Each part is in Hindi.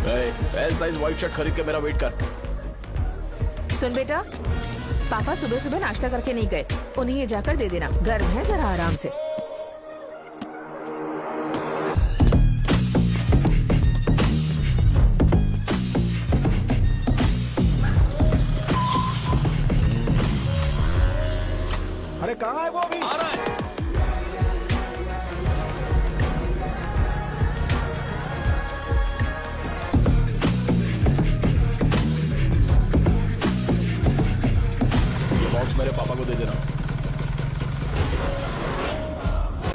एल साइज व्हाइट शर्ट खरीद के मेरा वेट कर। सुन बेटा, पापा सुबह सुबह नाश्ता करके नहीं गए, उन्हें ये जाकर दे देना, गर्म है, जरा आराम से। अरे कहाँ है वो अभी? आ रहा है। ये बॉक्स मेरे पापा को दे देना।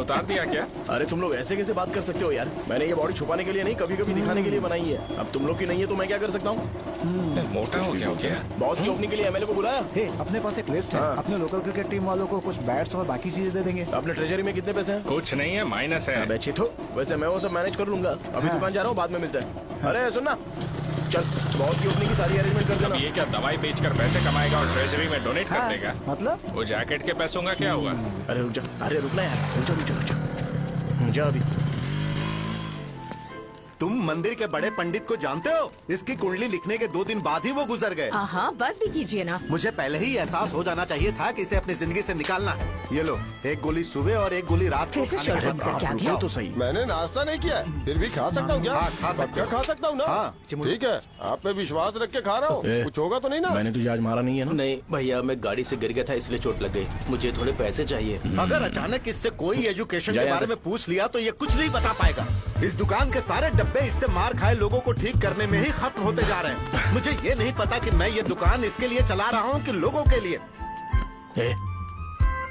उतार दिया क्या? अरे तुम लोग ऐसे कैसे बात कर सकते हो यार? मैंने ये बॉडी छुपाने के लिए नहीं, कभी कभी दिखाने के लिए बनाई है। अब तुम लोग की नहीं है तो मैं क्या कर सकता हूँ? मोटा हो गया? बॉस की ओपनिंग के लिए एमएलए को बुलाया। हे, अपने पास एक लिस्ट है। अपने लोकल क्रिकेट टीम वालों को कुछ बैट्स और बाकी चीजें दे देंगे। अपने ट्रेजरी में कितने पैसे हैं? कुछ नहीं है, माइनस है। अबे चिथो, वैसे मैं वो सब मैनेज कर लूंगा। अभी दुकान जा रहा हूँ, बाद में मिलते हैं। अरे सुनना, चल बॉस की ओपनिंग की सारी अरेंजमेंट कर देना। ये क्या दवाई बेचकर पैसे कमाएगा और ट्रेजरी में डोनेट कर देगा? मतलब वो जैकेट के पैसों का क्या हुआ? अरे रुक जा, अरे रुकना यार, रुक जा जा अभी। तुम मंदिर के बड़े पंडित को जानते हो? इसकी कुंडली लिखने के 2 दिन बाद ही वो गुजर गए। हाँ, बस भी कीजिए ना। मुझे पहले ही एहसास हो जाना चाहिए था कि इसे अपनी जिंदगी से निकालना है। ये लो, एक गोली सुबह और एक गोली रात को फिर से खाने के शर्ट बाद करके आ आप गया। रुक तो जाओ। सही। मैंने नाश्ता नहीं किया है, फिर भी खा सकता हूँ क्या? हाँ, खा सकते पक्का हो। खा सकता हूँ ना? हाँ। ठीक है, आप पे विश्वास रख के खा रहा हूँ। ए, कुछ होगा तो नहीं ना? मैंने तुझे आज मारा नहीं है ना? नहीं भैया, मैं गाड़ी से गिर गया था इसलिए चोट लग गई। मुझे थोड़े पैसे चाहिए। अगर अचानक इससे कोई एजुकेशन जा के यहाँ बारे से। में पूछ लिया तो ये कुछ नहीं बता पाएगा। इस दुकान के सारे डब्बे इससे मार खाए लोगों को ठीक करने में ही खत्म होते जा रहे हैं। मुझे ये नहीं पता कि मैं ये दुकान इसके लिए चला रहा हूँ कि लोगों के लिए। ए,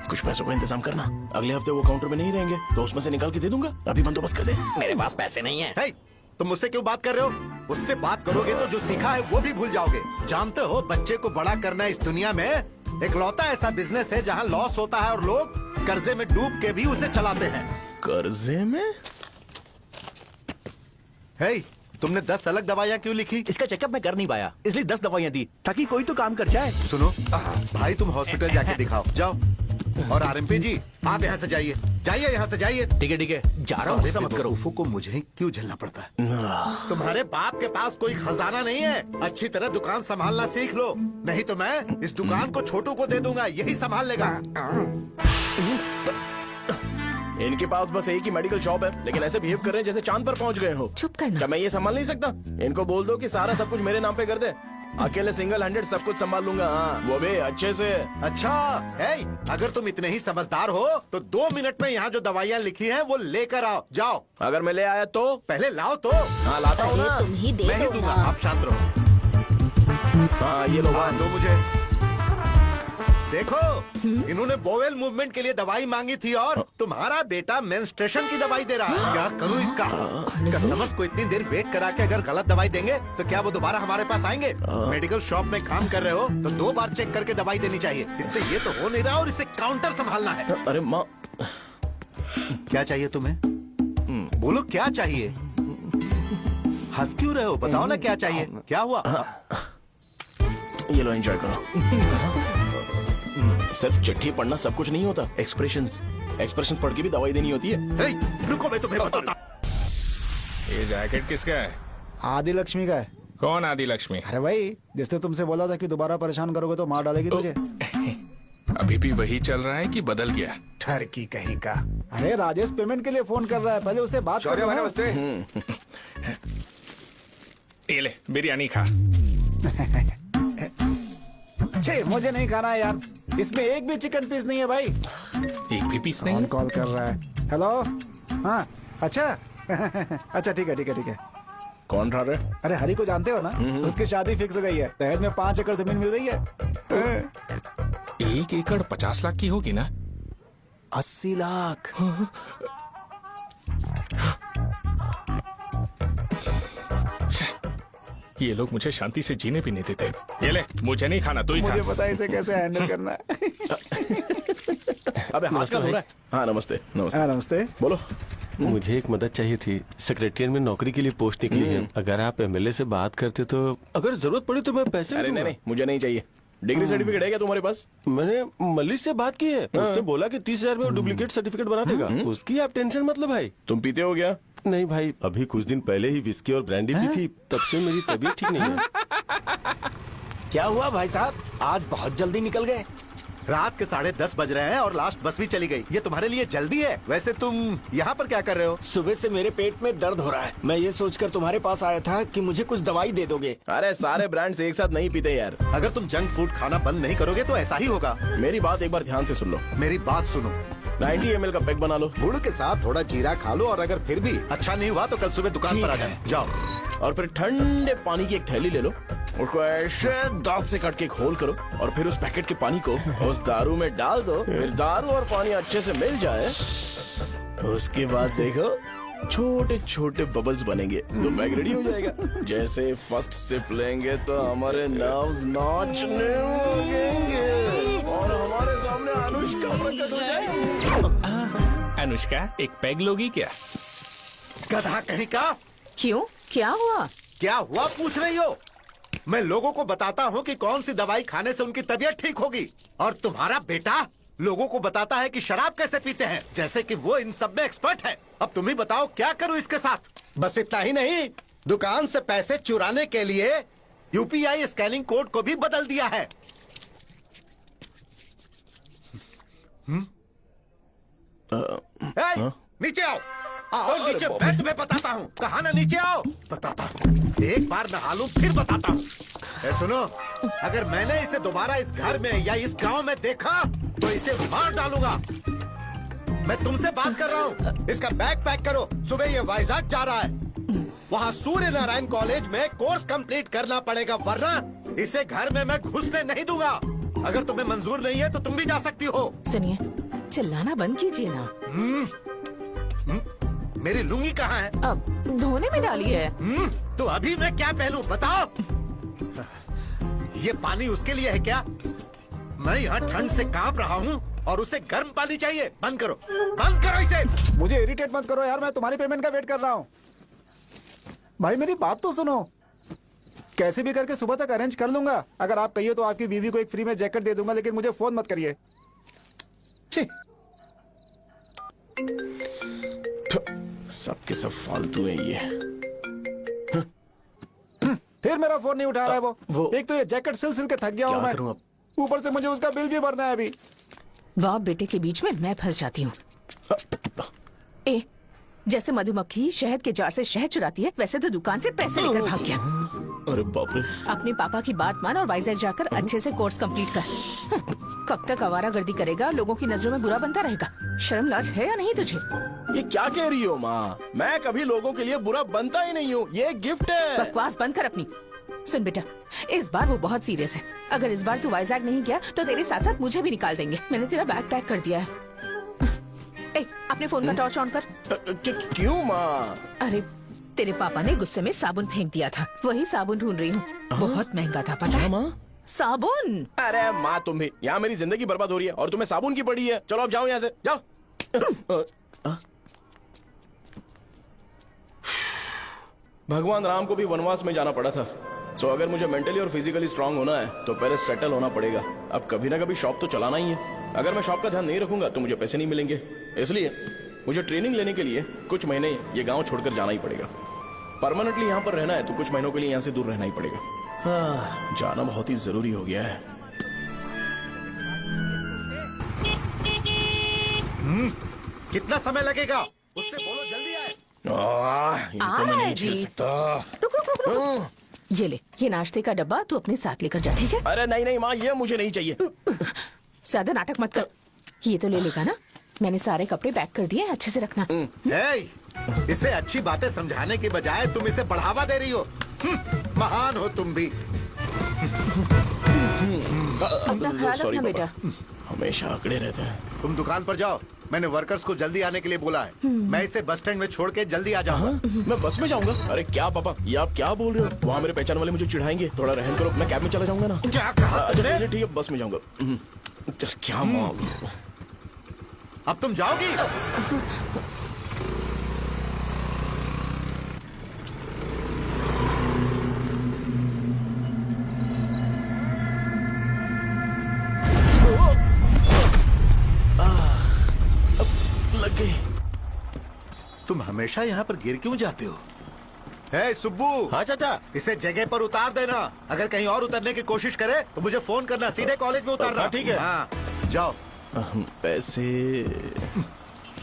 कुछ पैसों का इंतजाम करना। अगले हफ्ते वो काउंटर में नहीं रहेंगे तो उसमें से निकाल के दे दूंगा। अभी बंदोबस्त कर दे। मेरे पास पैसे नहीं है। हे, तुम मुझसे क्यों बात कर रहे हो? उससे बात करोगे तो जो सीखा है वो भी भूल जाओगे। जानते हो, बच्चे को बड़ा करना इस दुनिया में इकलौता ऐसा बिजनेस है जहाँ लॉस होता है और लोग कर्जे में डूब के भी उसे चलाते हैं। कर्जे में? हे, तुमने 10 अलग दवाइयाँ क्यों लिखी? इसका चेकअप मैं कर नहीं पाया, इसलिए 10 दवाइयाँ दी ताकि कोई तो काम कर जाए। सुनो भाई, तुम हॉस्पिटल जाके दिखाओ, जाओ। और आरएमपी जी, आप यहाँ से जाइए, जाइए यहाँ से जाइए। ठीक है जा रहा हूँ, गुस्सा मत करो। बेवकूफों को मुझे ही क्यों झेलना पड़ता है? तुम्हारे बाप के पास कोई खजाना नहीं है। अच्छी तरह दुकान संभालना सीख लो, नहीं तो मैं इस दुकान को छोटू को दे दूंगा, यही संभाल लेगा। इनके पास बस एक ही मेडिकल शॉप है, लेकिन ऐसे बिहेव कर रहे हैं जैसे चांद पर पहुंच गए हो। चुप करना। क्या मैं ये संभाल नहीं सकता? इनको बोल दो कि सारा सब कुछ मेरे नाम पे कर दे। अकेले सिंगल हैंडेड सब कुछ संभाल लूंगा। हाँ, वो भी अच्छे से। अच्छा, हे, अगर तुम इतने ही समझदार हो तो 2 मिनट में यहाँ जो दवाइयाँ लिखी हैं वो लेकर आओ, जाओ। अगर मैं ले आया तो? पहले लाओ तो। हाँ लाता हूँ ना। तुम ही दे मैं ही दो दूंगा, ना। आप शांत रहो। हाँ ये लो। हाँ, दो मुझे। देखो, इन्होंने बोवेल मूवमेंट के लिए दवाई मांगी थी और तुम्हारा बेटा मेंस्ट्रुएशन की दवाई दे रहा है। क्या करूं इसका? कस्टमर्स को इतनी देर वेट करा के अगर गलत दवाई देंगे तो क्या वो दोबारा हमारे पास आएंगे? मेडिकल शॉप में काम कर रहे हो तो 2 बार चेक करके दवाई देनी चाहिए। इससे ये तो हो नहीं रहा और इसे काउंटर संभालना है। अरे माँ, क्या चाहिए तुम्हें? बोलो क्या चाहिए? हंस क्यों रहे हो? बताओ ना क्या चाहिए? क्या हुआ? ये लो, एंजॉय करो। सिर्फ चिट्ठी पढ़ना सब कुछ नहीं होता। एक्सप्रेशंस पढ़ के भी दवाई देनी होती है। हे, रुको, मैं तुम्हें बताता। ये जैकेट किसका है? आदि लक्ष्मी का है। कौन आदि लक्ष्मी? अरे भाई, जिसने तुमसे बोला था कि दोबारा परेशान करोगे तो मार डालेगी तुझे। अभी भी वही चल रहा है कि बदल गया? ठरकी कहीं का। अरे राजेश पेमेंट के लिए फोन कर रहा है, पहले उससे बात करो। नमस्ते। ये ले, बिरयानी खा। छे, मुझे नहीं खाना है यार, इसमें एक भी चिकन पीस नहीं है भाई। एक भी पीस नहीं कौन है? कॉल कर रहा है? हेलो, हाँ, अच्छा। अच्छा ठीक है। कौन रहा रे? अरे हरी को जानते हो ना, उसकी शादी फिक्स हो गई है। दहेज में 5 एकड़ जमीन मिल रही है। 1 एकड़ 50 लाख की होगी ना? 80 लाख। ये लोग मुझे शांति से जीने भी नहीं देते। ये ले, मुझे नहीं खाना, तू ही खा। मुझे पता है इसे कैसे हैंडल करना है। अबे हाथ का हो रहा है। हाँ नमस्ते। नमस्ते। बोलो। मुझे एक मदद चाहिए थी। सेक्रेटरिएट में नौकरी के लिए पोस्ट निकली है। अगर आप एमएलए से बात करते तो अगर जरूरत पड़ी तो मैं पैसे अरे नहीं, मुझे नहीं चाहिए। डिग्री सर्टिफिकेट है क्या तुम्हारे पास? मैंने मलिक से बात की है। उसने बोला कि 30,000 में डुप्लीकेट सर्टिफिकेट बना देगा। उसकी आप टेंशन मत लो भाई। तुम पीते हो क्या? नहीं भाई, अभी कुछ दिन पहले ही विस्की और ब्रांडी पी थी, तब से मेरी तबीयत ठीक नहीं है। क्या हुआ भाई साहब, आज बहुत जल्दी निकल गए? रात के 10:30 बज रहे हैं और लास्ट बस भी चली गई। ये तुम्हारे लिए जल्दी है। वैसे तुम यहाँ पर क्या कर रहे हो? सुबह से मेरे पेट में दर्द हो रहा है। मैं ये सोचकर तुम्हारे पास आया था कि मुझे कुछ दवाई दे दोगे। अरे सारे ब्रांड्स एक साथ नहीं पीते यार। अगर तुम जंक फूड खाना बंद नहीं करोगे तो ऐसा ही होगा। मेरी बात एक बार ध्यान से सुन लो। मेरी बात सुनो, 90 ml का पैक बना लो गुड़ के साथ थोड़ा जीरा खा लो, और अगर फिर भी अच्छा नहीं हुआ तो कल सुबह दुकान पर आ जाओ। और फिर ठंडे पानी की एक थैली ले लो, उसको ऐसे दांत से काट के घोल करो और फिर उस पैकेट के पानी को उस दारू में डाल दो। फिर दारू और पानी अच्छे से मिल जाए, उसके बाद देखो छोटे छोटे बबल्स बनेंगे तो बैग रेडी हो जाएगा। जैसे फर्स्ट सिप लेंगे तो हमारे नर्व्स नाचने लगेंगे और हमारे सामने अनुष्का प्रकट हो जाएगी। अनुष्का, एक पैग लोगी क्या? गधा कहीं का। क्यों, क्या हुआ? क्या हुआ पूछ रही हो? मैं लोगों को बताता हूँ कि कौन सी दवाई खाने से उनकी तबीयत ठीक होगी, और तुम्हारा बेटा लोगों को बताता है कि शराब कैसे पीते हैं, जैसे कि वो इन सब में एक्सपर्ट है। अब तुम ही बताओ क्या करूँ इसके साथ? बस इतना ही नहीं, दुकान से पैसे चुराने के लिए यूपीआई स्कैनिंग कोड को भी बदल दिया है। नीचे आओ, आओ नीचे, मैं तुम्हें बताता हूँ। कहा ना नीचे आओ, बताता हूँ। एक बार नहा लूं फिर बताता हूँ। सुनो, अगर मैंने इसे दोबारा इस घर में या इस गांव में देखा तो इसे मार डालूंगा। मैं तुमसे बात कर रहा हूँ। इसका बैग पैक करो, सुबह ये वाइजाग जा रहा है। वहाँ सूर्य नारायण कॉलेज में कोर्स कंप्लीट करना पड़ेगा, वरना इसे घर में मैं घुसने नहीं दूंगा। अगर तुम्हें मंजूर नहीं है तो तुम भी जा सकती हो। सुनिए, चिल्लाना बंद कीजिए ना। मेरी लुंगी कहाँ है? अब धोने में डाली है। तो अभी मैं क्या पहनूं बताओ? ये पानी उसके लिए है क्या? मैं यहाँ ठंड से कांप रहा हूँ और उसे गर्म पानी चाहिए। बंद करो, बंद करो इसे। मुझे इरिटेट मत करो यार, मैं तुम्हारी पेमेंट का वेट कर रहा हूँ। भाई मेरी बात तो सुनो, कैसे भी करके सुबह तक अरेंज कर लूंगा। अगर आप कहिए तो आपकी बीवी को एक फ्री में जैकेट दे दूंगा, लेकिन मुझे फोन मत करिए। सबके सब फालतू है ये। फिर मेरा फोन नहीं उठा रहा है वो। एक तो ये जैकेट सिल सिल के थक गया हूँ मैं, ऊपर से मुझे उसका बिल भी भरना है अभी। बाप बेटे के बीच में मैं फंस जाती हूँ। ए, जैसे मधुमक्खी शहद के जार से शहद चुराती है, वैसे तो दुकान से पैसे लेकर भाग गया। अरे बाप रे। अपने पापा की बात मान और वाइजैक जाकर अच्छे से कोर्स कंप्लीट कर। कब तक आवारागर्दी करेगा, लोगों की नजरों में बुरा बनता रहेगा। शर्म लाज है या नहीं तुझे? ये क्या कह रही हो माँ? मैं कभी लोगों के लिए बुरा बनता ही नहीं हूँ, ये गिफ्ट है। बकवास बंद कर अपनी। सुन बेटा, इस बार वो बहुत सीरियस है। अगर इस बार तू वाइजैक नहीं गया तो तेरे साथ साथ मुझे भी निकाल देंगे। मैंने तेरा बैग पैक कर दिया है। ए, अपने फोन का टॉर्च ऑन कर। क्यों माँ? अरे तेरे पापा ने गुस्से में साबुन फेंक दिया था, वही साबुन ढूंढ रही हूँ। बहुत महंगा था, पता है? माँ साबुन। अरे माँ तुम भी, यहाँ मेरी जिंदगी बर्बाद हो रही है और तुम्हें साबुन की पड़ी है। चलो अब जाओ यहाँ से, जाओ। भगवान राम को भी वनवास में जाना पड़ा था। सो अगर मुझे मेंटली और फिजिकली स्ट्रांग होना है तो पहले सेटल होना पड़ेगा। अब कभी ना कभी शॉप तो चलाना ही है। अगर मैं शॉप का ध्यान नहीं रखूंगा तो मुझे पैसे नहीं मिलेंगे। इसलिए मुझे ट्रेनिंग लेने के लिए कुछ महीने ये गांव छोड़कर जाना ही पड़ेगा। परमानेंटली यहाँ पर रहना है तो कुछ महीनों के लिए यहाँ से दूर रहना ही पड़ेगा। हाँ, जाना बहुत ही जरूरी हो गया है। कितना समय लगेगा? उससे बोलो जल्दी आए। इनको मैं नहीं झेल सकता। रुक। ये ले, ये नाश्ते का डब्बा तू अपने साथ लेकर जा, ठीक है? अरे नहीं नहीं माँ, ये मुझे नहीं चाहिए। ज्यादा नाटक मत कर। ये तो ले लेगा ना? मैंने सारे कपड़े पैक कर दिए, अच्छे से रखना। इसे अच्छी बातें समझाने के बजाय तुम इसे बढ़ावा दे रही हो। महान हो तुम भी। अपना ख्याल रखना बेटा। हमेशा अकड़े रहते हैं। तुम दुकान पर जाओ, मैंने वर्कर्स को जल्दी आने के लिए बोला है। मैं इसे बस स्टैंड में छोड़ के जल्दी आ जाऊंगा। मैं बस में जाऊंगा? अरे क्या पापा, ये आप क्या बोल रहे हो? वहाँ मेरे पहचान वाले मुझे चिढ़ाएंगे। थोड़ा रहम करो, मैं कैब में चला जाऊंगा ना। क्या कहा तुमने? ठीक है, बस में जाऊंगा। क्या माल? अब तुम जाओगी? हमेशा यहाँ पर गिर क्यों जाते हो? हे सुब्बू, हाँ चाचा। इसे जगह पर उतार देना। अगर कहीं और उतरने की कोशिश करे तो मुझे फोन करना, सीधे कॉलेज में उतारना। हाँ, ठीक है। हाँ, जाओ। पैसे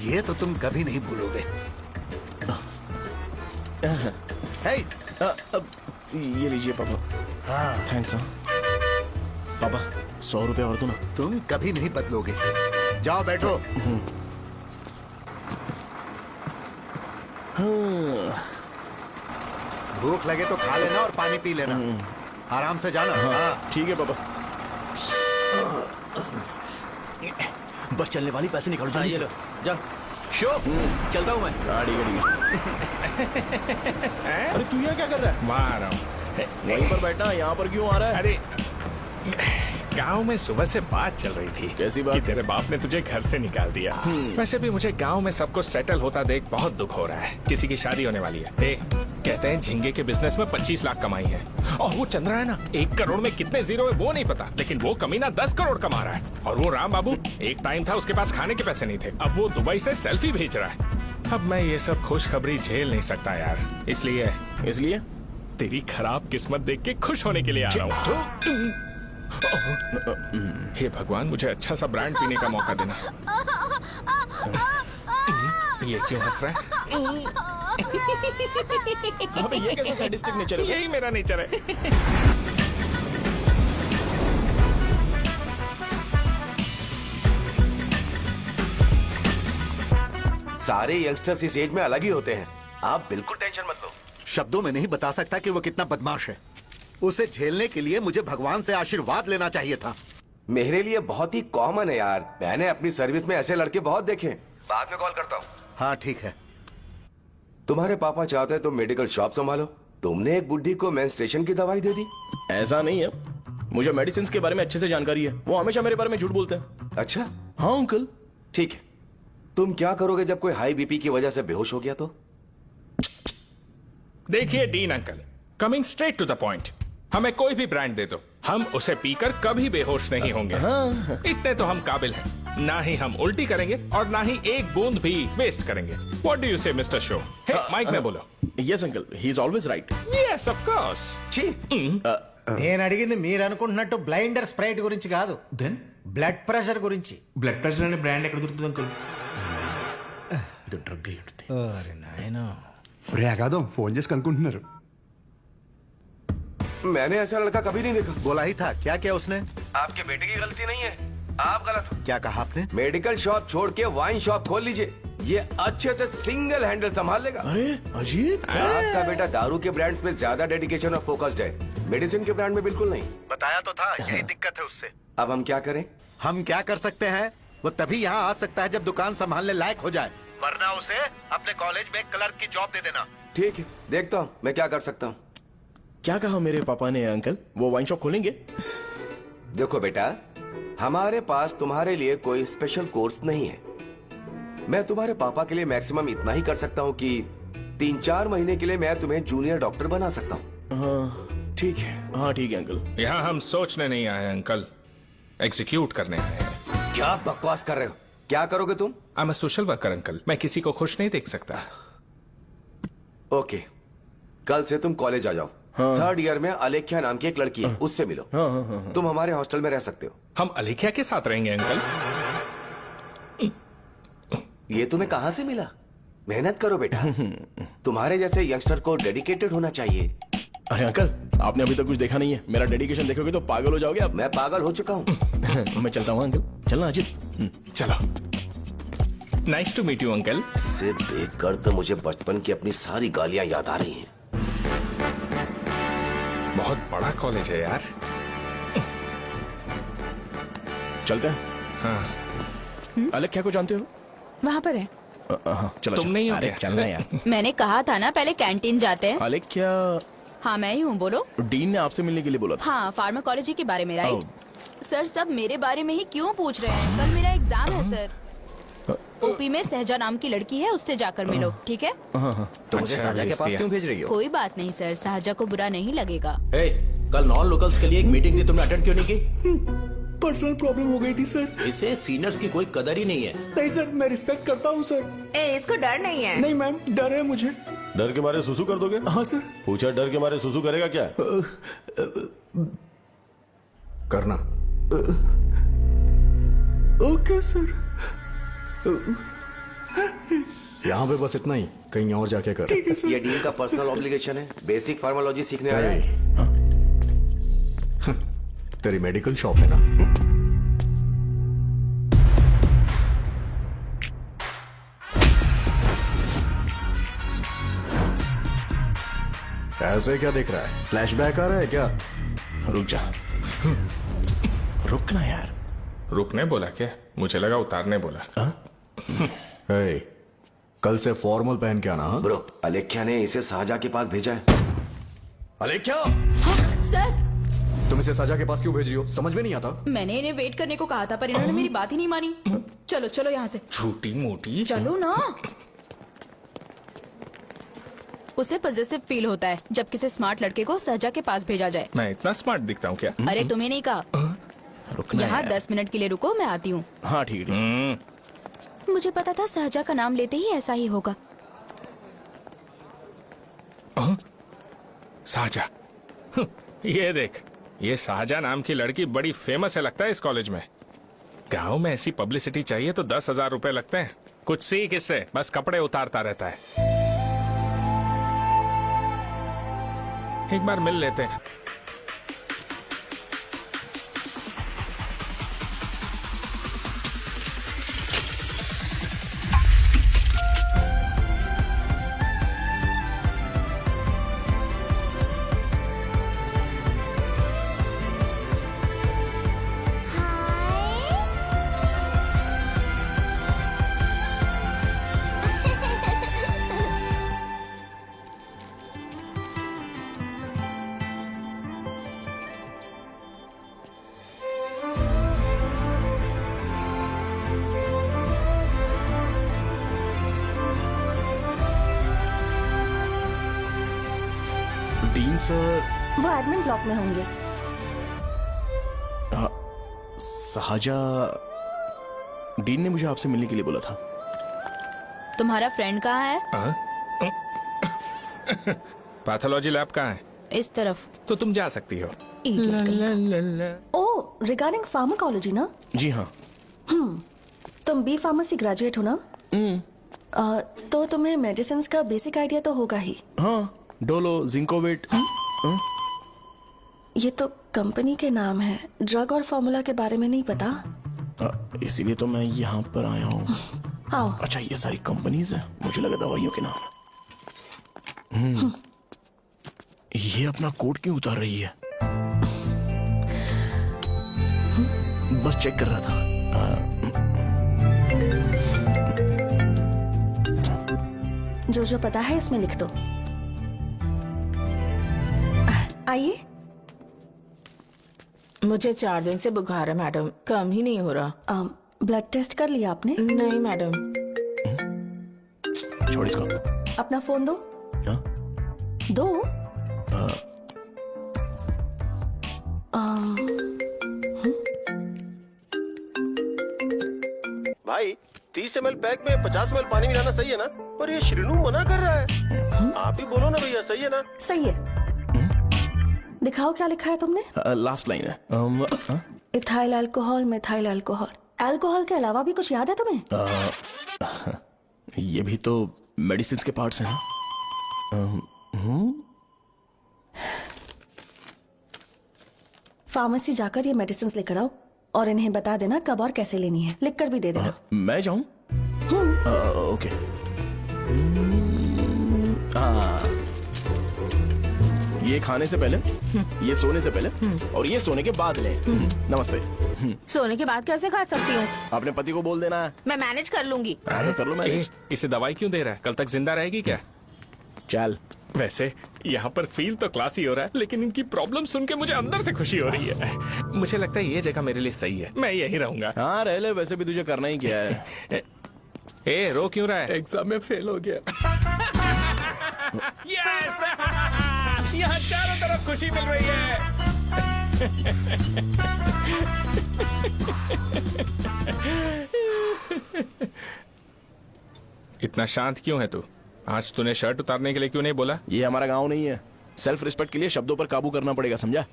ये तो तुम कभी नहीं भूलोगे। हे, ये लीजिए पापा। हाँ, थैंक्स। पापा 100 रुपए और दो ना। तुम कभी नहीं बदलोगे। जाओ बैठो। भूख लगे तो खा लेना और पानी पी लेना। आराम से जाना। हाँ। ठीक है पापा। बस चलने वाली, पैसे निकालो जल्दी से। जा शो, चलता हूँ मैं। गाड़ी अरे तू यहाँ क्या कर रहा है? मार रहा हूँ। वहीं पर बैठा, यहाँ पर क्यों आ रहा है? अरे गांव में सुबह से बात चल रही थी। कैसी बात? कि तेरे बाप ने तुझे घर से निकाल दिया। वैसे भी मुझे गांव में सब कुछ सेटल होता देख बहुत दुख हो रहा है। किसी की शादी होने वाली है। कहते हैं झींगे के बिजनेस में 25 लाख कमाई है। और वो चंद्रा है ना, 1 करोड़ में कितने जीरो है वो नहीं पता, लेकिन वो कमीना 10 करोड़ कमा रहा है। और वो राम बाबू, एक टाइम था उसके पास खाने के पैसे नहीं थे, अब वो दुबई से सेल्फी भेज रहा है। अब मैं ये सब खुशखबरी झेल नहीं सकता यार, इसलिए तेरी खराब किस्मत देख के खुश होने के लिए आ रहा हूँ। हे भगवान, मुझे अच्छा सा ब्रांड पीने का मौका देना। ये क्यों हंस रहा है? अबे ये कैसा सैडिस्टिक नेचर है? यही मेरा नेचर है। सारे यंगस्टर्स इस एज में अलग ही होते हैं, आप बिल्कुल टेंशन मत लो। शब्दों में नहीं बता सकता कि वो कितना बदमाश है। उसे झेलने के लिए मुझे भगवान से आशीर्वाद लेना चाहिए था। मेरे लिए बहुत ही कॉमन है यार, मैंने अपनी सर्विस में ऐसे लड़के बहुत देखे। बाद में कॉल करता हूँ। हाँ ठीक है। तुम्हारे पापा चाहते हैं तुम मेडिकल शॉप संभालो, तुमने एक बुढ़ी को मेंस्ट्रुएशन की दवाई दे दी। ऐसा नहीं है, मुझे मेडिसिन के बारे में अच्छे से जानकारी है। वो हमेशा मेरे बारे में झूठ बोलते हैं। अच्छा हाँ अंकल। ठीक है, तुम क्या करोगे जब कोई हाई बीपी की वजह से बेहोश हो गया तो? देखिए Dean uncle, coming straight to the point, हमें कोई भी ब्रांड दे दो, हम उसे पीकर कभी बेहोश नहीं होंगे। इतने तो हम काबिल हैं। ना ही हम उल्टी करेंगे और ना ही एक बूंद भी वेस्ट करेंगे। व्हाट डू यू से मिस्टर शो? हे माइक में बोलो। Yes uncle, he is always right. Yes of course. నేను అడిగింది మీరు అనుకుంటున్నట్టు బ్లైండర్ స్ప్రైట్ గురించి కాదు, దెన్ బ్లడ్ ప్రెషర్ గురించి. బ్లడ్ ప్రెషర్ అనే బ్రాండ్ ఎక్కడ దొరుకుతుంది అంకుల్? ఇది డ్రగ్ అయి ఉంటుంది. అరే నాయనా, రే అగాదం ఫోన్ చేసి కనుక్కుంటున్నారు. मैंने ऐसा लड़का कभी नहीं देखा। बोला ही था। क्या किया उसने? आपके बेटे की गलती नहीं है, आप गलत हो। क्या कहा आपने? मेडिकल शॉप छोड़ के वाइन शॉप खोल लीजिए, ये अच्छे से सिंगल हैंडल संभाल लेगा। अरे अजीत, आपका बेटा दारू के ब्रांड्स में ज्यादा डेडिकेशन और फोकस्ड है, मेडिसिन के ब्रांड में बिल्कुल नहीं। बताया तो था, यही दिक्कत है उससे। अब हम क्या करें? हम क्या कर सकते हैं? वो तभी यहाँ आ सकता है जब दुकान संभालने लायक हो जाए, वरना उसे अपने कॉलेज में क्लर्क की जॉब दे देना। ठीक है, देखता हूँ मैं क्या कर सकता हूँ। क्या कहा मेरे पापा ने अंकल? वो वाइन शॉप खोलेंगे? देखो बेटा, हमारे पास तुम्हारे लिए कोई स्पेशल कोर्स नहीं है। मैं तुम्हारे पापा के लिए मैक्सिमम इतना ही कर सकता हूँ कि 3-4 महीने के लिए मैं तुम्हें जूनियर डॉक्टर बना सकता हूँ। हाँ ठीक है। हाँ ठीक है अंकल। यहाँ हम सोचने नहीं आए अंकल, एग्जीक्यूट करने आए हैं। क्या बकवास कर रहे हो? क्या करोगे तुम? I am a social worker uncle, मैं किसी को खुश नहीं देख सकता। ओके, कल से तुम कॉलेज आ जाओ। हाँ। 3rd ईयर में अलेख्या नाम की एक लड़की है, उससे मिलो। तुम हमारे हॉस्टल में रह सकते हो। हम अलेख्या के साथ रहेंगे अंकल। ये तुम्हें कहां से मिला? मेहनत करो बेटा, तुम्हारे जैसे यंगस्टर को डेडिकेटेड होना चाहिए। अरे अंकल, आपने अभी तक कुछ देखा नहीं है। मेरा डेडिकेशन देखोगे तो पागल हो जाओगे आप। मैं पागल हो चुका हूँ। मैं चलता हूँ अंकल। चलना अजीत। चलो। Nice to meet you uncle. इसे देखकर तो मुझे बचपन की अपनी सारी गालियां याद आ रही हैं। बहुत बड़ा कॉलेज है यार। चलते हैं। हाँ। अलेख्या को जानते हो? वहाँ पर है। चलो तुम नहीं हो अरे क्या? चलना यार। मैंने कहा था ना पहले कैंटीन जाते हैं। अलेख्या? हाँ मैं ही हूँ, बोलो। डीन ने आपसे मिलने के लिए बोला था। हाँ, फार्माकोलॉजी के बारे में, राइट? सर सब मेरे बारे में ही क्यों पूछ रहे हैं? कल मेरा एग्जाम है सर। ओपी में सहजा नाम की लड़की है, उससे जाकर मिलो, ठीक है? तो मुझे साजा के पास क्यों भेज रही हो? कोई बात नहीं सर, सहजा को बुरा नहीं लगेगा। कल नॉन लोकल्स के लिए एक मीटिंग थी, तुमने अटेंड क्यों नहीं की? पर्सनल प्रॉब्लम हो गई थी सर। इसे सीनियर्स की कोई कदर ही नहीं है। नहीं सर, मैं रिस्पेक्ट करता हूँ सर। इसको डर नहीं है। नहीं मैम, डर है मुझे। डर के मारे सुसु कर दोगे? हाँ सर। पूछा डर के मारे सुसु करेगा क्या? करना। Okay sir. यहाँ पे बस इतना ही, कहीं और जाके कर। ये डील का पर्सनल ऑब्लिगेशन है, बेसिक फार्मालॉजी सीखने आया है। तेरी मेडिकल शॉप है ना? ऐसे क्या देख रहा है? फ्लैशबैक आ रहा है क्या? रुक जा। रुकना यार। रुकने बोला क्या? मुझे लगा उतारने बोला। हे, कल से फॉर्मल पहन के आना। ब्रो, अलेख्या ने इसे साजा के पास भेजा है। अलेख्या! सर, तुम इसे साजा के पास क्यों भेज रही हो? समझ में नहीं आता। मैंने इन्हें वेट करने को कहा था पर इन्होंने मेरी बात ही नहीं मानी। चलो चलो यहाँ से। छोटी मोटी। चलो ना। उसे पॉजिटिव फील होता है जब किसी स्मार्ट लड़के को सहजा के पास भेजा जाए। मैं इतना स्मार्ट दिखता हूँ क्या? अरे तुम्हें नहीं कहा। यहाँ 10 मिनट के लिए रुको, मैं आती हूँ। हाँ ठीक है। मुझे पता था सहजा का नाम लेते ही ऐसा ही होगा। साजा। ये देख, ये साजा नाम की लड़की बड़ी फेमस है लगता है इस कॉलेज में। गांव में ऐसी पब्लिसिटी चाहिए तो 10,000 रुपए लगते हैं। कुछ सीख इससे, बस कपड़े उतारता रहता है। एक बार मिल लेते हैं। डीन सर वो एडमिन ब्लॉक में होंगे। साजा, डीन ने मुझे आपसे मिलने के लिए बोला था। तुम्हारा फ्रेंड कहाँ है? पैथोलॉजी लैब कहाँ है? इस तरफ। तो तुम जा सकती हो। ओ, रिगार्डिंग फार्माकोलॉजी ना? जी हाँ। तुम बी फार्मेसी ग्रेजुएट हो ना? तो तुम्हें मेडिसिन का बेसिक आइडिया तो होगा ही। हाँ, डोलो, जिंकोवेट। ये तो कंपनी के नाम है, ड्रग और फॉर्मूला के बारे में नहीं पता। इसीलिए तो मैं यहाँ पर आया हूँ। आओ। अच्छा, ये सारी कंपनीज हैं, मुझे लगा दवाइयों के नाम। ये अपना कोट क्यों उतार रही है? बस चेक कर रहा था। जो पता है इसमें लिख दो। आइए। मुझे 4 दिन से बुखार है मैडम, कम ही नहीं हो रहा। ब्लड टेस्ट कर लिया आपने? नहीं मैडम। छोड़ इसको। अपना फोन दो। दो। भाई 30 ml पैक में 50 ml पानी मिलाना सही है ना? पर ये श्रीनू मना कर रहा है। आप ही बोलो ना भैया, सही है ना? सही है। दिखाओ क्या लिखा है तुमने? लास्ट लाइन है। Ethyl alcohol, methyl alcohol. Alcohol के अलावा भी कुछ याद है तुम्हें? ये भी तो मेडिसिन के पार्ट्स हैं ना? फार्मेसी जाकर ये मेडिसिन लेकर आओ और इन्हें बता देना कब और कैसे लेनी है। लिख कर भी दे देना। मैं जाऊं? ओके। ये खाने से पहले, ये सोने से पहले और ये सोने के बाद ले। नमस्ते। सोने के बाद कैसे खा सकती हूँ? अपने पति को बोल देना। मैं मैनेज कर लूंगी। कर लो मैनेज। इसे दवाई क्यों दे रहा है? कल तक जिंदा रहेगी क्या? चल। वैसे यहाँ पर फील तो क्लासी हो रहा है, लेकिन इनकी प्रॉब्लम सुन के मुझे अंदर से खुशी हो रही है। मुझे लगता है ये जगह मेरे लिए सही है, मैं यही रहूंगा। हाँ रह ले, वैसे भी तुझे करना ही क्या है। ए, रो क्यों रहा है? एग्जाम में फेल हो गया। यस! यहाँ चारों तरफ खुशी मिल रही है। इतना शांत क्यों है तू? आज तूने शर्ट उतारने के लिए क्यों नहीं बोला? ये हमारा गांव नहीं है। सेल्फ रिस्पेक्ट के लिए शब्दों पर काबू करना पड़ेगा, समझा?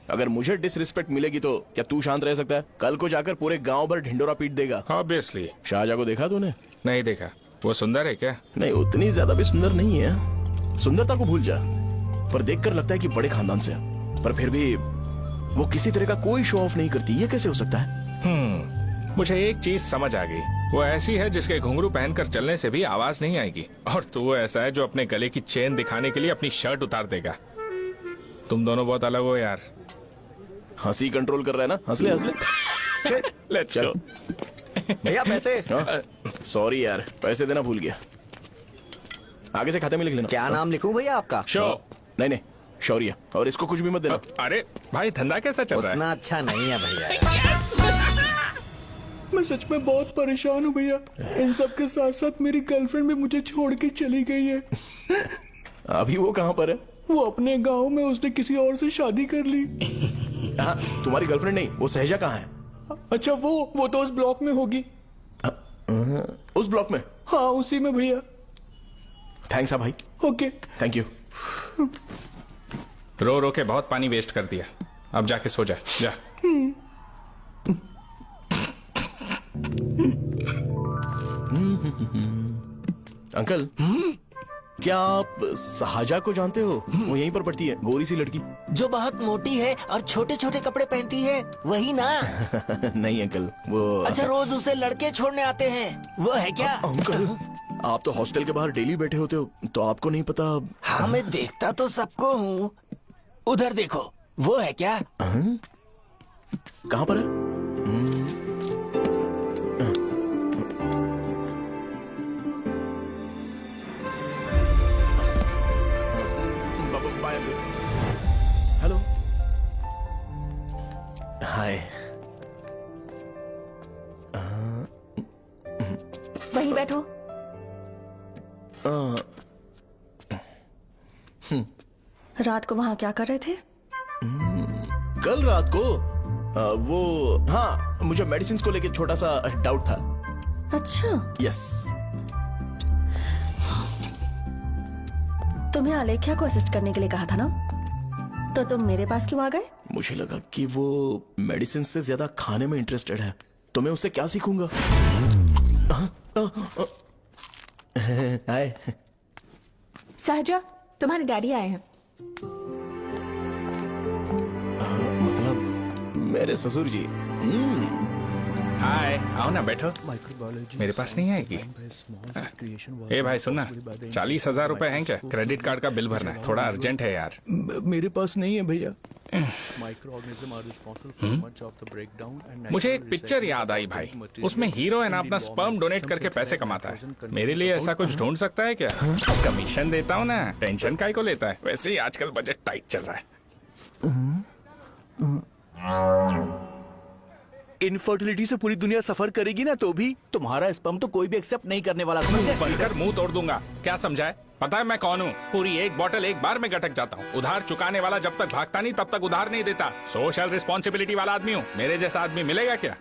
अगर मुझे डिसरिस्पेक्ट मिलेगी तो क्या तू शांत रह सकता है? कल को जाकर पूरे गांव भर ढिंडोरा पीट देगा। ऑब्वियसली। शाहजहां को देखा तूने? नहीं देखा। वो सुंदर है क्या? नहीं, उतनी ज्यादा भी सुंदर नहीं है। सुंदरता को भूल जा, पर देखकर लगता है कि बड़े खानदान से है। पर फिर भी वो किसी तरह का कोई शो ऑफ नहीं करती। ये कैसे हो सकता है? मुझे एक चीज समझ आ गई। वो ऐसी है जिसके घुंघरू पहनकर चलने से भी आवाज नहीं आएगी, और तू ऐसा है जो अपने गले की चेन दिखाने के लिए अपनी शर्ट उतार देगा। तुम दोनों बहुत अलग हो यार। हंसी कंट्रोल कर रहा है ना? हंस ले, हंस ले। Let's go. भैया पैसे। सॉरी यार, पैसे देना भूल गया। आगे से खाते में लिख लेना। क्या नाम लिखूं भैया आपका? शो। नहीं नहीं, शौर्य। और इसको कुछ भी मत देना। अरे भाई, धंधा कैसा चल रहा है? उतना अच्छा नहीं है भैया। मैं सच में बहुत परेशान हूँ भैया। इन सब के साथ साथ मेरी गर्लफ्रेंड भी मुझे छोड़ के चली गई है। अभी वो कहाँ पर है? वो अपने गांव में, उसने किसी और से शादी कर ली। हाँ, तुम्हारी गर्लफ्रेंड नहीं, वो सहजा कहाँ है? अच्छा, वो तो उस ब्लॉक में होगी। उस ब्लॉक में? हाँ, उसी में भैया। थैंक्स भाई। Okay, thank you. रो रो के बहुत पानी वेस्ट कर दिया। अब जाके सो जा। जा। अंकल, क्या आप शाहजहां को जानते हो? वो यहीं पर पढ़ती है, गोरी सी लड़की। जो बहुत मोटी है और छोटे छोटे कपड़े पहनती है, वही ना? नहीं अंकल, वो अच्छा, रोज उसे लड़के छोड़ने आते हैं, वो है क्या? अंकल, आप तो हॉस्टल के बाहर डेली बैठे होते हो, तो आपको नहीं पता? हाँ, मैं देखता तो सबको हूँ। उधर देखो, वो है क्या? कहाँ पर है? हेलो, हाय। वहीं बैठो। रात को वहां क्या कर रहे थे? कल रात को वो, हाँ, मुझे मेडिसिन को लेके छोटा सा डाउट था। अच्छा। यस। तुम्हें आलेख्या को असिस्ट करने के लिए कहा था ना, तो तुम मेरे पास क्यों आ गए? मुझे लगा कि वो मेडिसिन से ज्यादा खाने में इंटरेस्टेड है, तो मैं उससे क्या सीखूंगा? हाय। सहजा, तुम्हारे डैडी आए हैं। मतलब मेरे ससुर जी। हाय, आओ ना, बैठो। मेरे पास नहीं आएगी। ए भाई सुनना, 40,000 रुपए हैं क्या? क्रेडिट कार्ड का बिल भरना है, थोड़ा अर्जेंट है यार। मेरे पास नहीं है भैया। मुझे एक पिक्चर याद आई भाई, उसमें हीरो है ना अपना स्पर्म डोनेट करके पैसे कमाता है। मेरे लिए ऐसा कुछ ढूंढ सकता है क्या? कमीशन देता हूँ ना, टेंशन काहे को लेता है? वैसे ही आजकल बजट टाइट चल रहा है। इनफर्टिलिटी से पूरी दुनिया सफर करेगी ना, तो भी तुम्हारा स्पर्म तो कोई भी एक्सेप्ट नहीं करने वाला। बनकर मुंह तोड़ दूंगा। क्या समझा है? पता है मैं कौन हूँ? पूरी एक बोतल एक बार में गटक जाता हूँ। उधार चुकाने वाला जब तक भागता नहीं तब तक उधार नहीं देता। सोशल रिस्पॉन्सिबिलिटी वाला आदमी हूँ। मेरे जैसा आदमी मिलेगा क्या?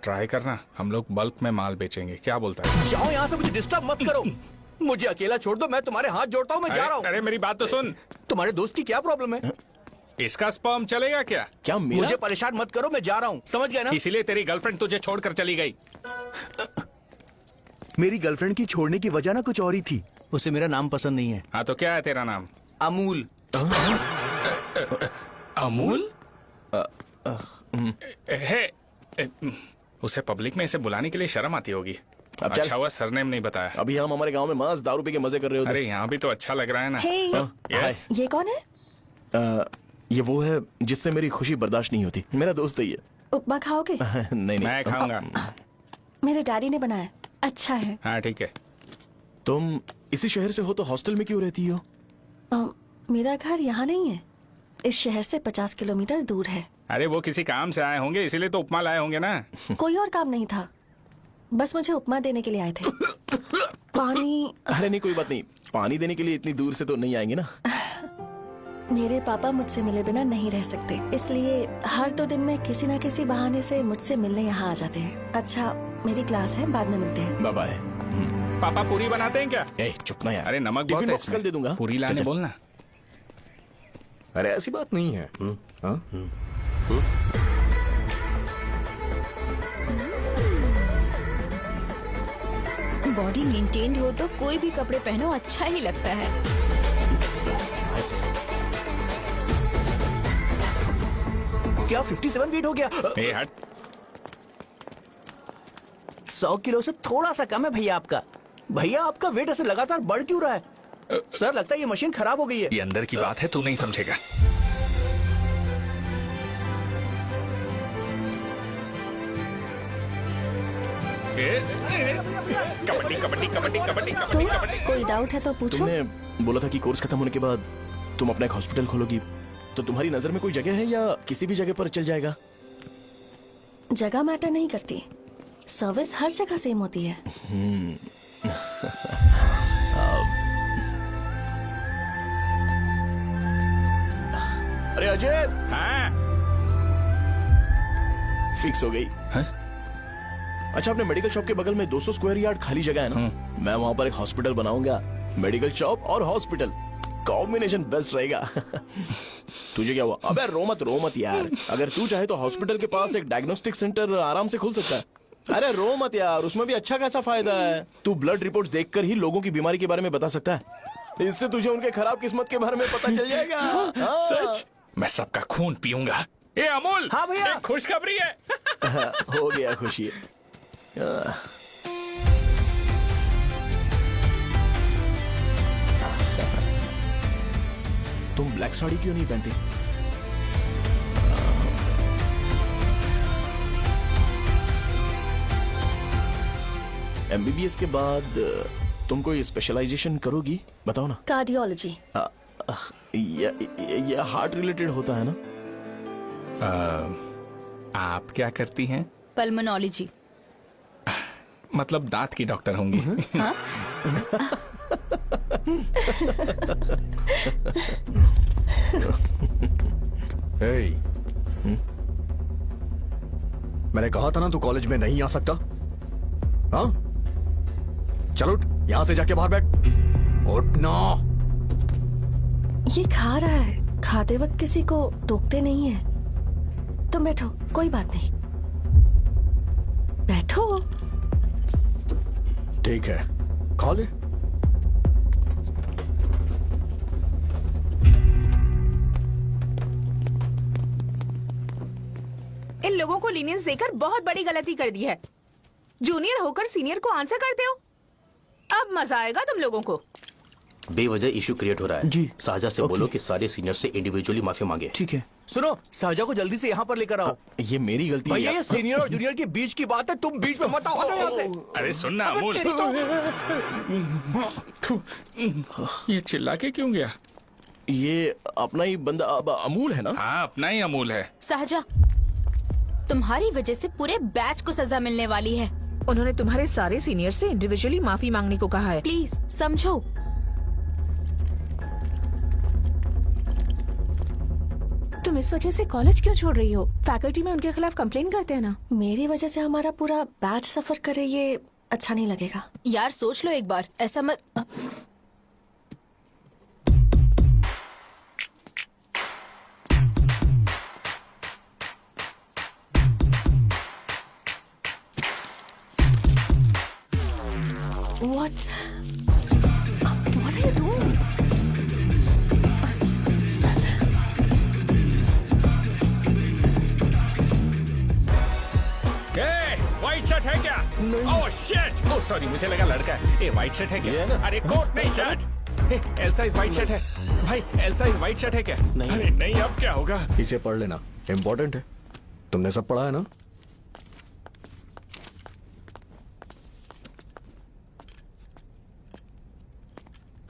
ट्राई करना, हम लोग बल्क में माल बेचेंगे। क्या बोलता है? जाओ यहाँ से, मुझे डिस्टर्ब मत करो। मुझे अकेला छोड़ दो, मैं तुम्हारे हाथ जोड़ता हूँ, मैं जा रहा हूँ। अरे मेरी बात तो सुन। तुम्हारे दोस्त की क्या प्रॉब्लम है? इसका स्पर्म चलेगा क्या? क्या मेरा? मुझे परेशान मत करो, मैं जा रहा हूँ, समझ गए ना? इसीलिए तेरी गर्लफ्रेंड तुझे छोड़कर चली गई। मेरी गर्लफ्रेंड की छोड़ने की वजह ना कुछ और ही थी। उसे मेरा नाम पसंद नहीं है। हाँ तो क्या है तेरा नाम? अमूल। अमूल? उसे पब्लिक में इसे बुलाने के लिए शर्म आती होगी। अच्छा हुआ सरनेम नहीं बताया। अभी हम हमारे गांव में मस्त दारू पी के मजे कर रहे होते। अरे यहाँ भी तो अच्छा लग रहा है ना। यस। ये कौन है? ये वो है जिससे मेरी खुशी बर्दाश्त नहीं होती। मेरा दोस्त है ये। उपमा खाओगे? नहीं। मैं खाऊंगा। मेरे डैडी ने बनाया, अच्छा है। हाँ ठीक है। तुम इसी शहर से हो तो हॉस्टल में क्यों रहती हो? मेरा घर यहाँ नहीं है, इस शहर से 50 किलोमीटर दूर है। अरे वो किसी काम से आए होंगे, इसीलिए तो उपमा लाए होंगे ना। कोई और काम नहीं था, बस मुझे उपमा देने के लिए आए थे। पानी? अरे नहीं, कोई बात नहीं। पानी देने के लिए इतनी दूर से तो नहीं आएंगे ना। मेरे पापा मुझसे मिले बिना नहीं रह सकते, इसलिए हर 2 दिन में किसी न किसी बहाने से मुझसे मिलने यहाँ आ जाते हैं। अच्छा, मेरी क्लास है, बाद में मिलते हैं। Bye bye. पापा पूरी बनाते हैं क्या? चुप ना यार। अरे नमक टिफिन बहुत है बॉक्स इसमें। कल दे दूंगा। पूरी लाने चल। बोलना। अरे ऐसी बात नहीं है। हाँ? बॉडी मेंटेन्ड हो तो कोई भी कपड़े पहनो अच्छा ही लगता है। क्या 57 वेट हो गया? ए हट। 100 किलो से थोड़ा सा कम है भैया आपका। भैया आपका वेट ऐसे लगातार बढ़ क्यों रहा है? सर लगता है ये मशीन खराब हो गई है। ये अंदर की बात है, तू नहीं समझेगा। कबड्डी कबड्डी कबड्डी कबड्डी तो कबड्डी कबड्डी। कोई डाउट है तो पूछो। तुमने बोला था कि कोर्स खत्म होने के बाद तुम अपना एक हॉस्पिटल खोलोगी, तो तुम्हारी नजर में कोई जगह है या किसी भी जगह पर चल जाएगा? जगह मैटर नहीं करती, सर्विस हर जगह सेम होती है। अरे अजय, हाँ? फिक्स हो गई। हाँ? अच्छा, अपने मेडिकल शॉप के बगल में 200 स्क्वायर यार्ड खाली जगह है ना, मैं वहाँ पर एक हॉस्पिटल बनाऊंगा। मेडिकल शॉप और हॉस्पिटल कॉम्बिनेशन बेस्ट रहेगा। तुझे क्या हुआ? अबे रो मत यार। अगर तू चाहे तो हॉस्पिटल के पास एक डायग्नोस्टिक सेंटर आराम से खुल सकता है। अरे रो मत यार, उसमें भी अच्छा खासा फायदा है। तू ब्लड रिपोर्ट्स देखकर ही लोगों की बीमारी के बारे में बता सकता है। इससे तुझे उनके खराब किस्मत के बारे में पता चल जाएगा। हाँ। सच? मैं सबका खून पीऊंगा। ये अमूल। हाँ भैया। खुशखबरी है। हो गया खुशी। तुम ब्लैक साड़ी क्यों नहीं पहनती? एमबीबीएस के बाद तुम कोई स्पेशलाइजेशन करोगी? बताओ ना। कार्डियोलॉजी। ये हार्ट रिलेटेड होता है ना? आप क्या करती हैं? पल्मोनोलॉजी। मतलब दांत की डॉक्टर होंगी। हाँ? मैंने कहा था ना तू कॉलेज में नहीं आ सकता। हाँ? चल उठ, यहां से जाके बाहर बैठ। उठ ना। ये खा रहा है, खाते वक्त किसी को टोकते नहीं है। तुम बैठो, कोई बात नहीं, बैठो। ठीक है, खा ले। इन लोगों को लीनियंस देकर बहुत बड़ी गलती कर दी है। जूनियर होकर सीनियर को आंसर करते हो। अब मजा आएगा तुम लोगों को। बेवजह इशू क्रिएट हो रहा है जी। साजा से बोलो कि सारे सीनियर से इंडिविजुअली माफी मांगे। ठीक है। सुनो, साजा को जल्दी से यहाँ पर लेकर आओ। ये मेरी गलती है। भैया ये सीनियर और जूनियर के बीच की बात है, तुम बीच में मत आओ यहाँ से। अरे सुनना अमूल, ये चिल्ला के क्यों गया? ये अपना ही बंदा अमूल है ना? हाँ, अपना ही अमूल है। साजा, तुम्हारी वजह से पूरे बैच को सजा मिलने वाली है। उन्होंने तुम्हारे सारे सीनियर से इंडिविजुअली माफी मांगने को कहा है। प्लीज समझो। तुम इस वजह से कॉलेज क्यों छोड़ रही हो? फैकल्टी में उनके खिलाफ कंप्लेन करते हैं ना। मेरी वजह से हमारा पूरा बैच सफर करे, ये अच्छा नहीं लगेगा। यार सोच लो एक बार, ऐसा मत। What are you doing? White shirt है क्या? Oh shit! ओह सॉरी, मुझे लगा लड़का है। ये व्हाइट शर्ट है क्या? अरे कोट नहीं, shirt. L size white shirt है भाई। एल साइज व्हाइट शर्ट है क्या? नहीं। अरे नहीं, अब क्या होगा? इसे पढ़ लेना, इम्पोर्टेंट है। तुमने सब पढ़ा है ना?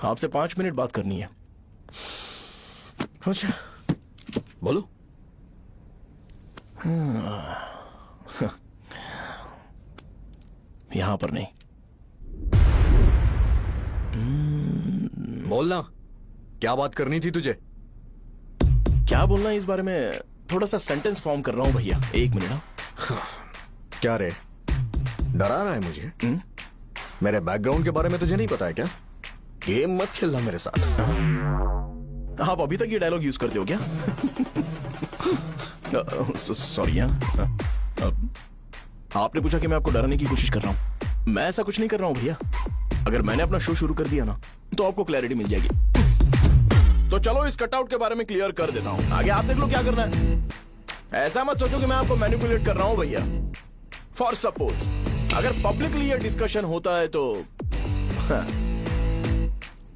आपसे 5 मिनट बात करनी है। अच्छा, बोलो। यहाँ पर नहीं। बोलना, क्या बात करनी थी तुझे? क्या बोलना है इस बारे में, थोड़ा सा सेंटेंस फॉर्म कर रहा हूँ भैया, 1 मिनट। क्या रे, डरा रहा है मुझे? मेरे बैकग्राउंड के बारे में तुझे नहीं पता है क्या? गेम मत खेलना मेरे साथ। आप अभी तक ये डायलॉग यूज करते हो क्या? सॉरी। आपने पूछा कि मैं आपको डराने की कोशिश कर रहा हूं। मैं ऐसा कुछ नहीं कर रहा हूं भैया। अगर मैंने अपना शो शुरू कर दिया ना तो आपको क्लैरिटी मिल जाएगी। तो चलो इस कटआउट के बारे में क्लियर कर देता हूं, आगे आप देख लो क्या करना है। ऐसा मत सोचो कि मैं आपको मैनिपुलेट कर रहा हूं भैया। फॉर सपोज अगर पब्लिकली ये डिस्कशन होता है तो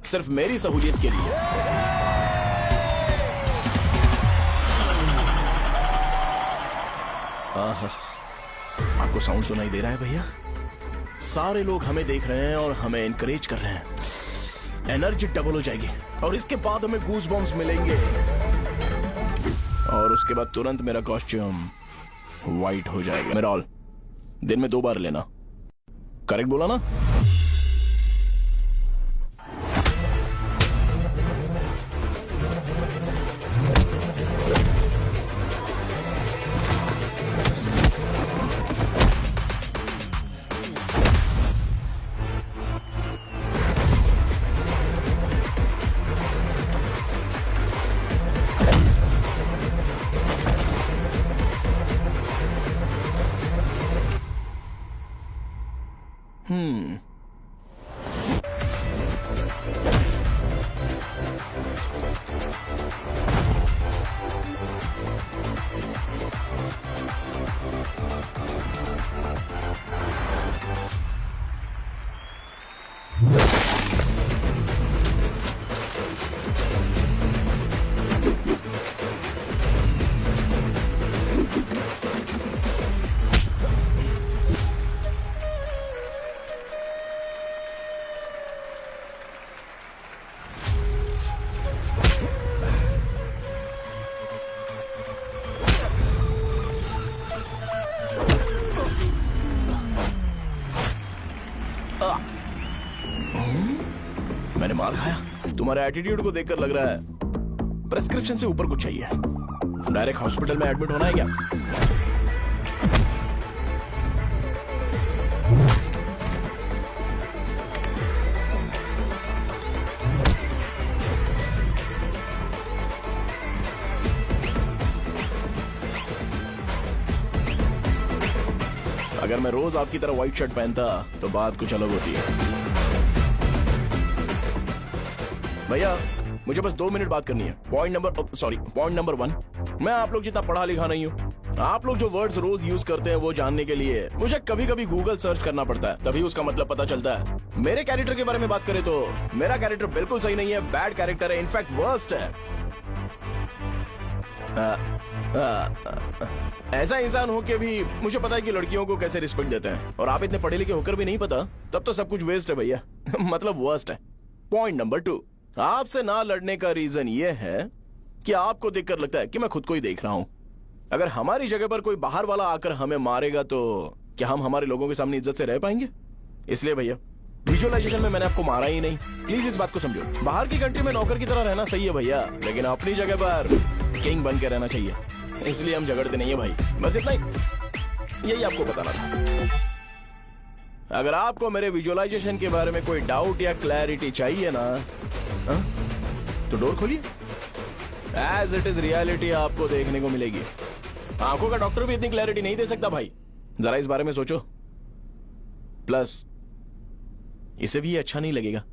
सिर्फ मेरी सहूलियत के लिए। आपको साउंड सुनाई दे रहा है भैया? सारे लोग हमें देख रहे हैं और हमें एनकरेज कर रहे हैं। एनर्जी डबल हो जाएगी और इसके बाद हमें गूज बॉम्ब्स मिलेंगे और उसके बाद तुरंत मेरा कॉस्ट्यूम वाइट हो जाएगा। मेरा ऑल दिन में 2 बार लेना। करेक्ट बोला ना? मैंने मार खाया। तुम्हारे एटीट्यूड को देखकर लग रहा है प्रेस्क्रिप्शन से ऊपर कुछ चाहिए। डायरेक्ट हॉस्पिटल में एडमिट होना है क्या? अगर मैं रोज आपकी तरह व्हाइट शर्ट पहनता तो बात कुछ अलग होती है। भैया मुझे बस 2 मिनट बात करनी है। पॉइंट नंबर 1, मैं आप लोग जितना पढ़ा लिखा नहीं हूँ। आप लोग जो वर्ड्स रोज यूज करते हैं वो जानने के लिए मुझे कभी कभी गूगल सर्च करना पड़ता है, तभी उसका मतलब पता चलता है। मेरे कैरेक्टर के बारे में बात करें तो मेरा कैरेक्टर बिल्कुल सही नहीं है, बैड कैरेक्टर है, इनफैक्ट वर्स्ट है। ऐसा इंसान हो के भी मुझे पता है कि लड़कियों को कैसे रिस्पेक्ट देते हैं, और आप इतने पढ़े लिखे होकर भी नहीं पता, तब तो सब कुछ वेस्ट है भैया। मतलब वर्स्ट है। पॉइंट नंबर 2, आपसे ना लड़ने का रीजन ये है कि आपको देखकर लगता है कि मैं खुद को ही देख रहा हूं। अगर हमारी जगह पर कोई बाहर वाला आकर हमें मारेगा तो क्या हम हमारे लोगों के सामने इज्जत से रह पाएंगे? इसलिए भैया विजुअलाइजेशन में मैंने आपको मारा ही नहीं। प्लीज इस बात को समझो। बाहर की कंट्री में नौकर की तरह रहना सही है भैया, लेकिन अपनी जगह पर किंग बन के रहना चाहिए। इसलिए हम झगड़ते नहीं है भाई, बस इतना ही, यही आपको बताना था। अगर आपको मेरे विजुअलाइजेशन के बारे में कोई डाउट या क्लैरिटी चाहिए ना, तो डोर खोलिए। एज इट इज रियलिटी आपको देखने को मिलेगी। आंखों का डॉक्टर भी इतनी क्लैरिटी नहीं दे सकता भाई, जरा इस बारे में सोचो। प्लस इसे भी अच्छा नहीं लगेगा।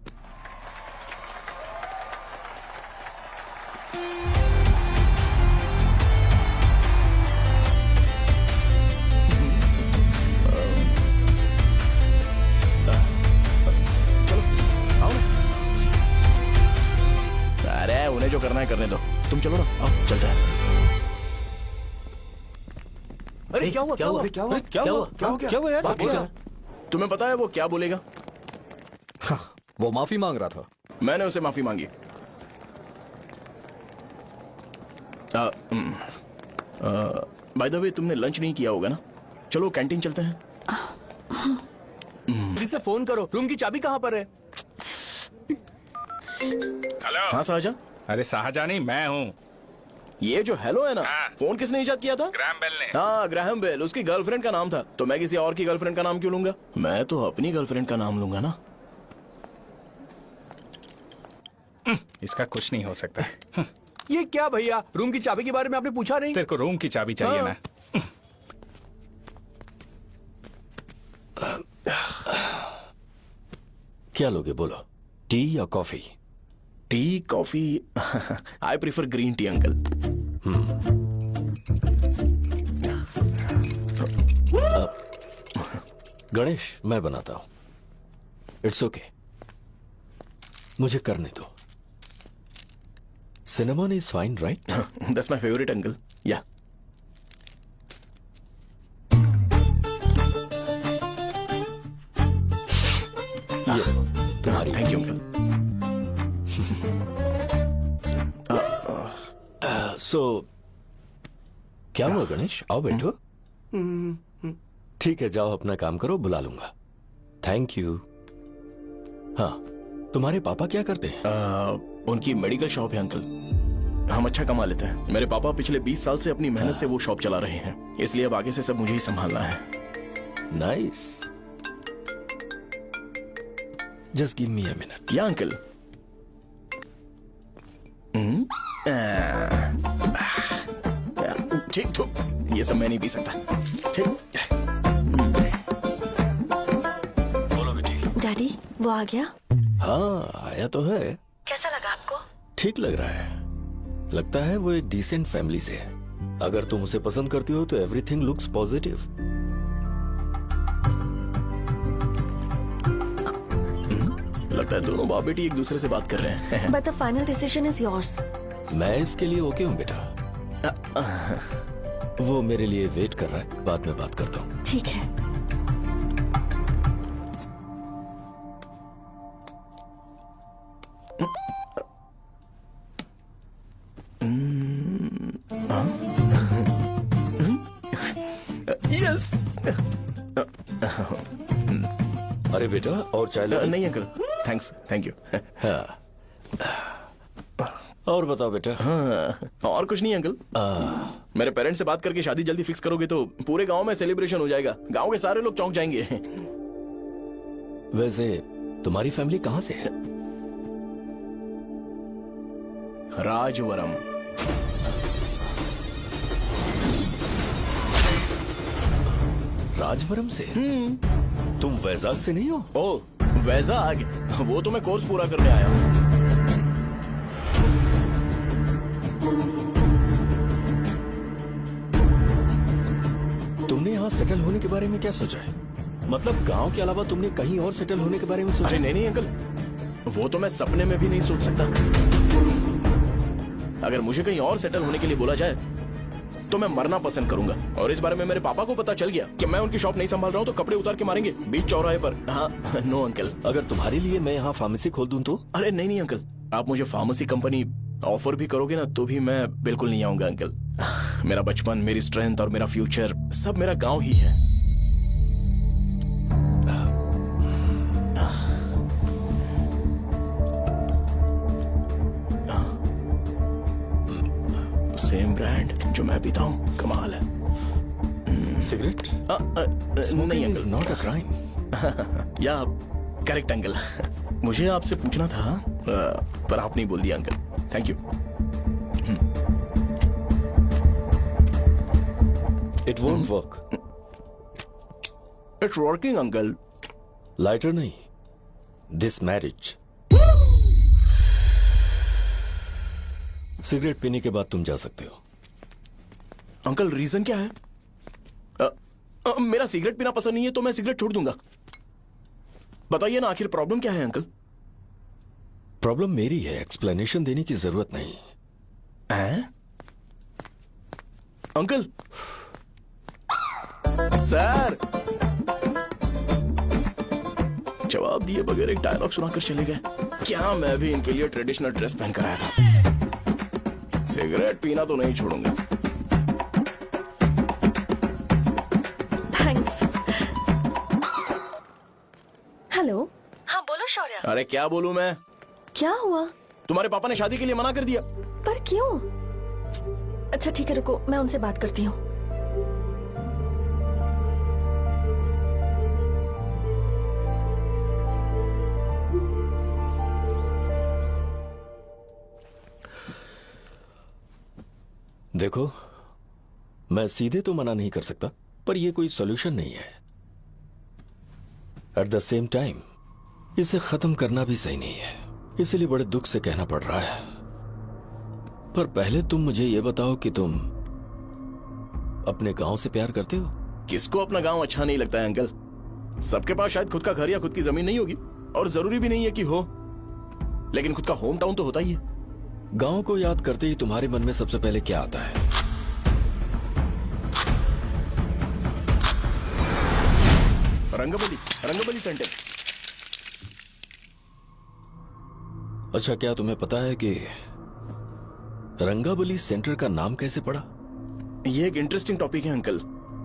अरे उन्हें जो करना है करने दो, तुम चलो ना, आओ चलते हैं। अरे क्या हुआ? क्या हुआ? क्या हुआ? क्या हुआ? क्या हुआ यार? तुम्हें पता है वो क्या बोलेगा? वो माफी मांग रहा था। मैंने उसे माफी मांगी। बाय द वे तुमने लंच नहीं किया होगा ना? चलो कैंटीन चलते हैं। प्लीज से फोन करो, रूम की चाबी कहाँ पर है? हेलो। हाँ शाहजहां। अरे शाहजहां नहीं, मैं हूँ। ये जो हेलो है ना, फोन किसने इजाद किया था? ग्रैहम बेल ने। हाँ, ग्रैहम बेल। उसकी गर्लफ्रेंड का नाम था, तो मैं किसी और की गर्लफ्रेंड का नाम क्यों लूंगा? मैं तो अपनी गर्लफ्रेंड का नाम लूंगा ना। इसका कुछ नहीं हो सकता। ये क्या भैया, रूम की चाबी के बारे में आपने पूछा नहीं? तेरे को रूम की चाबी चाहिए ना? क्या लोगे बोलो, टी या coffee? T, coffee? I prefer green tea uncle. Ganesh, मैं बनाता हूं। इट्स ओके, मुझे करने दो। Cinnamon is fine, right? That's my favourite uncle. या तुम्हारी। Thank you uncle. सो क्या हुआ गणेश? आओ बैठो। ठीक है, जाओ अपना काम करो, बुला लूंगा। Thank you. हाँ, तुम्हारे पापा क्या करते हैं? उनकी मेडिकल शॉप है अंकल। हम अच्छा कमा लेते हैं। मेरे पापा पिछले 20 साल से अपनी मेहनत से वो शॉप चला रहे हैं, इसलिए अब आगे से सब मुझे ही संभालना है। Nice. Just give me a minute. या अंकल। ठीक तो ये सब मैं नहीं पी सकता। ठीक। डैडी, वो आ गया? हाँ, आया तो है। कैसा लगा आपको? ठीक लग रहा है। लगता है वो एक डिसेंट फैमिली से है। अगर तुम उसे पसंद करती हो तो एवरीथिंग लुक्स पॉजिटिव। लगता है दोनों बाप बेटी एक दूसरे से बात कर रहे हैं। But the final decision is yours. मैं इसके लिए ओके हूँ बेटा। वो मेरे लिए वेट कर रहा है, बाद में बात करता हूँ। ठीक है। यस। अरे बेटा, और चाय लो। नहीं अंकल, थैंक्स, थैंक यू। हाँ। और बताओ बेटा। हाँ, और कुछ नहीं अंकल। मेरे पेरेंट्स से बात करके शादी जल्दी फिक्स करोगे तो पूरे गांव में सेलिब्रेशन हो जाएगा। गांव के सारे लोग चौंक जाएंगे। वैसे तुम्हारी फैमिली कहाँ से है? राजवरम। राजवरम से? तुम वैजाग से नहीं हो? ओ, वैजाग? वो तो मैं कोर्स पूरा करने आया हूँ। तुमने यहाँ सेटल होने के बारे में क्या सोचा है? मतलब गांव के अलावा तुमने कहीं और सेटल होने के बारे में सोचा? अरे नहीं अंकल, वो तो मैं सपने में भी नहीं सोच सकता। अगर मुझे कहीं और सेटल होने के लिए बोला जाए तो मैं मरना पसंद करूंगा। और इस बारे में मेरे पापा को पता चल गया कि मैं उनकी शॉप नहीं संभाल रहा हूँ तो कपड़े उतार के मारेंगे बीच चौराहे पर। हाँ, नो अंकल। अगर तुम्हारे लिए मैं यहाँ फार्मेसी खोल दूं तो? अरे नहीं अंकल, आप मुझे फार्मेसी कंपनी ऑफर भी करोगे ना तो भी मैं बिल्कुल नहीं आऊंगा अंकल। मेरा बचपन, मेरी स्ट्रेंथ और मेरा फ्यूचर सब मेरा गांव ही है। सेम ब्रांड जो मैं पीता हूँ, कमाल है। सिगरेट? नहीं इज नॉट अ क्राइम। या करेक्ट अंकल। मुझे आपसे पूछना था पर आप नहीं बोल दिया uncle. Thank you. It won't work. It's working uncle. Lighter नहीं, दिस मैरिज। सिगरेट पीने के बाद तुम जा सकते हो। अंकल रीजन क्या है? मेरा सिगरेट पीना पसंद नहीं है तो मैं सिगरेट छोड़ दूंगा। बताइए ना, आखिर प्रॉब्लम क्या है अंकल? प्रॉब्लम मेरी है, एक्सप्लेनेशन देने की जरूरत नहीं। अंकल सर, जवाब दिए बगैर एक डायलॉग सुनाकर चले गए। क्या मैं भी इनके लिए ट्रेडिशनल ड्रेस पहन कर आया था। सिगरेट पीना तो नहीं छोड़ूंगा। थैंक्स। हेलो। हाँ बोलो शौर्य। अरे क्या बोलूं मैं? क्या हुआ? तुम्हारे पापा ने शादी के लिए मना कर दिया। पर क्यों? अच्छा ठीक है, रुको, मैं उनसे बात करती हूँ। देखो, मैं सीधे तो मना नहीं कर सकता, पर यह कोई सॉल्यूशन नहीं है। एट द सेम टाइम इसे खत्म करना भी सही नहीं है, इसलिए बड़े दुख से कहना पड़ रहा है। पर पहले तुम मुझे यह बताओ कि तुम अपने गांव से प्यार करते हो? किसको अपना गांव अच्छा नहीं लगता है अंकल? सबके पास शायद खुद का घर या खुद की जमीन नहीं होगी, और जरूरी भी नहीं है कि हो, लेकिन खुद का होम टाउन तो होता ही है। गांव को याद करते ही तुम्हारे मन में सबसे पहले क्या आता है? रंगबली सेंटर। अच्छा, क्या तुम्हें पता है कि रंगाबली सेंटर का नाम कैसे पड़ा? ये एक इंटरेस्टिंग टॉपिक है अंकल,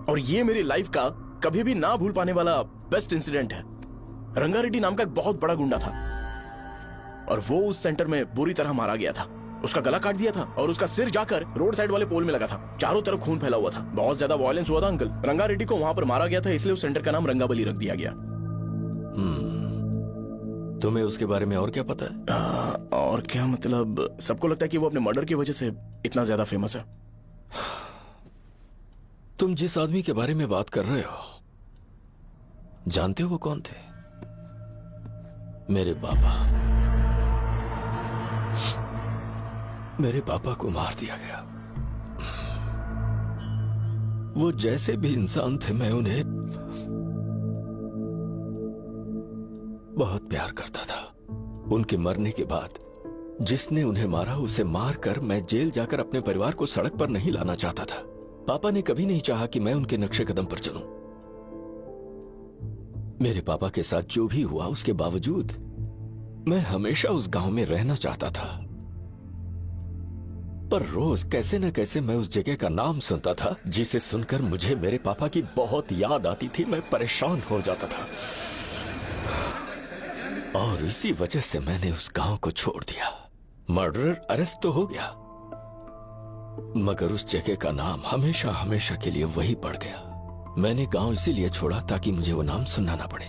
और ये मेरी लाइफ का कभी भी ना भूल पाने वाला बेस्ट इंसिडेंट है। रंगारेड्डी नाम का एक बहुत बड़ा गुंडा था, और वो उस सेंटर में बुरी तरह मारा गया था। उसका गला काट दिया था और उसका सिर जाकर रोड साइड वाले पोल में लगा था। चारों तरफ खून फैला हुआ था, बहुत ज्यादा वायलेंस हुआ था अंकल। रंगारेड्डी को वहां पर मारा गया था, इसलिए उस सेंटर का नाम रंगाबली रख दिया गया। तुम्हें उसके बारे में और क्या पता है? और क्या मतलब, सबको लगता है कि वो अपने मर्डर की वजह से इतना ज्यादा फेमस है। तुम जिस आदमी के बारे में बात कर रहे हो, जानते हो वो कौन थे? मेरे पापा। मेरे पापा को मार दिया गया। वो जैसे भी इंसान थे, मैं उन्हें बहुत प्यार करता था। उनके मरने के बाद जिसने उन्हें मारा उसे मारकर मैं जेल जाकर अपने परिवार को सड़क पर नहीं लाना चाहता था। पापा ने कभी नहीं चाहा कि मैं उनके नक्शे कदम पर चलूं। मेरे पापा के साथ जो भी हुआ, उसके बावजूद मैं हमेशा उस गांव में रहना चाहता था। पर रोज कैसे न कैसे मैं उस जगह का नाम सुनता था, जिसे सुनकर मुझे मेरे पापा की बहुत याद आती थी। मैं परेशान हो जाता था, और इसी वजह से मैंने उस गांव को छोड़ दिया। मर्डरर अरेस्ट तो हो गया, मगर उस जगह का नाम हमेशा हमेशा के लिए वही पड़ गया। मैंने गांव इसीलिए छोड़ा ताकि मुझे वो नाम सुनना ना पड़े।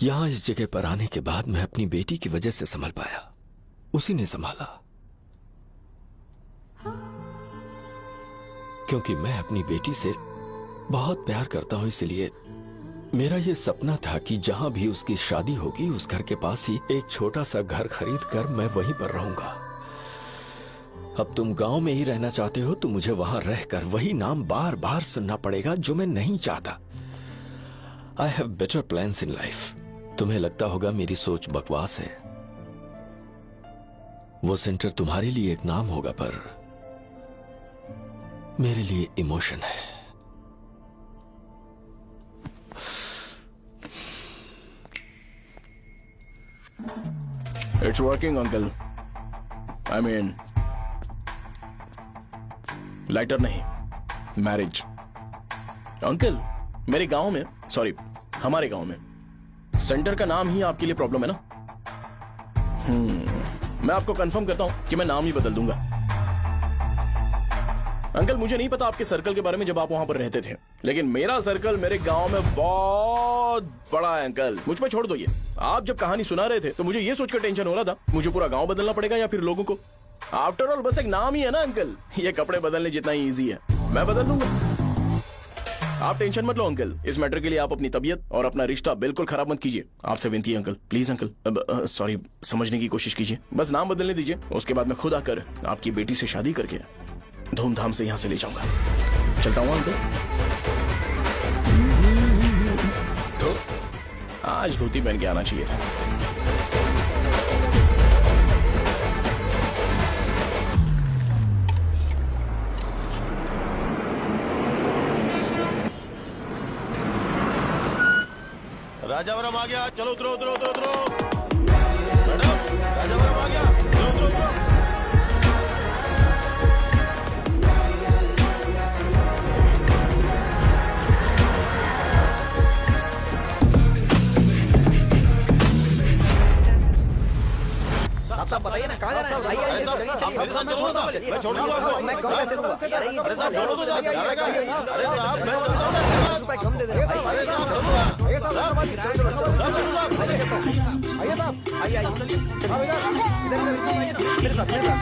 यहां इस जगह पर आने के बाद मैं अपनी बेटी की वजह से संभल पाया, उसी ने संभाला। क्योंकि मैं अपनी बेटी से बहुत प्यार करता हूं, इसलिए मेरा यह सपना था कि जहां भी उसकी शादी होगी, उस घर के पास ही एक छोटा सा घर खरीद कर मैं वहीं पर रहूंगा। अब तुम गांव में ही रहना चाहते हो तो मुझे वहां रहकर वही नाम बार बार सुनना पड़ेगा, जो मैं नहीं चाहता। I have better plans in life. तुम्हें लगता होगा मेरी सोच बकवास है। वो सेंटर तुम्हारे लिए एक नाम होगा, पर मेरे लिए इमोशन है। It's working uncle. I mean, lighter नहीं, मैरिज। अंकल, मेरे गांव में, सॉरी हमारे गांव में सेंटर का नाम ही आपके लिए प्रॉब्लम है ना? मैं आपको कंफर्म करता हूं कि मैं नाम ही बदल दूंगा। अंकल, मुझे नहीं पता आपके सर्कल के बारे में जब आप वहां पर रहते थे, लेकिन मेरा सर्कल मेरे गांव में बहुत बड़ा है अंकल। मुझ पर छोड़ दो ये। आप जब कहानी सुना रहे थे तो मुझे ये सोचकर टेंशन हो रहा था, मुझे पूरा गांव बदलना पड़ेगा या फिर लोगों को। आफ्टर ऑल बस एक नाम ही है ना अंकल, ये कपड़े बदलने जितना ही ईजी है। मैं बदल दूंगा, आप टेंशन मत लो अंकल। इस मैटर के लिए आप अपनी तबीयत और अपना रिश्ता बिल्कुल खराब मत कीजिए। आपसे विनती है अंकल, प्लीज अंकल। अब सॉरी, समझने की कोशिश कीजिए। बस नाम बदलने दीजिए, उसके बाद मैं खुद आकर आपकी बेटी से शादी करके धूमधाम से यहां से ले जाऊंगा। चलता हूं अंकल। तो आज धोती पहन के आना चाहिए था। राजावरम आ गया, चलो उतरो उतरो उतरो उतरो। मैडम, राजावरम आ गया, चलो उतरो उतरो। बताइए ना कहाँ जाना है? आइए, आइए, चलिए, चलिए, चलिए। मैं छोड़ूंगा आपको। मैं कम पैसे दूंगा। अरे, ये अरे साहब, छोड़ो तो साहब। आइए, आइए, आइए, आइए। अरे साहब, मैं बता रहा हूँ। 50 रुपए कम दे देना। आइए, अरे साहब, आइए, छोड़ूंगा। आइए साहब, साहब, आइए साहब, आइए, आइए। साहब इधर मेरे साथ, मेरे साथ।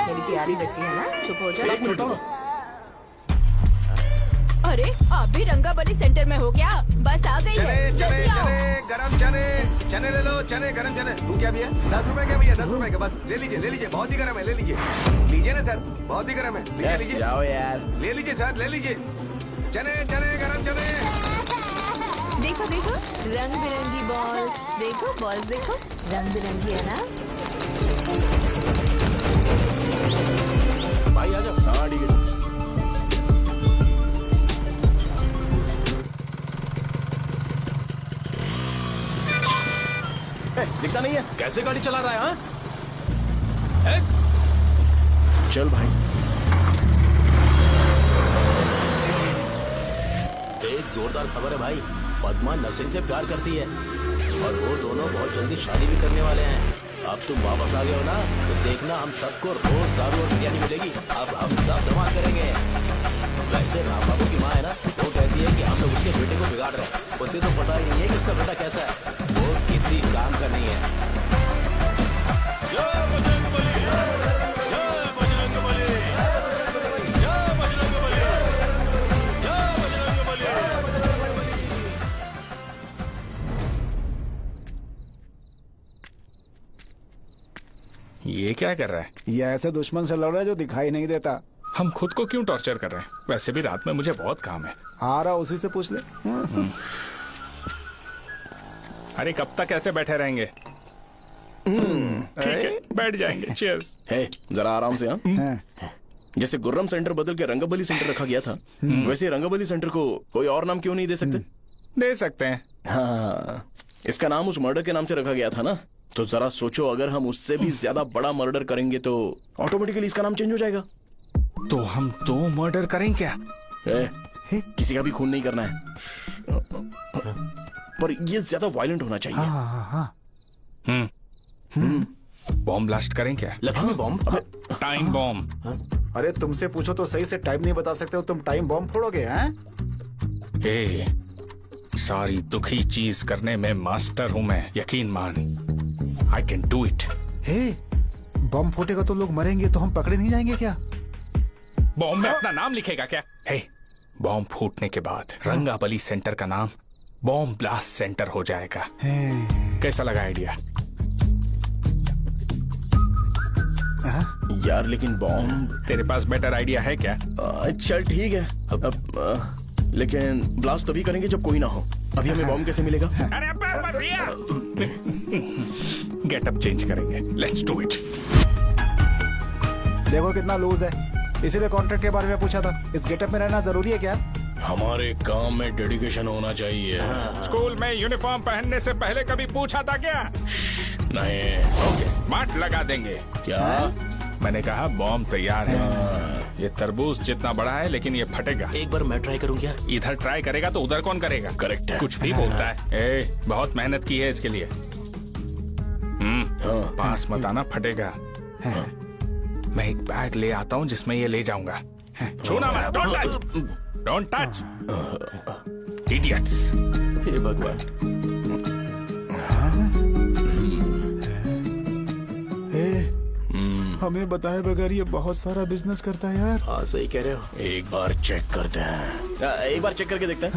मेरी प्यारी बच्ची है ना, चुप हो जा। अरे आप भी रंगाबली सेंटर में हो क्या? बस आ गई है। चने चने जल्दी आओ। चने गरम चने चने ले लो, चने गरम चने। तू क्या भैया? 10 रुपए के भैया, 10 रुपए के बस। ले लीजिए, बहुत ही गरम है, ले लीजिए। लीजिए ना सर, बहुत ही गरम है, लीजिए। जाओ यार। ले लीजिए सर, ले लीजिए। चने चने गरम चने। देखो देखो रंग बिरंगी बॉल्स, देखो बॉल्स देखो रंग बिरंगी है ना। भाई आ जाओ। हाँ ठीक है। दिखता नहीं है, कैसे गाड़ी चला रहा है? हाँ चल भाई। एक जोरदार खबर है भाई, पद्मा नसीम से प्यार करती है और वो दोनों बहुत जल्दी शादी भी करने वाले हैं। अब तुम वापस आ गए हो ना, तो देखना हम सबको रोज दारू और बिरयानी मिलेगी। अब हम सब धमाल करेंगे। वैसे राम बाबू की माँ है ना, वो कहती है कि हम लोग उसके बेटे को बिगाड़ रहे हैं। उसे तो पता ही नहीं है कि उसका बेटा कैसा है, वो किसी काम का नहीं है। जय बजरंगबली, जय बजरंगबली, जय बजरंगबली, जय बजरंगबली। ये क्या कर रहा है? ये ऐसे दुश्मन से लड़ रहा है जो दिखाई नहीं देता। हम खुद को क्यों टॉर्चर कर रहे हैं? वैसे भी रात में मुझे बहुत काम है। आ रहा उसी से पूछ ले। अरे कब तक ऐसे बैठे रहेंगे? ठीक है, बैठ जाएंगे। चीयर्स। हे, जरा आराम से। हाँ जैसे गुर्रम सेंटर बदल के रंगाबली सेंटर रखा गया था, वैसे रंगाबली सेंटर को कोई और नाम क्यों नहीं दे सकते? दे सकते हैं। हाँ, इसका नाम उस मर्डर के नाम से रखा गया था ना, तो जरा सोचो अगर हम उससे भी ज्यादा बड़ा मर्डर करेंगे तो ऑटोमेटिकली इसका नाम चेंज हो जाएगा। तो हम 2 मर्डर करें क्या? किसी का भी खून नहीं करना है, पर ये ज्यादा वायलेंट होना चाहिए। बॉम्ब ब्लास्ट करें क्या? लक्ष्मी बॉम्ब? Time bomb. अरे तुमसे पूछो तो सही से टाइम नहीं बता सकते हो, तुम टाइम बॉम्ब फोड़ोगे? हैं? ए, सारी दुखी चीज करने में मास्टर हूं मैं, यकीन मान। I can do it. Hey, bomb फूटेगा तो लोग मरेंगे, तो हम पकड़े नहीं जाएंगे क्या? बॉम्ब में अपना नाम लिखेगा क्या? हे, बॉम्ब फूटने के बाद रंगाबली सेंटर का नाम बॉम्ब ब्लास्ट सेंटर हो जाएगा। कैसा लगा आइडिया? यार लेकिन बॉम्ब। तेरे पास बेटर आइडिया है क्या? चल ठीक है, लेकिन ब्लास्ट तभी करेंगे जब कोई ना हो। अभी हमें बॉम्ब कैसे मिलेगा? अरे भैया, गेटअप चेंज करेंगे। Let's do it. देखो कितना लूज है, इसीलिए कॉन्ट्रैक्ट के बारे में पूछा था। इस गेटअप में रहना जरूरी है क्या? हमारे काम में डेडिकेशन होना चाहिए। स्कूल में यूनिफॉर्म पहनने से पहले कभी पूछा था क्या? नहीं। ओके, बात लगा देंगे। क्या? मैंने कहा बॉम्ब तैयार है। ये तरबूज जितना बड़ा है, लेकिन ये फटेगा। एक बार मैं ट्राई करूं क्या? इधर ट्राई करेगा तो उधर कौन करेगा? करेक्ट है। कुछ भी बोलता है। ए, बहुत मेहनत की है इसके लिए। पास मत आना, फटेगा। मैं एक बैग ले आता हूँ जिसमें ये ले जाऊंगा। छूना मत, don't touch, don't touch, idiots. हे भगवान। हमें बताए बगैर ये बहुत सारा बिजनेस करता है यार। हाँ सही कह रहे हो। एक बार चेक करते हैं। एक बार चेक करके देखते हैं।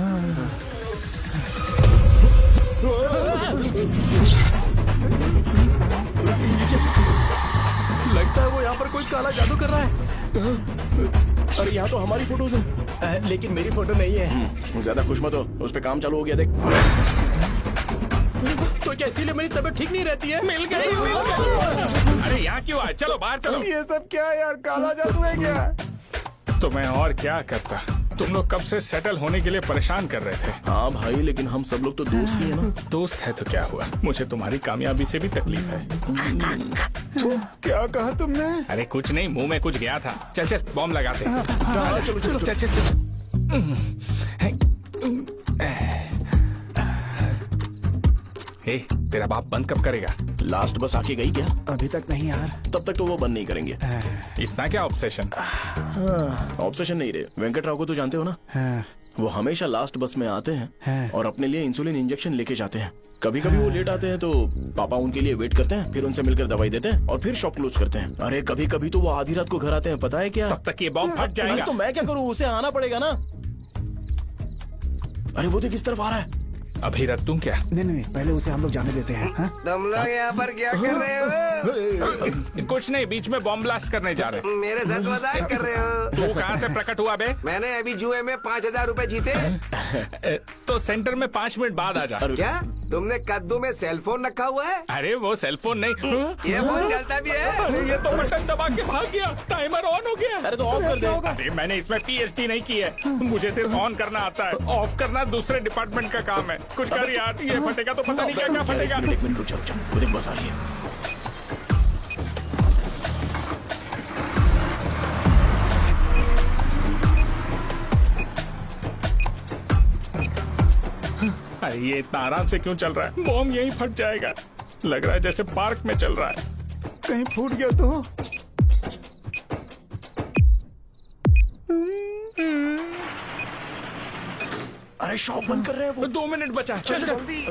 लगता है वो यहाँ पर कोई काला जादू कर रहा है। अरे यहाँ तो हमारी फोटोज हैं, लेकिन मेरी फोटो नहीं है। ज्यादा खुश मत हो, उस पे काम चालू हो गया। देख तो क्या इसीलिए मेरी तबीयत ठीक नहीं रहती है? मिल गई, मिल गई। अरे यहाँ क्यों आए? चलो बाहर चलो। ये सब क्या है यार, काला जादू है क्या? तो मैं और क्या करता? तुम लोग कब से सेटल होने के लिए परेशान कर रहे थे। हाँ भाई, लेकिन हम सब लोग तो दोस्त ही हैं ना। दोस्त है तो क्या हुआ? मुझे तुम्हारी कामयाबी से भी तकलीफ है। क्या कहा तुमने? अरे कुछ नहीं, मुंह में कुछ गया था। चल चल बॉम्ब लगाते। चलो चलो चल चल चल। ए, तेरा बाप बंद कब करेगा? लास्ट बस आके गई क्या? अभी तक नहीं यार। तब तक तो वो बंद नहीं करेंगे। इतना क्या ऑब्सेशन? ऑब्सेशन नहीं रे, वेंकट राव को तो जानते हो ना? वो हमेशा लास्ट बस में आते हैं और अपने लिए इंसुलिन इंजेक्शन लेके जाते हैं। कभी कभी वो लेट आते हैं तो पापा उनके लिए वेट करते हैं, फिर उनसे मिलकर दवाई देते हैं और फिर शॉप क्लोज करते हैं। अरे कभी कभी तो वो आधी रात को घर आते हैं, पता है क्या? तब तक ये बॉम्ब फट जाएगा। तो मैं क्या करूँ, उसे आना पड़ेगा ना। अरे वो देख किस तरफ आ रहा है। अभी रख दूं क्या? नहीं, पहले उसे हम लोग जाने देते हैं। तुम लोग यहाँ पर क्या कर रहे हो? कुछ नहीं, बीच में बॉम्ब ब्लास्ट करने जा रहे। मेरे साथ मजाक कर रहे हो? तू कहाँ से प्रकट हुआ बे? मैंने अभी जुए में 5,000 रुपए जीते। तो सेंटर में 5 मिनट बाद आ जा। क्या तुमने कद्दू में सेलफोन रखा हुआ है? अरे वो सेलफोन नहीं, ये फोन चलता भी है। ये तो बटन दबा के भाग गया, टाइमर ऑन हो गया। अरे तो ऑफ कर दे। अरे मैंने इसमें PhD नहीं की है, मुझे सिर्फ ऑन करना आता है, ऑफ करना दूसरे डिपार्टमेंट का काम है। कुछ कर यार, ये फटेगा तो पता नहीं क्या क्या फटेगा। एक मिनट रुक जाओ, वो देख बस आ रही है। अरे ये इतना आराम से क्यों चल रहा है? बॉम्ब यहीं फट जाएगा। लग रहा है जैसे पार्क में चल रहा है। कहीं फूट गया तो? अरे शॉप बंद कर रहे हैं वो। 2 मिनट बचा, चल जल्दी।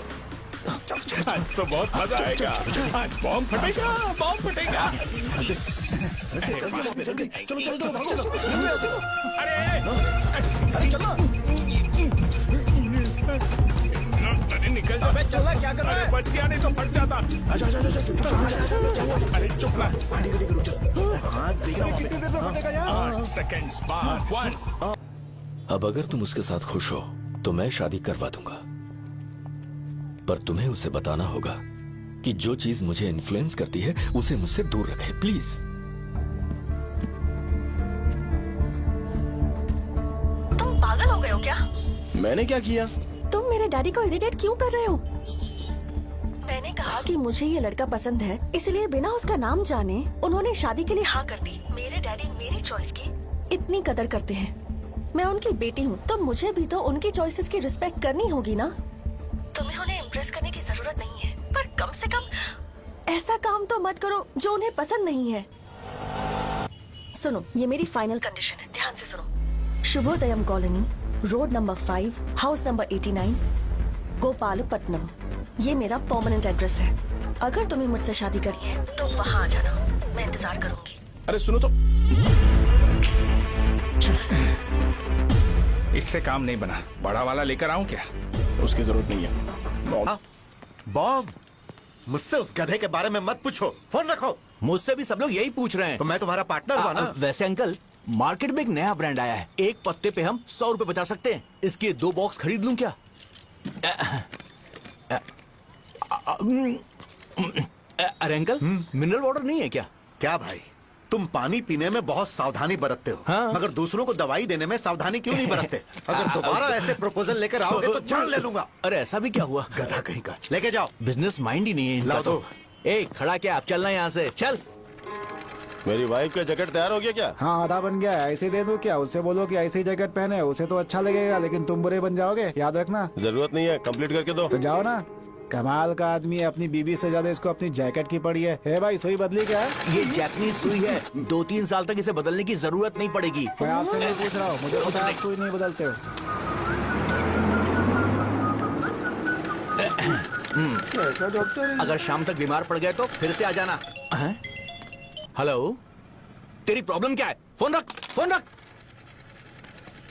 आज तो बहुत मजा आएगा। आज बॉम्ब फटेगा, बॉम्ब फटेगा। चलो। अरे अरे निकल जा। चलना क्या कर रहा है? बच गया, नहीं तो फट जाता। अरे चुप ना। 8 सेकंड्स बाद 1। अब अगर तुम उसके साथ खुश हो तो मैं शादी करवा दूंगा, पर तुम्हें उसे बताना होगा कि जो चीज मुझे इन्फ्लुएंस करती है उसे मुझसे दूर रखे, प्लीज। तुम पागल हो गए हो क्या? मैंने क्या किया? तुम मेरे डैडी को इरिटेट क्यों कर रहे हो? मैंने कहा कि मुझे ये लड़का पसंद है, इसलिए बिना उसका नाम जाने उन्होंने शादी के लिए हाँ कर दी। मेरे डैडी मेरी चॉइस की इतनी कदर करते हैं। मैं उनकी बेटी हूँ, तो मुझे भी तो उनकी चॉइसेस की रिस्पेक्ट करनी होगी ना। तुम्हें उन्हें इम्प्रेस करने की जरूरत नहीं है, पर कम से कम ऐसा काम तो मत करो जो उन्हें पसंद नहीं है। सुनो, ये मेरी फाइनल कंडीशन है, ध्यान से सुनो। Shubhodayam colony, road number 5, house number 89, Gopalapatnam. ये मेरा परमानेंट एड्रेस है। अगर तुम्हें मुझसे शादी करनी है तो वहाँ आ जाना, मैं इंतजार करूंगी। अरे सुनो तो, इससे काम नहीं बना। बड़ा वाला लेकर आऊं क्या? उसकी जरूरत नहीं है। बॉम्ब, मुझसे उस गधे के बारे में मत पूछो, फोन रखो। मुझसे भी सब लोग यही पूछ रहे हैं। तो मैं तुम्हारा पार्टनर हुआ ना। वैसे अंकल, मार्केट में एक नया ब्रांड आया है, एक पत्ते पे हम 100 रुपए बचा सकते हैं। इसके 2 बॉक्स खरीद लूं क्या? अरे अंकल, मिनरल वाटर नहीं है क्या? क्या भाई, तुम पानी पीने में बहुत सावधानी बरतते हो, हाँ? मगर दूसरों को दवाई देने में सावधानी क्यों नहीं बरतते? अगर दोबारा ऐसे प्रपोजल लेकर आओगे तो जान ले लूंगा। अरे ऐसा भी क्या हुआ? गधा कहीं का, लेके जाओ। बिजनेस माइंड ही नहीं है इनका। लाओ तो दो। ए, खड़ा क्या? आप चलना यहाँ से, चल। मेरी वाइफ का जैकेट तैयार हो गया क्या? हाँ, आधा बन गया है। ऐसे दे दो क्या? उससे बोलो कि ऐसे ही जैकेट पहने, उसे तो अच्छा लगेगा, लेकिन तुम बुरे बन जाओगे, याद रखना। जरूरत नहीं है, कंप्लीट करके दो। तो जाओ ना। कमाल का आदमी है, अपनी बीबी से ज्यादा इसको अपनी जैकेट की पड़ी है। हे भाई, सुई बदली क्या? ये जैपनीज सुई है, 2-3 साल तक इसे बदलने की जरूरत नहीं पड़ेगी। मैं आपसे नहीं पूछ रहा हूँ, मुझे पता है आप सुई नहीं बदलते हो। कैसा डॉक्टर? अगर शाम तक बीमार पड़ गए तो फिर से आ जाना। हेलो, तेरी प्रॉब्लम क्या है? फोन रख, फोन रख।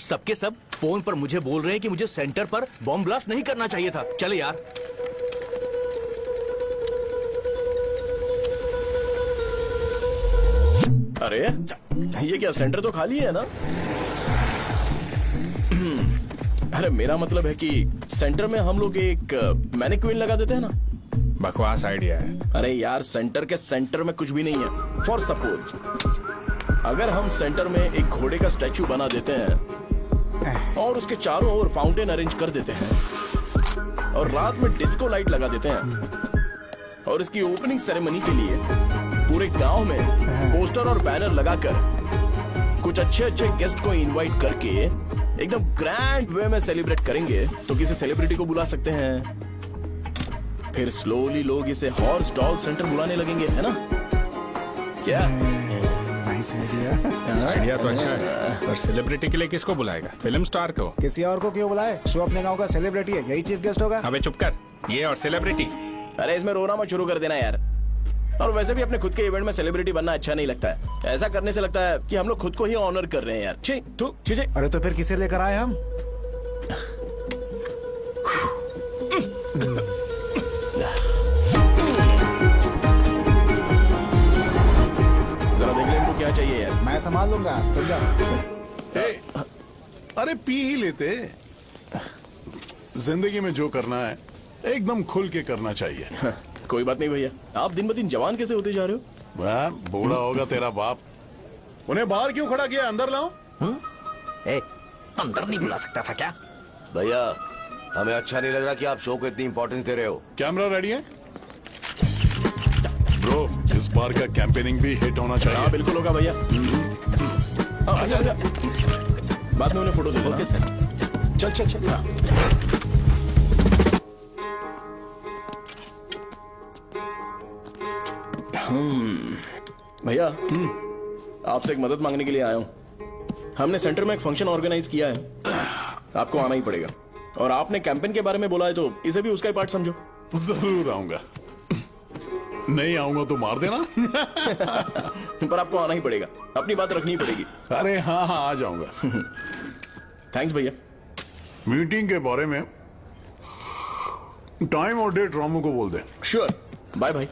सबके सब फोन पर मुझे बोल रहे हैं कि मुझे सेंटर पर बॉम्ब ब्लास्ट नहीं करना चाहिए था। चले यार। अरे ये क्या, सेंटर तो खाली है ना? अरे मेरा मतलब है कि सेंटर में हम लोग एक मैनिक्विन लगा देते हैं ना। बकवास आइडिया है। अरे यार, सेंटर के सेंटर में कुछ भी नहीं है। फॉर सपोज अगर हम सेंटर में एक घोड़े का स्टैचू बना देते हैं और उसके चारों ओर फाउंटेन अरेंज कर देते हैं और रात में डिस्को लाइट लगा देते हैं और इसकी ओपनिंग सेरेमनी के लिए पूरे गांव में पोस्टर और बैनर लगाकर कुछ अच्छे अच्छे गेस्ट को इनवाइट करके एकदम ग्रैंड वे में सेलिब्रेट करेंगे, तो किसी सेलिब्रिटी को बुला सकते हैं। फिर स्लोली लोग इसे हॉर्स डॉल सेंटर बुलाने लगेंगे, है ना? क्या आइडिया तो अच्छा है, पर सेलिब्रिटी के लिए किसको बुलाएगा? फिल्म स्टार को? किसी और को क्यों बुलाए? शो अपने गांव का सेलिब्रिटी है, यही चीफ गेस्ट होगा। अबे चुप कर, ये और सेलिब्रिटी। अरे इसमें रोना मत शुरू कर देना यार। और वैसे भी अपने खुद के इवेंट में सेलिब्रिटी बनना अच्छा नहीं लगता है। ऐसा करने से लगता है कि हम लोग खुद को ही ऑनर कर रहे हैं यार। छी, तू छी। अरे तो फिर किसे लेकर आए हम? जरा देख ले इनको क्या चाहिए यार। मैं संभाल लूंगा, तुम जाओ। अरे पी ही लेते। जिंदगी में जो करना है एकदम खुल के करना चाहिए। कोई बात नहीं भैया, आप दिन ब दिन जवान कैसे होते जा रहे हो? वह बूढ़ा होगा तेरा बाप। उन्हें बाहर क्यों खड़ा किया? अंदर लाओ। अंदर नहीं बुला सकता था क्या? भैया हमें अच्छा नहीं लग रहा कि आप शो को इतनी इंपॉर्टेंस दे रहे हो। कैमरा रेडी है ब्रो? इस बार का कैंपेनिंग भी हिट होना चाहिए। हाँ बिल्कुल होगा भैया। आजा। बाद में उन्हें फोटो दे देना। चल चल चल। भैया आपसे एक मदद मांगने के लिए आया हूँ। हमने सेंटर में एक फंक्शन ऑर्गेनाइज किया है, आपको आना ही पड़ेगा। और आपने कैंपेन के बारे में बोला है तो इसे भी उसका ही पार्ट समझो। जरूर आऊंगा। नहीं आऊंगा तो मार देना। पर आपको आना ही पड़ेगा, अपनी बात रखनी पड़ेगी। अरे हाँ आ जाऊंगा। थैंक्स भैया। मीटिंग के बारे में टाइम और डेट रामू को बोल दे। श्योर, बाय भाई।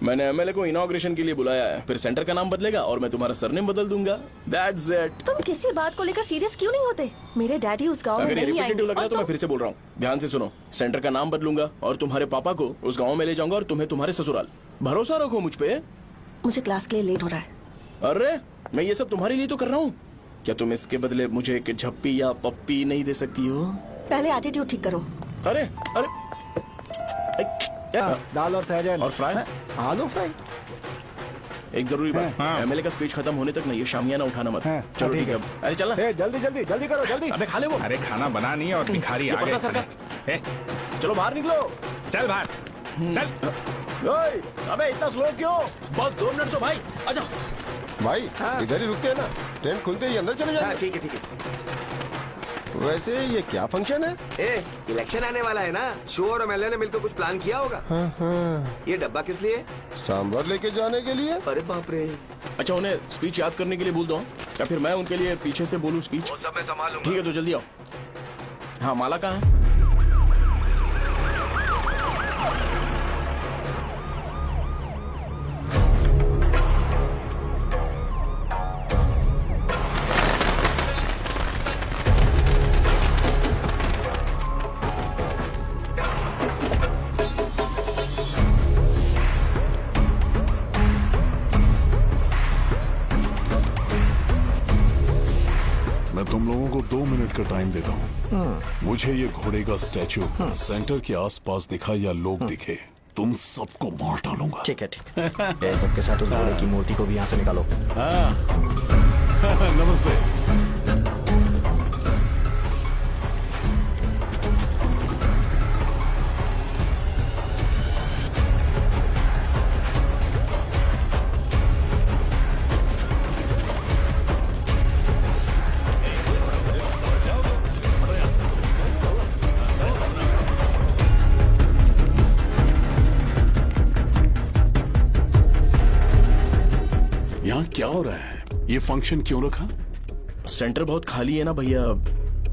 मैंने एमएलए को इनॉग्रेशन के लिए बुलाया है, फिर सेंटर का नाम बदलेगा और मैं तुम्हारा सरनेम बदल दूंगा। That's it। तुम किसी बात को लेकर सीरियस क्यों नहीं होते? मेरे डैडी उस गांव में अगर नहीं आएंगे। रिपीटेटिव लग रहा है तो मैं फिर से बोल रहा हूँ, ध्यान से सुनो। सेंटर का नाम बदलूंगा और तुम्हारे पापा को उस गांव में ले जाऊंगा और तुम्हें तुम्हारे ससुराल। भरोसा रखो मुझ पे। मुझे क्लास के लिए लेट हो रहा है। अरे मैं ये सब तुम्हारे लिए तो कर रहा हूँ। क्या तुम इसके बदले मुझे एक झप्पी या पप्पी नहीं दे सकती हो? पहले एटीट्यूड ठीक करो। अरे दाल और सहजन और फ्राई, आलू फ्राई। एक जरूरी बात, एमएलए का स्पीच खत्म होने तक ना ये शामियाना उठाना मत। चलो ठीक है। अरे चलना। जल्दी जल्दी जल्दी करो, जल्दी। अबे खा ले वो। अरे खाना बना नहीं और भिखारी आ गए। चलो बाहर निकलो। चल बाहर चल। अबे इतना स्लो क्यों? बस 2 मिनट तो भाई। आजा भाई। इधर ही रुकते हैं ना, ट्रेन खुलते ही अंदर चले जाएंगे। ठीक है ठीक है। वैसे ये क्या फंक्शन है? इलेक्शन आने वाला है ना, शो और एमएलए ने मिलकर कुछ प्लान किया होगा। ये डब्बा किस लिए? सांभर लेके जाने के लिए। अरे बाप रे। अच्छा उन्हें स्पीच याद करने के लिए बोल दो या फिर मैं उनके लिए पीछे से बोलूं स्पीच? वो सब मैं संभाल लूंगा। ठीक है तो जल्दी आओ। हाँ माला कहाँ है? मैं तुम लोगों को 2 मिनट का टाइम देता हूँ। मुझे ये घोड़े का स्टैचू सेंटर के आसपास दिखा या लोग दिखे, तुम सबको मार डालूंगा। ठीक है ठीक है। सबके साथ उस घोड़े की मूर्ति को भी यहाँ से निकालो। नमस्ते। यहाँ क्या हो रहा है? ये फंक्शन क्यों रखा? सेंटर बहुत खाली है ना भैया,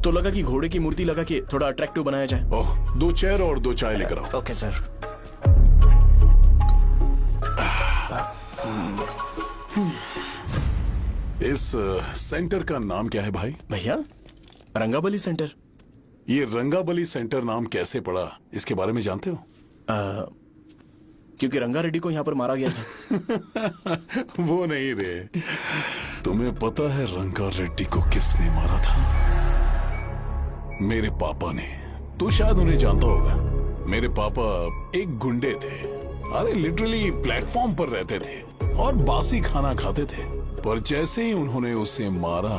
तो लगा कि घोड़े की मूर्ति लगा के थोड़ा अट्रैक्टिव बनाया जाए। ओह, 2 चेयर और 2 चाय लेकर आओ। Okay sir. इस सेंटर का नाम क्या है भाई? भैया रंगाबली सेंटर। ये रंगाबली सेंटर नाम कैसे पड़ा, इसके बारे में जानते हो? क्योंकि रंगा रेड्डी को यहाँ पर मारा गया था। वो नहीं रे, तुम्हें पता है रंगा रेड्डी को किसने मारा था? मेरे पापा ने। तू शायद उन्हें जानता होगा। मेरे पापा एक गुंडे थे। अरे लिटरली प्लेटफॉर्म पर रहते थे और बासी खाना खाते थे, पर जैसे ही उन्होंने उसे मारा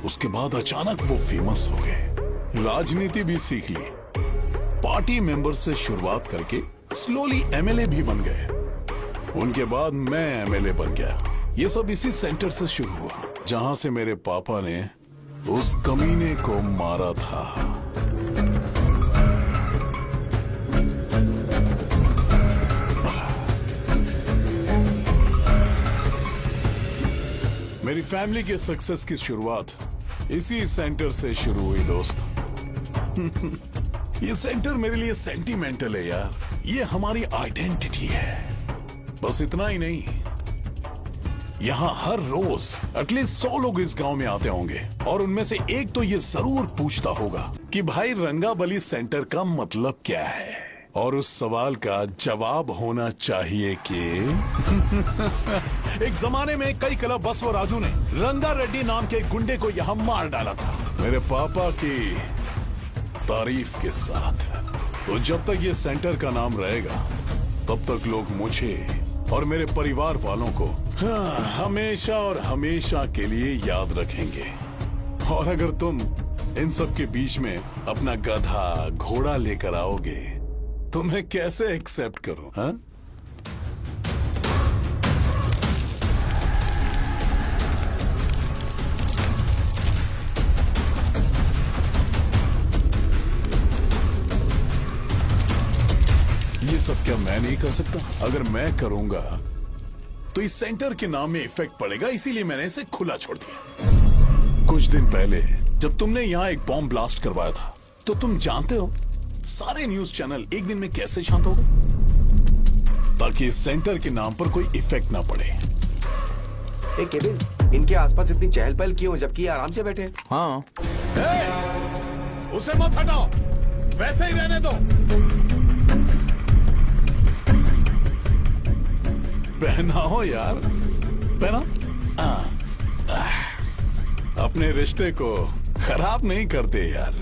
उसके बाद अचानक वो फेमस हो गए, राजनीति भी सीख ली, पार्टी मेंबर से शुरुआत करके स्लोली एमएलए भी बन गए। उनके बाद मैं एमएलए बन गया। ये सब इसी सेंटर से शुरू हुआ जहां से मेरे पापा ने उस कमीने को मारा था। मेरी फैमिली के सक्सेस की शुरुआत इसी सेंटर से शुरू हुई दोस्त। ये सेंटर मेरे लिए सेंटिमेंटल है यार, ये हमारी आइडेंटिटी है। बस इतना ही नहीं, यहाँ हर रोज एटलीस्ट 100 लोग इस गांव में आते होंगे और उनमें से एक तो ये जरूर पूछता होगा कि भाई रंगाबली सेंटर का मतलब क्या है, और उस सवाल का जवाब होना चाहिए कि एक जमाने में कई क्लब बस और राजू ने रंगा रेड्डी नाम के गुंडे को यहाँ मार डाला था, मेरे पापा की तारीफ के साथ। तो जब तक ये सेंटर का नाम रहेगा तब तक लोग मुझे और मेरे परिवार वालों को हमेशा और हमेशा के लिए याद रखेंगे। और अगर तुम इन सब के बीच में अपना गधा घोड़ा लेकर आओगे तो मैं कैसे एक्सेप्ट करूं? हाँ? ये सब क्या मैं नहीं कर सकता? अगर मैं करूंगा तो इस सेंटर के नाम में इफेक्ट पड़ेगा, इसीलिए मैंने इसे खुला छोड़ दिया। कुछ दिन पहले जब तुमने यहाँ एक बॉम्ब ब्लास्ट करवाया था तो तुम जानते हो सारे न्यूज चैनल एक दिन में कैसे शांत हो गए, ताकि इस सेंटर के नाम पर कोई इफेक्ट ना पड़े। ए केविन, इनके आसपास इतनी चहल पहल क्यों जबकि आराम से बैठे? हाँ। उसे मत हटाओ, वैसे ही रहने दो। पहनाओ यार, पहना। अपने रिश्ते को खराब नहीं करते यार।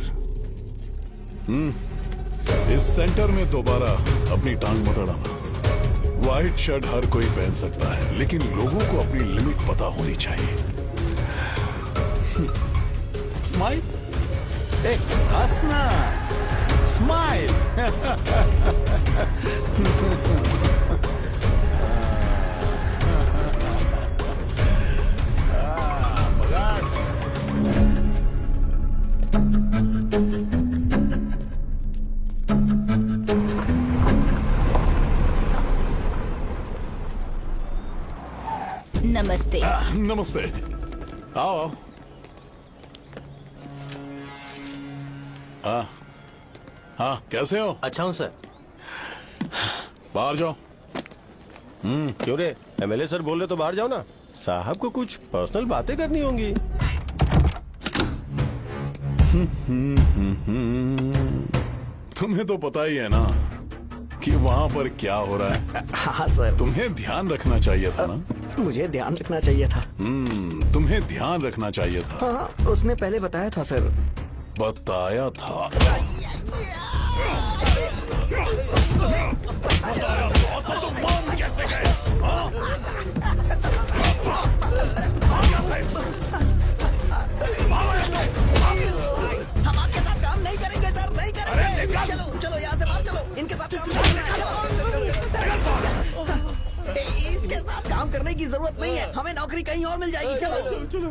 इस सेंटर में दोबारा अपनी टांग मत अड़ाना। व्हाइट शर्ट हर कोई पहन सकता है, लेकिन लोगों को अपनी लिमिट पता होनी चाहिए। स्माइल, हंसना, स्माइल। नमस्ते। नमस्ते, आओ। हाँ, कैसे हो? अच्छा हूँ सर। बाहर जाओ। क्यों रे, एमएलए सर बोल रहे तो बाहर जाओ ना। साहब को कुछ पर्सनल बातें करनी होंगी। तुम्हें तो पता ही है ना कि वहाँ पर क्या हो रहा है। हाँ सर। तुम्हें ध्यान रखना चाहिए था ना। मुझे ध्यान रखना चाहिए था। तुम्हें ध्यान रखना चाहिए था। हाँ, उसने पहले बताया था सर। बताया था। तो मान कैसे गए? हम आपके साथ काम नहीं करेंगे सर, नहीं करेंगे। चलो चलो यहाँ से बाहर चलो, इनके साथ काम नहीं करना है। चलो, इसके साथ काम करने की जरूरत नहीं है, हमें नौकरी कहीं और मिल जाएगी। चलो चलो।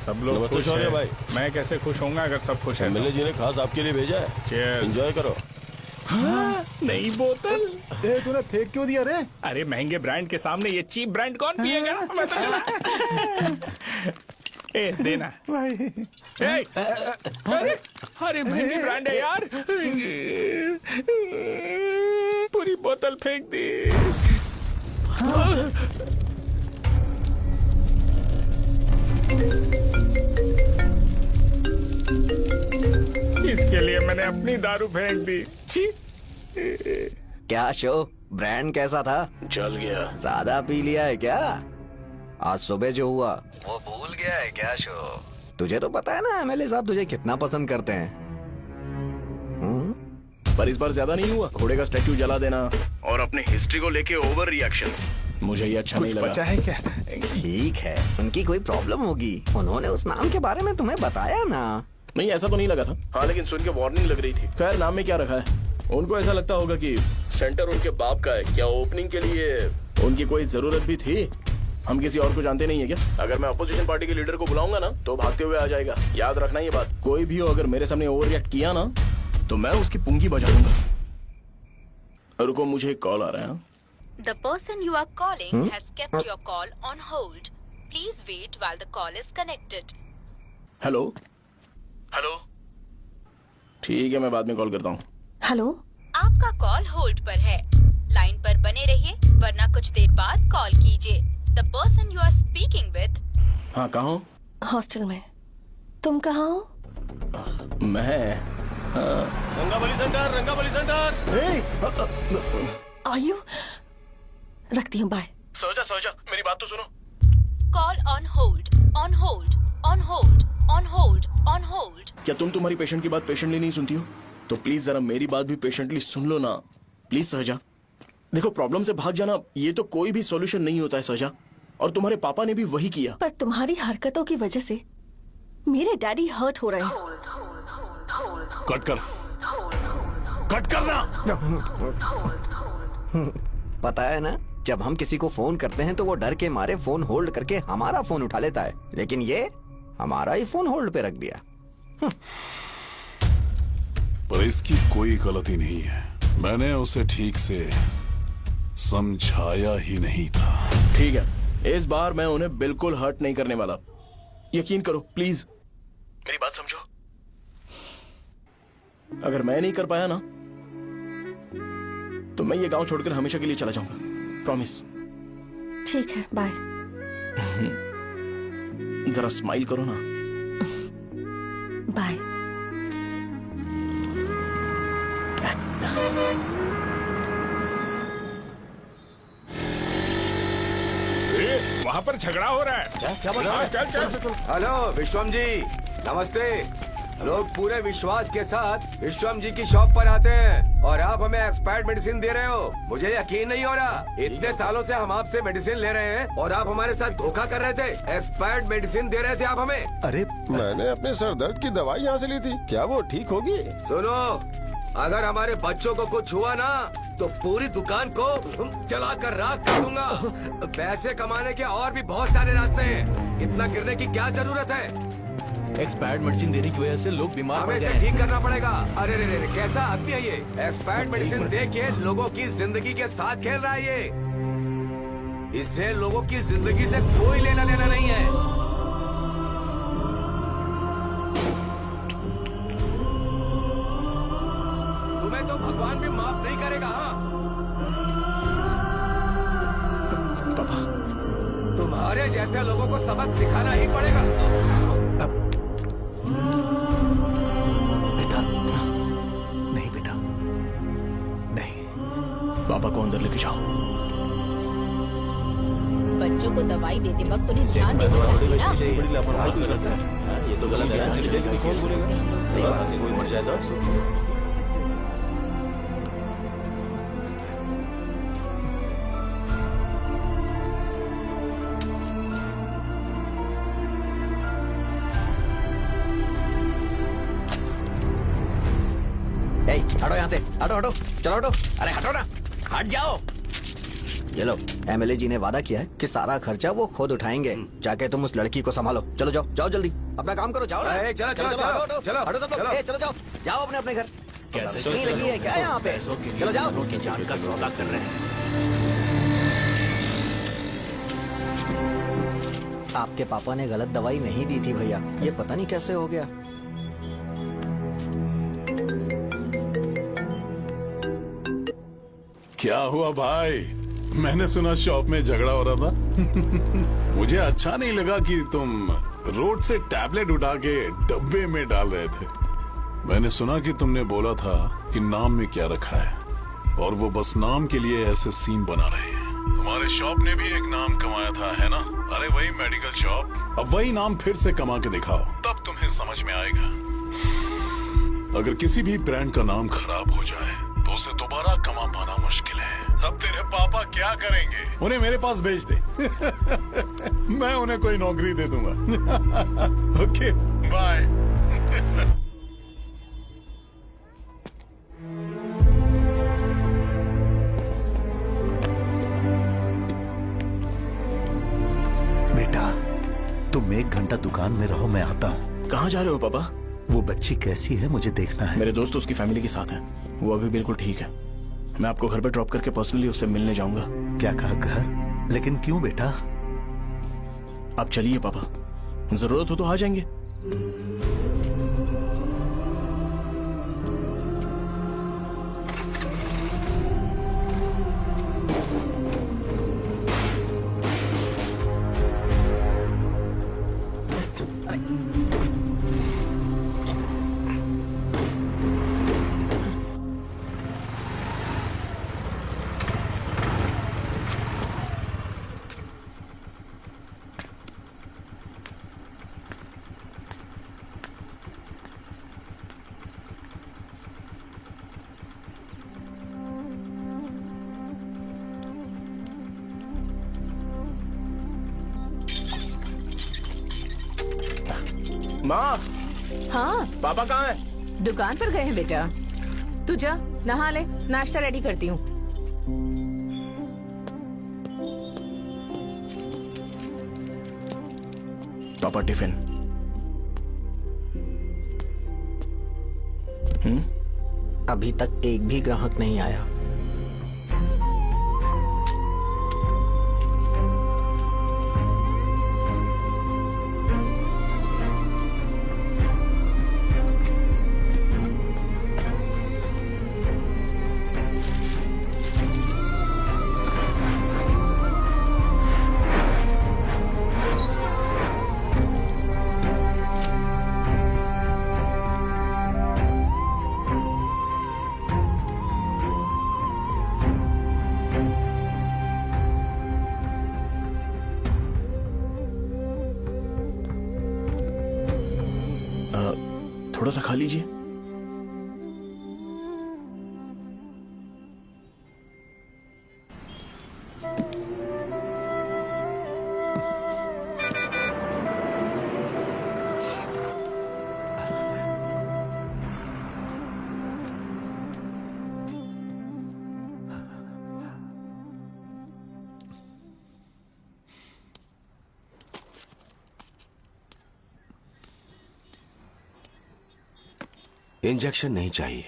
सब लोग खुश हैं भाई। मैं कैसे खुश होऊंगा अगर सब खुश हैं? एमएलए जी ने खास आपके लिए भेजा है, एंजॉय करो। हाँ, नई बोतल। तूने फेंक क्यों दिया रे? अरे महंगे ब्रांड के सामने ये चीप ब्रांड कौन पिएगा? मैं तो चला। ए देना भाई। अरे महंगी ब्रांड है यार, पूरी बोतल फेंक दी। इसके लिए मैंने अपनी दारू फेंक दी। क्या शो, ब्रांड कैसा था? चल गया। ज्यादा पी लिया है क्या? आज सुबह जो हुआ वो भूल गया है क्या शो? तुझे तो पता है ना एमएलए साहब तुझे कितना पसंद करते हैं। पर इस बार ज्यादा नहीं हुआ? घोड़े का स्टैचू जला देना और अपने हिस्ट्री को लेके ओवर रिएक्शन, मुझे ये अच्छा नहीं लगा। बचा है क्या? ठीक है, उनकी कोई प्रॉब्लम होगी, उन्होंने उस नाम के बारे में तुम्हें बताया ना? नहीं, ऐसा तो नहीं लगा था। हाँ, लेकिन सुन के वार्निंग लग रही थी। खैर, नाम में क्या रखा है? उनको ऐसा लगता होगा कि सेंटर उनके बाप का है। क्या ओपनिंग के लिए उनकी कोई जरूरत भी थी? हम किसी और को जानते नहीं है क्या? अगर मैं अपोजिशन पार्टी के लीडर को बुलाऊंगा ना तो भागते हुए आ जाएगा। याद रखना ये बात। कोई भी हो अगर मेरे सामने ओवर रिएक्ट किया ना तो मैं उसकी पुंगी बजा दूंगा। रुको, मुझे एक कॉल आ रहा है। The person you are calling has kept your call on hold. Please wait while the call is connected. Hello hello, ठीक है, मैं बाद में कॉल करता हूँ। हेलो, आपका कॉल होल्ड पर है, लाइन पर बने रहिए वरना कुछ देर बाद कॉल कीजिए। The person you are speaking with. हाँ, कहाँ हो? हॉस्टल में। तुम कहाँ हो? मैं रंगाबली सेंटर, रंगाबली सेंटर। आयु, रखती हूँ, बाय। सोचा, मेरी बात तो सुनो। Call on hold, on hold, on hold, on hold, on hold. क्या तुम तुम्हारी पेशेंट की बात पेशेंटली नहीं सुनती हो? तो प्लीज जरा मेरी बात भी पेशेंटली सुन लो ना। प्लीज सहजा, देखो, प्रॉब्लम से भाग जाना ये तो कोई भी सॉल्यूशन नहीं होता है सहजा, और तुम्हारे पापा ने भी वही किया। पर तुम्हारी हरकतों की वजह से मेरे डैडी हर्ट हो रहे हैं। कट करना। पता है ना, जब हम किसी को फोन करते हैं तो वो डर के मारे फोन होल्ड करके हमारा फोन उठा लेता है, लेकिन ये हमारा ही फोन होल्ड पे रख दिया। पर इसकी कोई गलती नहीं है, मैंने उसे ठीक से समझाया ही नहीं था। ठीक है, इस बार मैं उन्हें बिल्कुल हर्ट नहीं करने वाला, यकीन करो प्लीज, मेरी बात समझो। अगर मैं नहीं कर पाया ना तो मैं ये गांव छोड़कर हमेशा के लिए चला जाऊंगा, प्रॉमिस। ठीक है, बाय। जरा स्माइल करो ना। बाय। वहाँ पर झगड़ा हो रहा है। क्या बोल रहा है? चल। हेलो विश्वम जी, नमस्ते। लोग पूरे विश्वास के साथ विश्वम जी की शॉप पर आते हैं और आप हमें एक्सपायर्ड मेडिसिन दे रहे हो। मुझे यकीन नहीं हो रहा, इतने सालों से हम आपसे मेडिसिन ले रहे हैं और आप हमारे साथ धोखा कर रहे थे। एक्सपायर्ड मेडिसिन दे रहे थे आप हमें। अरे मैंने अपने सर दर्द की दवाई यहाँ से ली थी, क्या वो ठीक होगी? सुनो, अगर हमारे बच्चों को कुछ हुआ ना तो पूरी दुकान को जला कर राख कर दूंगा। पैसे कमाने के और भी बहुत सारे रास्ते हैं, इतना गिरने की क्या जरूरत है? एक्सपायर्ड मेडिसिन देने की वजह से लोग बीमार पड़ हमें गए इसे ठीक करना पड़ेगा। अरे रे, कैसा आदमी है ये? एक्सपायर्ड मेडिसिन दे के लोगों की जिंदगी के साथ खेल रहा है ये। इससे लोगों की जिंदगी से कोई लेना देना नहीं है। तुम्हें तो भगवान भी माफ नहीं करेगा। तुम्हारे जैसे लोगों को सबक सिखाना ही पड़ेगा। पापा को अंदर लेके जाओ। बच्चों को दवाई देते वक्त उन्हें ध्यान देना चाहिए ना। बड़ी लापरवाही गलत है, ये तो गलत है। कौन बोलेगा? सही बात है, कोई मर जाए तो हटो यहाँ से, हटो, चलो हटो। अरे हटो ना, हट जाओ। ये लो, एमएलए जी ने वादा किया है कि सारा खर्चा वो खुद उठाएंगे। जाके तुम उस लड़की को संभालो। चलो जाओ जल्दी, अपना काम करो, जाओ ना। चलो हटो सब लोग, चलो जाओ अपने घर। कैसे नहीं लगी है क्या यहाँ पे? चलो जाओ। की जान का सौदा कर रहे हैं। आपके पापा ने गलत दवाई नहीं दी थी भैया, ये पता नहीं कैसे हो गया। क्या हुआ भाई? मैंने सुना शॉप में झगड़ा हो रहा था। मुझे अच्छा नहीं लगा कि तुम रोड से टैबलेट उठा के डब्बे में डाल रहे थे। मैंने सुना कि तुमने बोला था कि नाम में क्या रखा है, और वो बस नाम के लिए ऐसे सीन बना रहे हैं। तुम्हारे शॉप ने भी एक नाम कमाया था, है ना? अरे वही मेडिकल शॉप, अब वही नाम फिर से कमा के दिखाओ, तब तुम्हें समझ में आएगा। अगर किसी भी ब्रांड का नाम खराब हो जाए तो उसे दोबारा कमा पाना मुश्किल है। अब तेरे पापा क्या करेंगे? उन्हें मेरे पास भेज दे। मैं उन्हें कोई नौकरी दे दूंगा। Okay, bye. बेटा, तुम 1 घंटा दुकान में रहो, मैं आता हूँ। कहाँ जा रहे हो पापा? वो बच्ची कैसी है मुझे देखना है। मेरे दोस्त उसकी फैमिली के साथ है, वो अभी बिल्कुल ठीक है। मैं आपको घर पे ड्रॉप करके पर्सनली उससे मिलने जाऊंगा। क्या कहा, घर? लेकिन क्यों बेटा? आप चलिए पापा, जरूरत हो तो आ जाएंगे। माँ। हाँ पापा कहाँ हैं? दुकान पर गए हैं बेटा। तू जा नहा ले, नाश्ता रेडी करती हूँ। पापा टिफिन। अभी तक एक भी ग्राहक नहीं आया। थोड़ा सा खा लीजिए। इंजेक्शन नहीं चाहिए।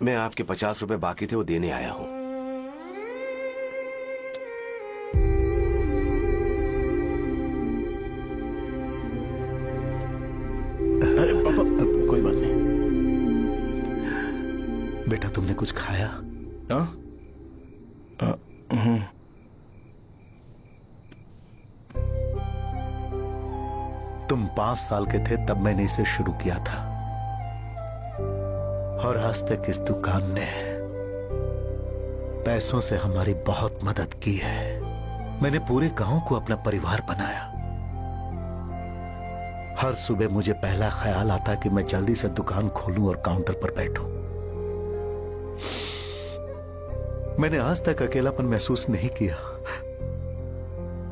मैं आपके 50 रुपए बाकी थे, वो देने आया हूं। अरे पापा, कोई बात नहीं। बेटा, तुमने कुछ खाया? तुम 5 साल के थे तब मैंने इसे शुरू किया था, और आज तक इस दुकान ने पैसों से हमारी बहुत मदद की है। मैंने पूरे गांव को अपना परिवार बनाया। हर सुबह मुझे पहला ख्याल आता कि मैं जल्दी से दुकान खोलूं और काउंटर पर बैठूं। मैंने आज तक अकेलापन महसूस नहीं किया।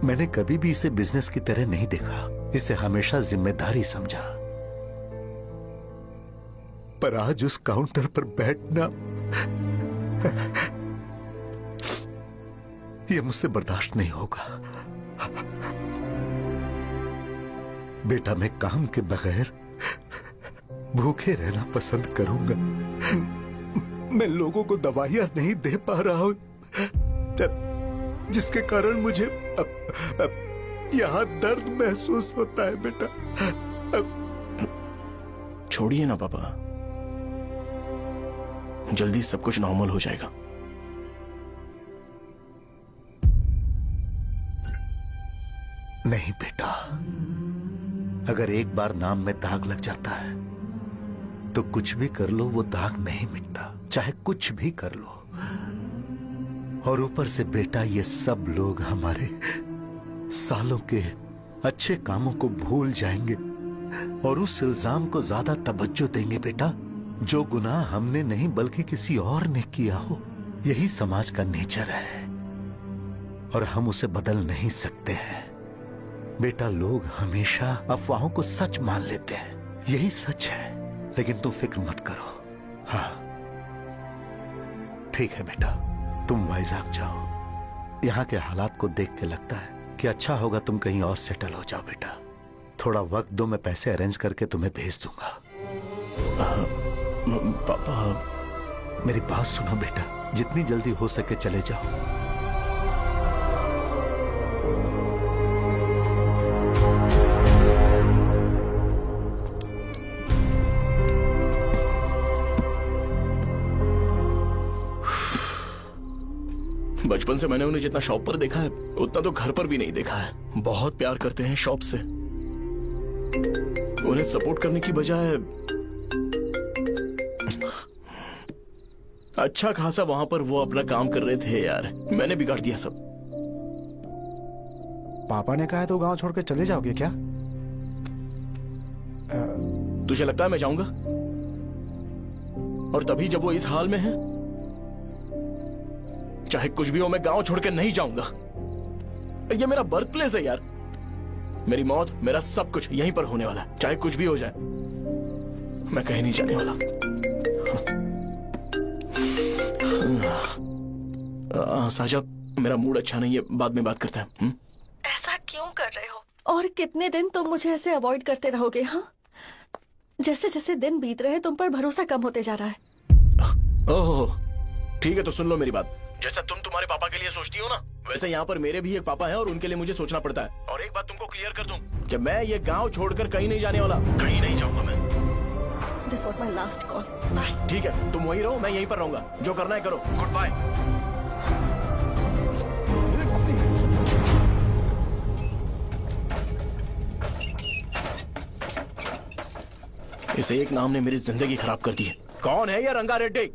मैंने कभी भी इसे बिजनेस की तरह नहीं देखा, इसे हमेशा जिम्मेदारी समझा। पर आज उस काउंटर पर बैठना, यह मुझसे बर्दाश्त नहीं होगा। बेटा, मैं काम के बगैर भूखे रहना पसंद करूंगा। मैं लोगों को दवाइयां नहीं दे पा रहा हूं, जिसके कारण मुझे यहां दर्द महसूस होता है। बेटा, छोड़िए ना पापा, जल्दी सब कुछ नॉर्मल हो जाएगा। नहीं बेटा, अगर एक बार नाम में दाग लग जाता है तो कुछ भी कर लो वो दाग नहीं मिटता, चाहे कुछ भी कर लो। और ऊपर से बेटा ये सब लोग हमारे सालों के अच्छे कामों को भूल जाएंगे और उस इल्जाम को ज्यादा तवज्जो देंगे बेटा जो गुनाह हमने नहीं बल्कि किसी और ने किया हो। यही समाज का नेचर है और हम उसे बदल नहीं सकते हैं। बेटा लोग हमेशा अफवाहों को सच मान लेते हैं, यही सच है, लेकिन तुम फिक्र मत करो। हाँ ठीक है बेटा, तुम वाइजाग जाओ। यहाँ के हालात को देख के लगता है कि अच्छा होगा तुम कहीं और सेटल हो जाओ बेटा। थोड़ा वक्त दो, मैं पैसे अरेंज करके तुम्हें भेज दूंगा। पापा मेरी बात सुनो बेटा, जितनी जल्दी हो सके चले जाओ। बचपन से मैंने उन्हें जितना शॉप पर देखा है उतना तो घर पर भी नहीं देखा है। बहुत प्यार करते हैं शॉप से। उन्हें सपोर्ट करने की बजाय अच्छा खासा वहां पर वो अपना काम कर रहे थे यार। मैंने बिगाड़ दिया सब। पापा ने कहा है तो गांव छोड़ के चले जाओगे क्या? तुझे लगता है मैं जाऊंगा? और तभी जब वो इस हाल में है, चाहे कुछ भी हो मैं गांव छोड़ के नहीं जाऊंगा। ये मेरा बर्थ प्लेस है यार। मेरी मौत, मेरा सब कुछ यहीं पर होने वाला है। चाहे कुछ भी हो जाए मैं कहीं नहीं जाने वाला। साजा, मेरा मूड अच्छा नहीं है, बाद में बात करते हैं। ऐसा क्यों कर रहे हो? और कितने दिन तुम मुझे ऐसे अवॉइड करते रहोगे? हाँ, जैसे जैसे दिन बीत रहे हैं तुम पर भरोसा कम होते जा रहा है। ओह ठीक है, तो सुन लो मेरी बात। जैसा तुम तुम्हारे पापा के लिए सोचती हो ना, वैसे यहाँ पर मेरे भी एक पापा हैं और उनके लिए मुझे सोचना पड़ता है। और एक बात तुमको क्लियर कर दूं कि मैं ये गांव छोड़कर कहीं नहीं जाने वाला। कहीं नहीं जाऊंगा मैं। This was my last call. ठीक है, तुम वहीं रहो, मैं यहीं पर रहूंगा। जो करना है करो। Goodbye. इसे एक नाम ने मेरी जिंदगी खराब कर दी है। कौन है ये रंगा रेड्डी?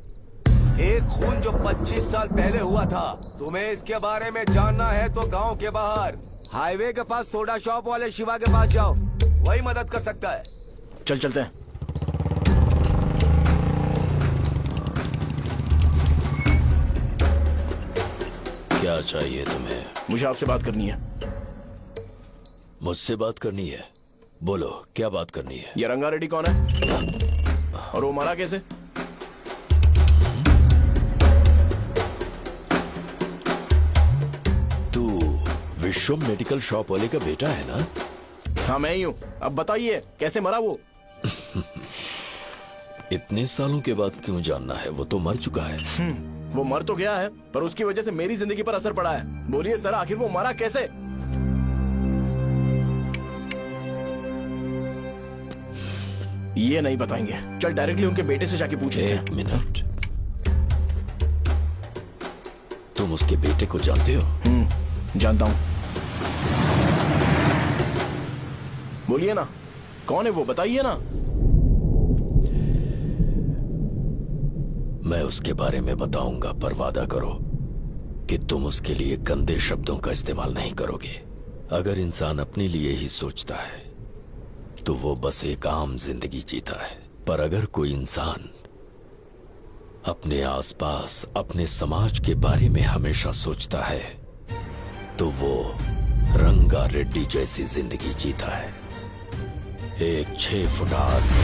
एक खून जो 25 साल पहले हुआ था। तुम्हें इसके बारे में जानना है तो गांव के बाहर हाईवे के पास सोडा शॉप वाले शिवा के पास जाओ, वही मदद कर सकता है। चल चलते हैं। क्या चाहिए तुम्हें? मुझे आपसे बात करनी है। मुझसे बात करनी है? बोलो, क्या बात करनी है? ये रंगा रेड्डी कौन है और वो मरा कैसे? तू विश्वम मेडिकल शॉप वाले का बेटा है ना? हाँ मैं ही हूँ। अब बताइए कैसे मरा वो? इतने सालों के बाद क्यों जानना है? वो तो मर चुका है। वो मर तो गया है, पर उसकी वजह से मेरी जिंदगी पर असर पड़ा है। बोलिए सर, आखिर वो मरा कैसे? ये नहीं बताएंगे। चल डायरेक्टली उनके बेटे से जाके पूछेंगे। एक मिनट, तुम उसके बेटे को जानते हो? जानता हूँ। बोलिए ना, कौन है वो? बताइए ना। मैं उसके बारे में बताऊंगा, पर वादा करो कि तुम उसके लिए गंदे शब्दों का इस्तेमाल नहीं करोगे। अगर इंसान अपने लिए ही सोचता है तो वो बस एक आम जिंदगी जीता है, पर अगर कोई इंसान अपने आसपास, अपने समाज के बारे में हमेशा सोचता है तो वो रंगा रेड्डी जैसी जिंदगी जीता है। एक 6 फुट आदमी,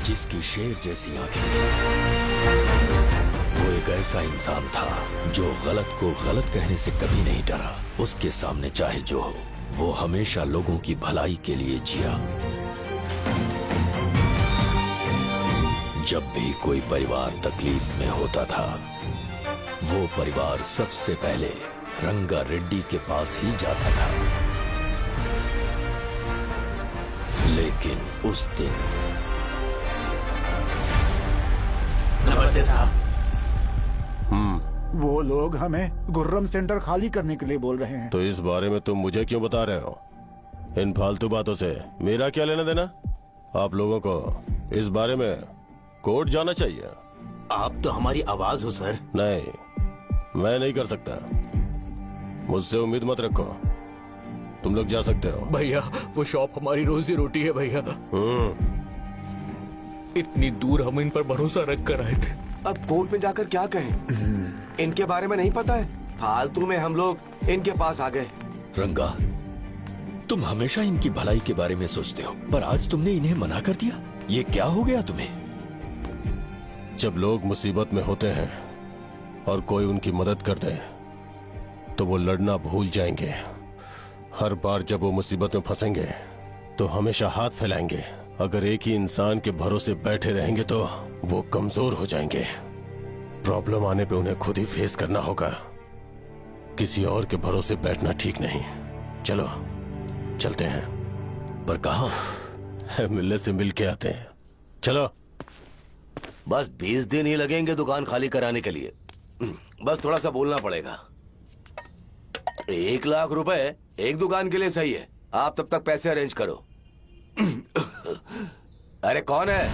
जिसकी शेर जैसी आंखें थी। वो एक ऐसा इंसान था जो गलत को गलत कहने से कभी नहीं डरा। उसके सामने चाहे जो हो, वो हमेशा लोगों की भलाई के लिए जिया। जब भी कोई परिवार तकलीफ में होता था, वो परिवार सबसे पहले रंगा रेड्डी के पास ही जाता था। लेकिन उस दिन नमस्ते साहब। वो लोग हमें गुर्रम सेंटर खाली करने के लिए बोल रहे हैं। तो इस बारे में तुम मुझे क्यों बता रहे हो? इन फालतू बातों से मेरा क्या लेना देना? आप लोगों को इस बारे में कोर्ट जाना चाहिए। आप तो हमारी आवाज हो सर। नहीं, मैं नहीं कर सकता। मुझसे उम्मीद मत रखो। तुम लोग जा सकते हो। भैया वो शॉप हमारी रोजी रोटी है भैया। इतनी दूर हम इन पर भरोसा रख कर आए थे। अब कोर्ट में जाकर क्या कहें? इनके बारे में नहीं पता है। फालतू में हम लोग इनके पास आ गए। रंगा, तुम हमेशा इनकी भलाई के बारे में सोचते हो, पर आज तुमने इन्हें मना कर दिया। ये क्या हो गया तुम्हें? जब लोग मुसीबत में होते हैं और कोई उनकी मदद कर दे तो वो लड़ना भूल जाएंगे। हर बार जब वो मुसीबत में फंसेंगे तो हमेशा हाथ फैलाएंगे। अगर एक ही इंसान के भरोसे बैठे रहेंगे तो वो कमजोर हो जाएंगे। प्रॉब्लम आने पे उन्हें खुद ही फेस करना होगा। किसी और के भरोसे बैठना ठीक नहीं। चलो चलते हैं। पर कहाँ? मिलने से मिल के आते हैं। चलो। बस 20 दिन ही लगेंगे दुकान खाली कराने के लिए। बस थोड़ा सा बोलना पड़ेगा। 1 लाख रुपए एक दुकान के लिए सही है। आप तब तक पैसे अरेंज करो। अरे कौन है?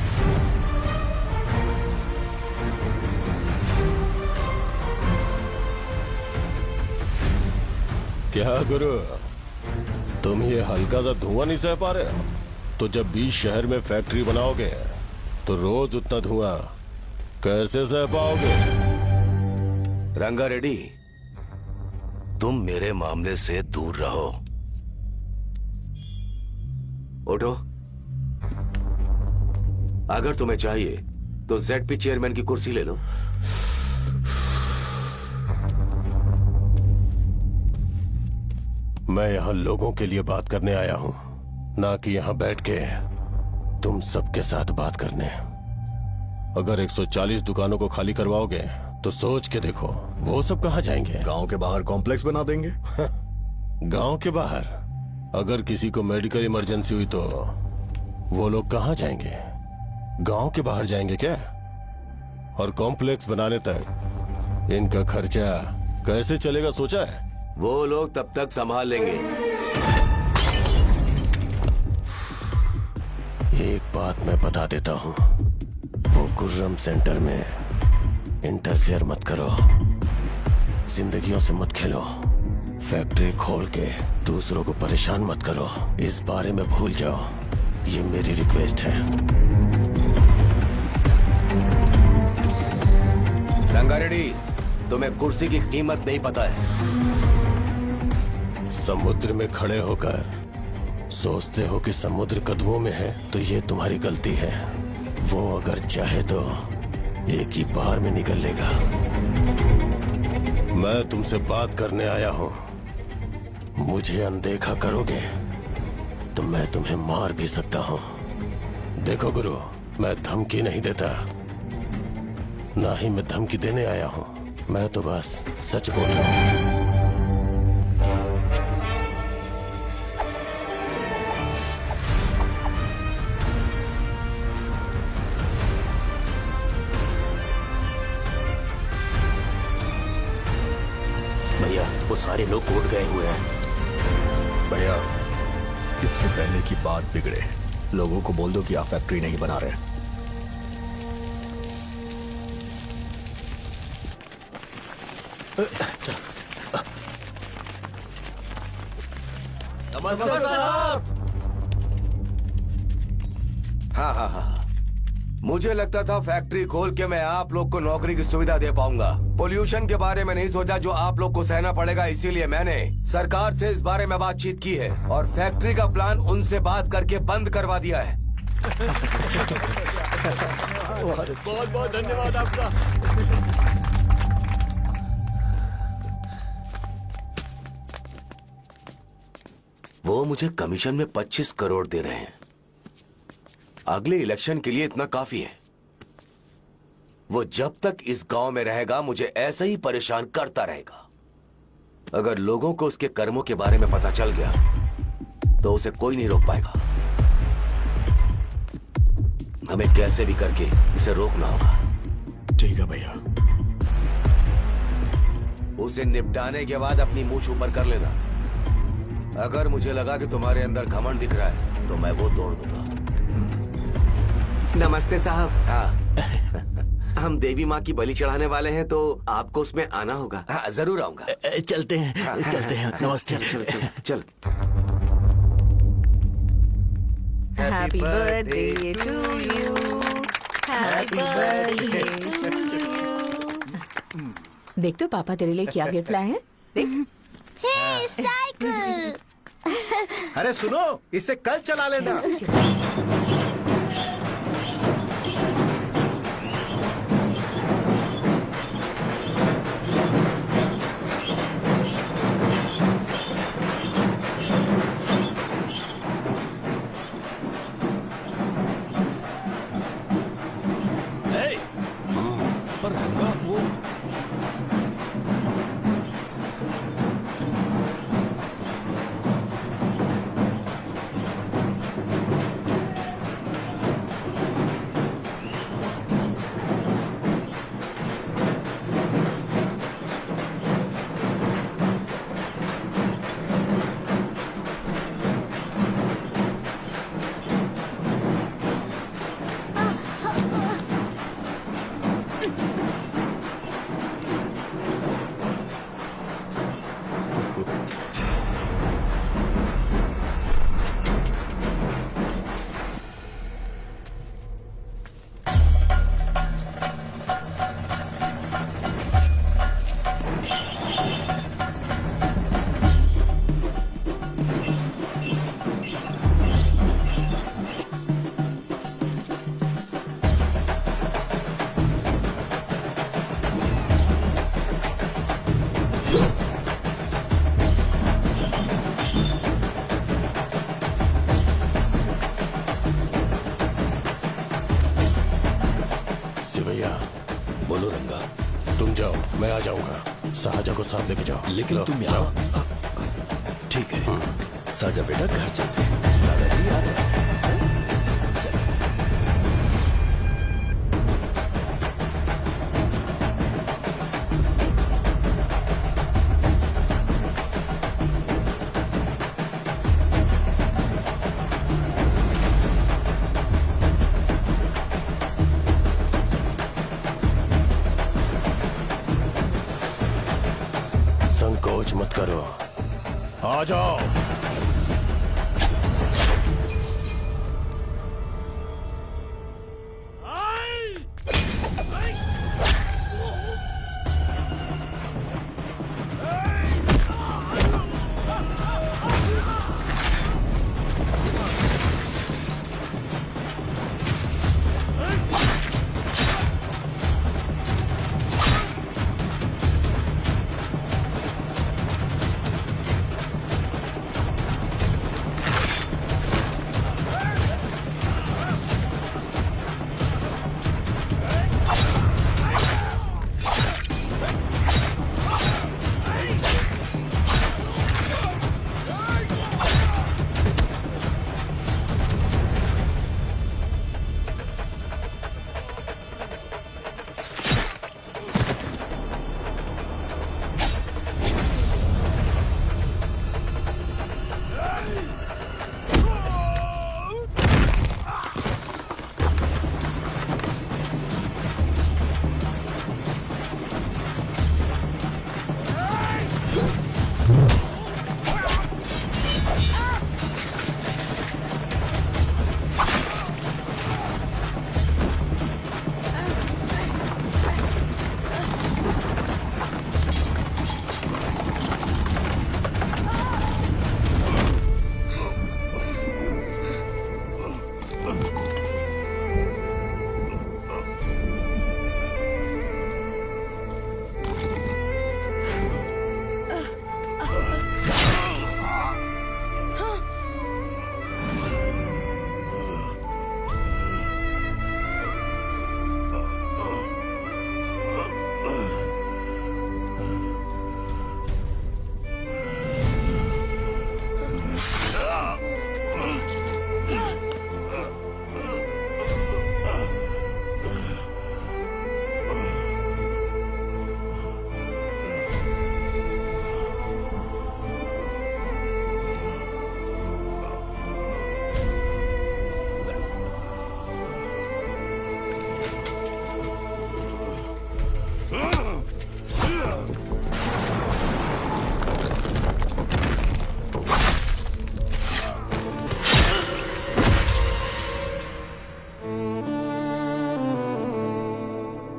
क्या गुरु, तुम ये हल्का सा धुआं नहीं सह पा रहे हो? तो जब 20 शहर में फैक्ट्री बनाओगे तो रोज उतना धुआं कैसे सह पाओगे? रंगा रेड्डी, तुम मेरे मामले से दूर रहो। उठो। अगर तुम्हें चाहिए तो ZP चेयरमैन की कुर्सी ले लो। मैं यहां लोगों के लिए बात करने आया हूं, ना कि यहां बैठ के तुम सबके साथ बात करने। अगर 140 दुकानों को खाली करवाओगे तो सोच के देखो वो सब कहां जाएंगे? गांव के बाहर कॉम्प्लेक्स बना देंगे। गांव के बाहर? अगर किसी को मेडिकल इमरजेंसी हुई तो वो लोग कहां जाएंगे? गांव के बाहर जाएंगे क्या? और कॉम्प्लेक्स बनाने तक इनका खर्चा कैसे चलेगा सोचा है? वो लोग तब तक संभाल लेंगे। एक बात मैं बता देता हूं, वो गुर्रम सेंटर में इंटरफेयर मत करो। जिंदगियों से मत खेलो। फैक्ट्री खोल के दूसरों को परेशान मत करो। इस बारे में भूल जाओ। ये मेरी रिक्वेस्ट है। रंगा रेड्डी, तुम्हें कुर्सी की कीमत नहीं पता है। समुद्र में खड़े होकर सोचते हो कि समुद्र कदमों में है तो ये तुम्हारी गलती है। वो अगर चाहे तो एक ही बार में निकल लेगा। मैं तुमसे बात करने आया हूं। मुझे अनदेखा करोगे तो मैं तुम्हें मार भी सकता हूं। देखो गुरु, मैं धमकी नहीं देता, ना ही मैं धमकी देने आया हूं। मैं तो बस सच बोल रहा हूं। भैया वो सारे लोग कोर्ट गए हुए हैं। भैया, इससे पहले की बात बिगड़े, लोगों को बोल दो कि आप फैक्ट्री नहीं बना रहे। नमस्ते साहब। हाँ, मुझे लगता था फैक्ट्री खोल के मैं आप लोग को नौकरी की सुविधा दे पाऊंगा। पोल्यूशन के बारे में नहीं सोचा जो आप लोग को सहना पड़ेगा, इसीलिए मैंने सरकार से इस बारे में बातचीत की है और फैक्ट्री का प्लान उनसे बात करके बंद करवा दिया है। बहुत बहुत धन्यवाद आपका। वो मुझे कमीशन में 25 करोड़ दे रहे हैं। अगले इलेक्शन के लिए इतना काफी है। वो जब तक इस गांव में रहेगा मुझे ऐसे ही परेशान करता रहेगा। अगर लोगों को उसके कर्मों के बारे में पता चल गया तो उसे कोई नहीं रोक पाएगा। हमें कैसे भी करके इसे रोकना होगा। ठीक है भैया। उसे निपटाने के बाद अपनी मूंछ ऊपर कर लेना। अगर मुझे लगा कि तुम्हारे अंदर घमंड दिख रहा है तो मैं वो तोड़ दूंगा। नमस्ते साहब। हम देवी माँ की बलि चढ़ाने वाले हैं तो आपको उसमें आना होगा। हाँ, जरूर आऊंगा। चलते हैं चलते हैं। नमस्ते। चल चल चल चल। Happy birthday to you, happy birthday to you. देख तो पापा तेरे लिए क्या गिफ्ट लाए हैं, देख। हे साइकिल। अरे सुनो, इसे कल चला लेना। पर रंगा वो बोलो रंगा। तुम जाओ, मैं आ जाऊंगा। साजा को साथ लेके जाओ। लेकिन तुम यहाँ। ठीक है साजा बेटा, घर चलते हैं। दादाजी आ जाओ। संकोच मत करो, आ जाओ।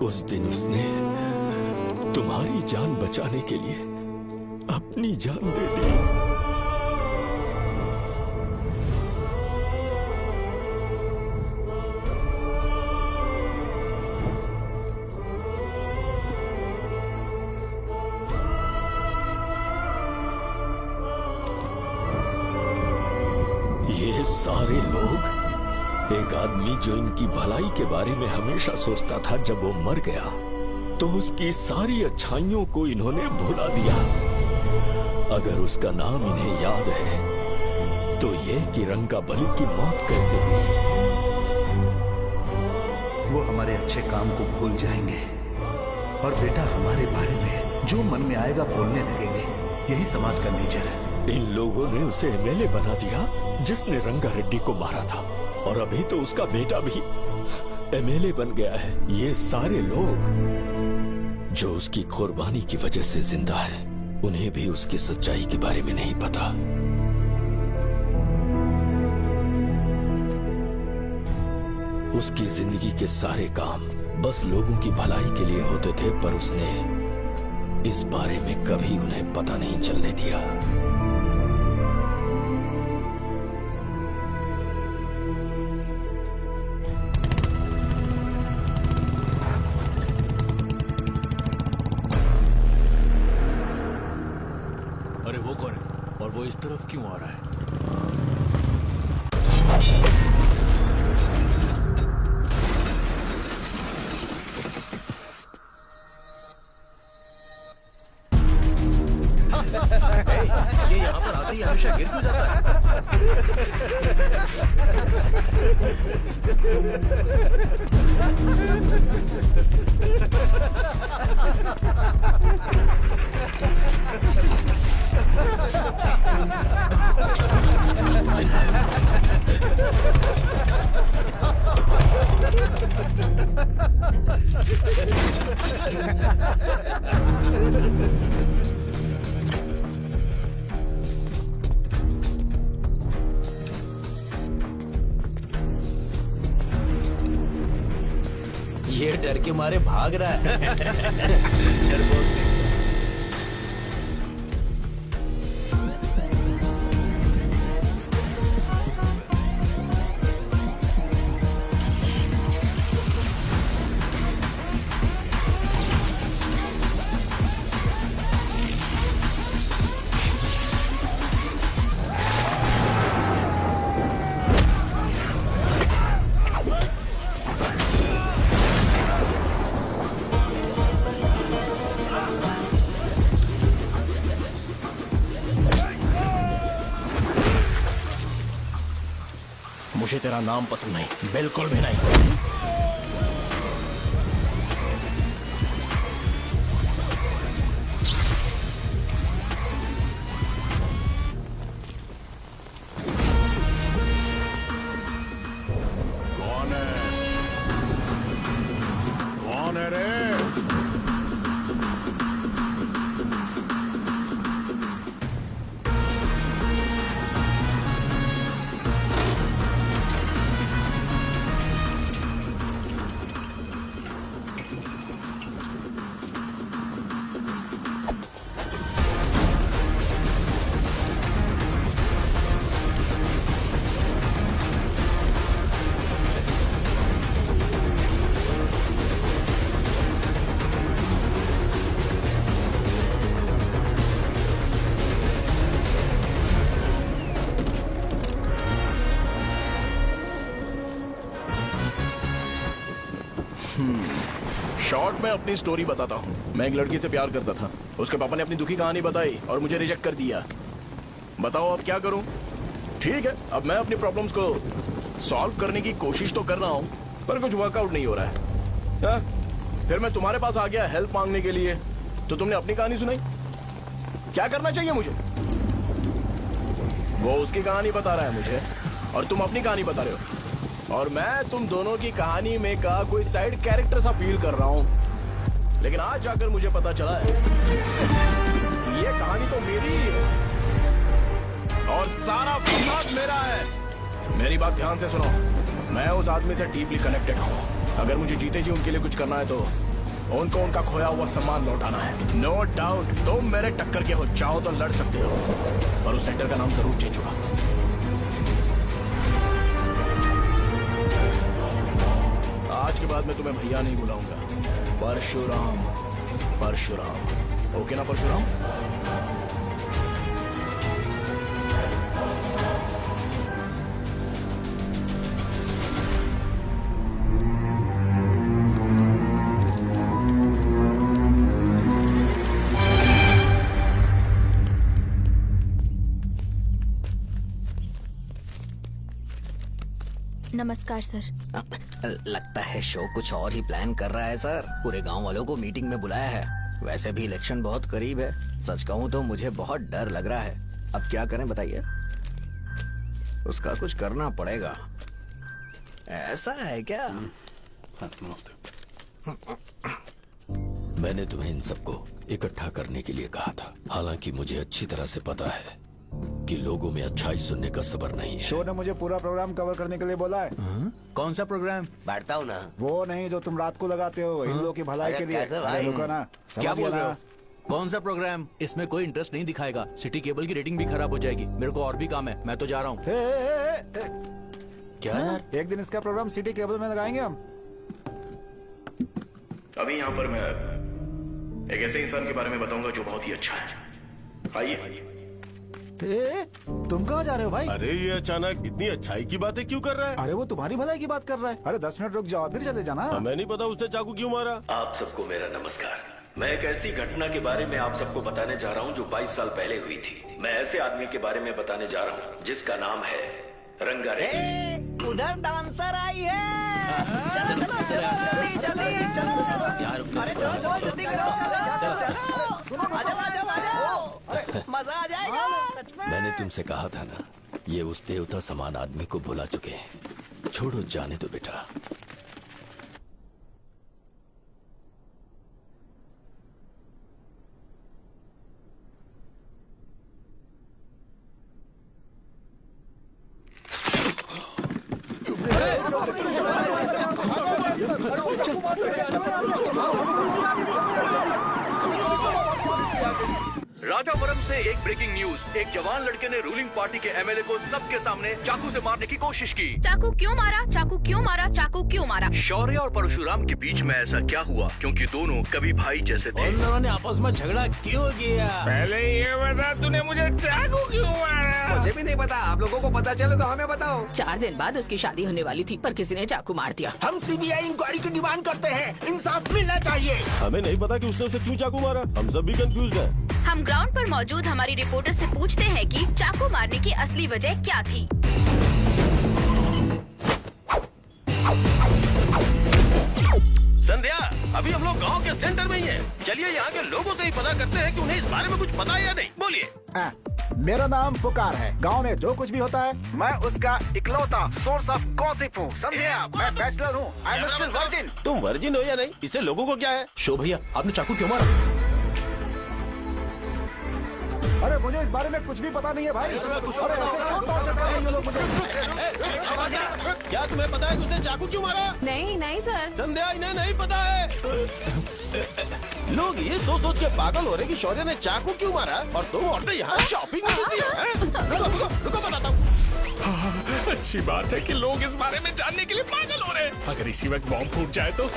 उस दिन उसने तुम्हारी जान बचाने के लिए अपनी जान दे दी। ये सारे लोग, एक आदमी जो इनकी भलाई के बारे में हमेशा सोचता था, जब वो मर गया तो उसकी सारी अच्छाइयों को इन्होंने भुला दिया। अगर उसका नाम इन्हें याद है तो ये कि रंगाबली की मौत कैसे हुई। वो हमारे अच्छे काम को भूल जाएंगे और बेटा हमारे बारे में जो मन में आएगा बोलने लगेंगे। यही समाज का नेचर है। इन लोगों ने उसे एमएलए बना दिया जिसने रंगा रेड्डी को मारा था, और अभी तो उसका बेटा भी एमएलए बन गया है। ये सारे लोग जो उसकी कुर्बानी की वजह से जिंदा है, उन्हें भी उसकी सच्चाई के बारे में नहीं पता। उसकी जिंदगी के सारे काम बस लोगों की भलाई के लिए होते थे, पर उसने इस बारे में कभी उन्हें पता नहीं चलने दिया। अरे वो कौन है और वो इस तरफ क्यों आ रहा है? ये यहाँ पर आते ही हमेशा गिर क्यों जाता है? ये डर के मारे भाग रहा है। डरपोक नहीं। मुझे तेरा नाम पसंद नहीं, बिल्कुल भी नहीं। कौन है? कौन है रे? शॉर्ट में अपनी स्टोरी बताता हूँ। मैं एक लड़की से प्यार करता था। उसके पापा ने अपनी दुखी कहानी बताई और मुझे रिजेक्ट कर दिया। बताओ अब क्या करूँ? ठीक है, अब मैं अपनी प्रॉब्लम्स को सॉल्व करने की कोशिश तो कर रहा हूँ, पर कुछ वर्कआउट नहीं हो रहा है। फिर मैं तुम्हारे पास आ गया हेल्प मांगने के लिए, तो तुमने अपनी कहानी सुनाई। क्या करना चाहिए मुझे? वो उसकी कहानी बता रहा है मुझे, और तुम अपनी कहानी बता रहे हो, और मैं तुम दोनों की कहानी में का कोई साइड कैरेक्टर सा फील कर रहा हूं। लेकिन आज जाकर मुझे पता चला है ये कहानी तो मेरी ही है और सारा फसाद मेरा है। मेरी बात ध्यान से सुनो, मैं उस आदमी से डीपली कनेक्टेड हूँ। अगर मुझे जीते जी उनके लिए कुछ करना है तो उनको उनका खोया हुआ सम्मान लौटाना है। नो डाउट तुम मेरे टक्कर के हो, चाहो तो लड़ सकते हो, पर उस सेंटर का नाम जरूर चेंज होगा। आज के बाद मैं तुम्हें भैया नहीं बुलाऊंगा, परशुराम। परशुराम, ओके ना परशुराम? नमस्कार सर। लगता है शो कुछ और ही प्लान कर रहा है सर। पूरे गांव वालों को मीटिंग में बुलाया है। वैसे भी इलेक्शन बहुत करीब है। सच कहूँ तो मुझे बहुत डर लग रहा है। अब क्या करें बताइए? उसका कुछ करना पड़ेगा। ऐसा है क्या? मैंने तुम्हें इन सबको इकट्ठा करने के लिए कहा था, हालांकि मुझे अच्छी तरह से पता है कि लोगों में अच्छाई सुनने का सब्र नहीं है। शो ने मुझे पूरा प्रोग्राम कवर करने के लिए बोला है। कौन सा प्रोग्राम? बैठता हूँ ना। वो नहीं जो तुम रात को लगाते हो इन लोगों की भलाई के लिए। रुको ना, क्या समझ बोल गया रहे हो? ना? कौन सा प्रोग्राम? इसमें कोई इंटरेस्ट नहीं दिखाएगा। सिटी केबल की रेटिंग भी खराब हो जाएगी। मेरे को और भी काम है, मैं तो जा रहा हूँ। क्या यार? एक दिन इसका प्रोग्राम सिटी केबल में लगाएंगे हम। अभी यहाँ पर मैं एक ऐसे इंसान के बारे में बताऊंगा जो बहुत ही अच्छा है। आइए। तुम कहाँ जा रहे हो भाई? अरे ये अचानक इतनी अच्छाई की बातें क्यों कर रहा है? अरे वो तुम्हारी भलाई की बात कर रहा है। अरे 10 मिनट रुक जाओ फिर चले जाना। हमें नहीं पता उसने चाकू क्यों मारा। आप सबको मेरा नमस्कार। मैं एक ऐसी घटना के बारे में आप सबको बताने जा रहा हूँ जो 22 साल पहले हुई थी। मैं ऐसे आदमी के बारे में बताने जा रहा हूँ जिसका नाम है रंगारेड्डी। उधर डांसर आई है। चलो चलो जल्दी जल्दी चलो। अरे चलो चलो जल्दी करो। चलो आ जाओ आ जाओ। मजा आ जाएगा। मैंने तुमसे कहा था ना, ये उस देवता समान आदमी को भुला चुके हैं। छोड़ो, जाने दो बेटा। राजावरम से एक ब्रेकिंग न्यूज। एक जवान लड़के ने रूलिंग पार्टी के एमएलए को सबके सामने चाकू से मारने की कोशिश की। चाकू क्यों मारा? चाकू क्यों मारा? चाकू क्यों मारा? शौर्य और परशुराम के बीच में ऐसा क्या हुआ? क्योंकि दोनों कभी भाई जैसे थे। उन दोनों ने आपस में झगड़ा क्यों किया? पहले ये बता, तूने मुझे चाकू क्यों मारा? मुझे भी नहीं पता। आप लोगों को पता चले तो हमें बताओ। 4 दिन बाद उसकी शादी होने वाली थी, पर किसी ने चाकू मार दिया। हम सीबीआई इंक्वायरी की डिमांड करते हैं। इंसाफ मिलना चाहिए। हमें नहीं पता कि उसने उसे क्यों चाकू मारा। हम सब भी कंफ्यूज हैं। हम ग्राउंड पर मौजूद हमारी रिपोर्टर से पूछते हैं कि चाकू मारने की असली वजह क्या थी। संध्या, अभी हम लोग गांव के सेंटर में ही हैं। चलिए यहाँ के लोगों से ही पता करते हैं कि उन्हें इस बारे में कुछ पता है या नहीं। बोलिए। मेरा नाम पुकार है। गांव में जो कुछ भी होता है मैं उसका इकलौता सोर्स ऑफ गॉसिप हूँ। समझे? मैं बैचलर हूँ। I am still virgin. तुम वर्जिन हो या नहीं, इससे लोगों को क्या है? शो भैया, आपने चाकू क्यों मारा? अरे मुझे इस बारे में कुछ भी पता नहीं है भाई। अरे ऐसे क्यों टॉर्चर कर रहे हैं ये लोग मुझे? क्या तुम्हें पता है कि उसने चाकू क्यों मारा? नहीं नहीं सर। संध्या, इन्हें नहीं पता है। लोग ये सोच के पागल हो रहे कि शौर्य ने चाकू क्यों मारा और तुम औरतें यहाँ शॉपिंग में बिजी हैं। रुको बताता हूँ। अच्छी बात है कि लोग इस बारे में जानने के लिए पागल हो रहे हैं। अगर इसी वक्त बॉम्ब फूट जाए तो?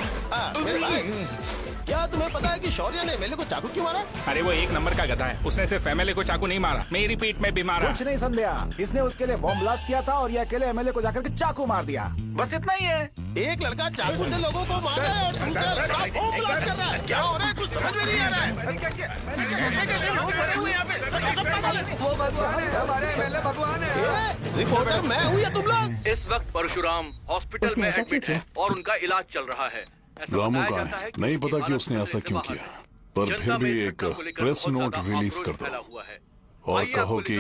क्या तुम्हें पता है कि शौर्य ने एमएलए को चाकू क्यों मारा? अरे वो एक नंबर का गधा है। उसने सिर्फ एमएलए को चाकू नहीं मारा, मेरी पीठ में भी मारा। कुछ नहीं संध्या, इसने उसके लिए बॉम्ब ब्लास्ट किया था और ये अकेले एमएलए को जाकर के चाकू मार दिया। बस इतना ही है। एक लड़का चाकू से लोगों को मार रहा है और दूसरा लड़का बॉम्ब ब्लास्ट कर रहा है। क्या हो रहा है? कुछ समझ में नहीं आ रहा है। लोग भरे हुए यहाँ पे। वो भगवान है, हमारे एमएलए भगवान है। रिपोर्टर मैं हूँ या तुम लोग? इस वक्त परशुराम हॉस्पिटल में एडमिट है और उनका इलाज चल रहा है। रामू का है, नहीं पता कि उसने ऐसा क्यों किया, पर फिर भी एक प्रेस नोट रिलीज कर दो और कहो कि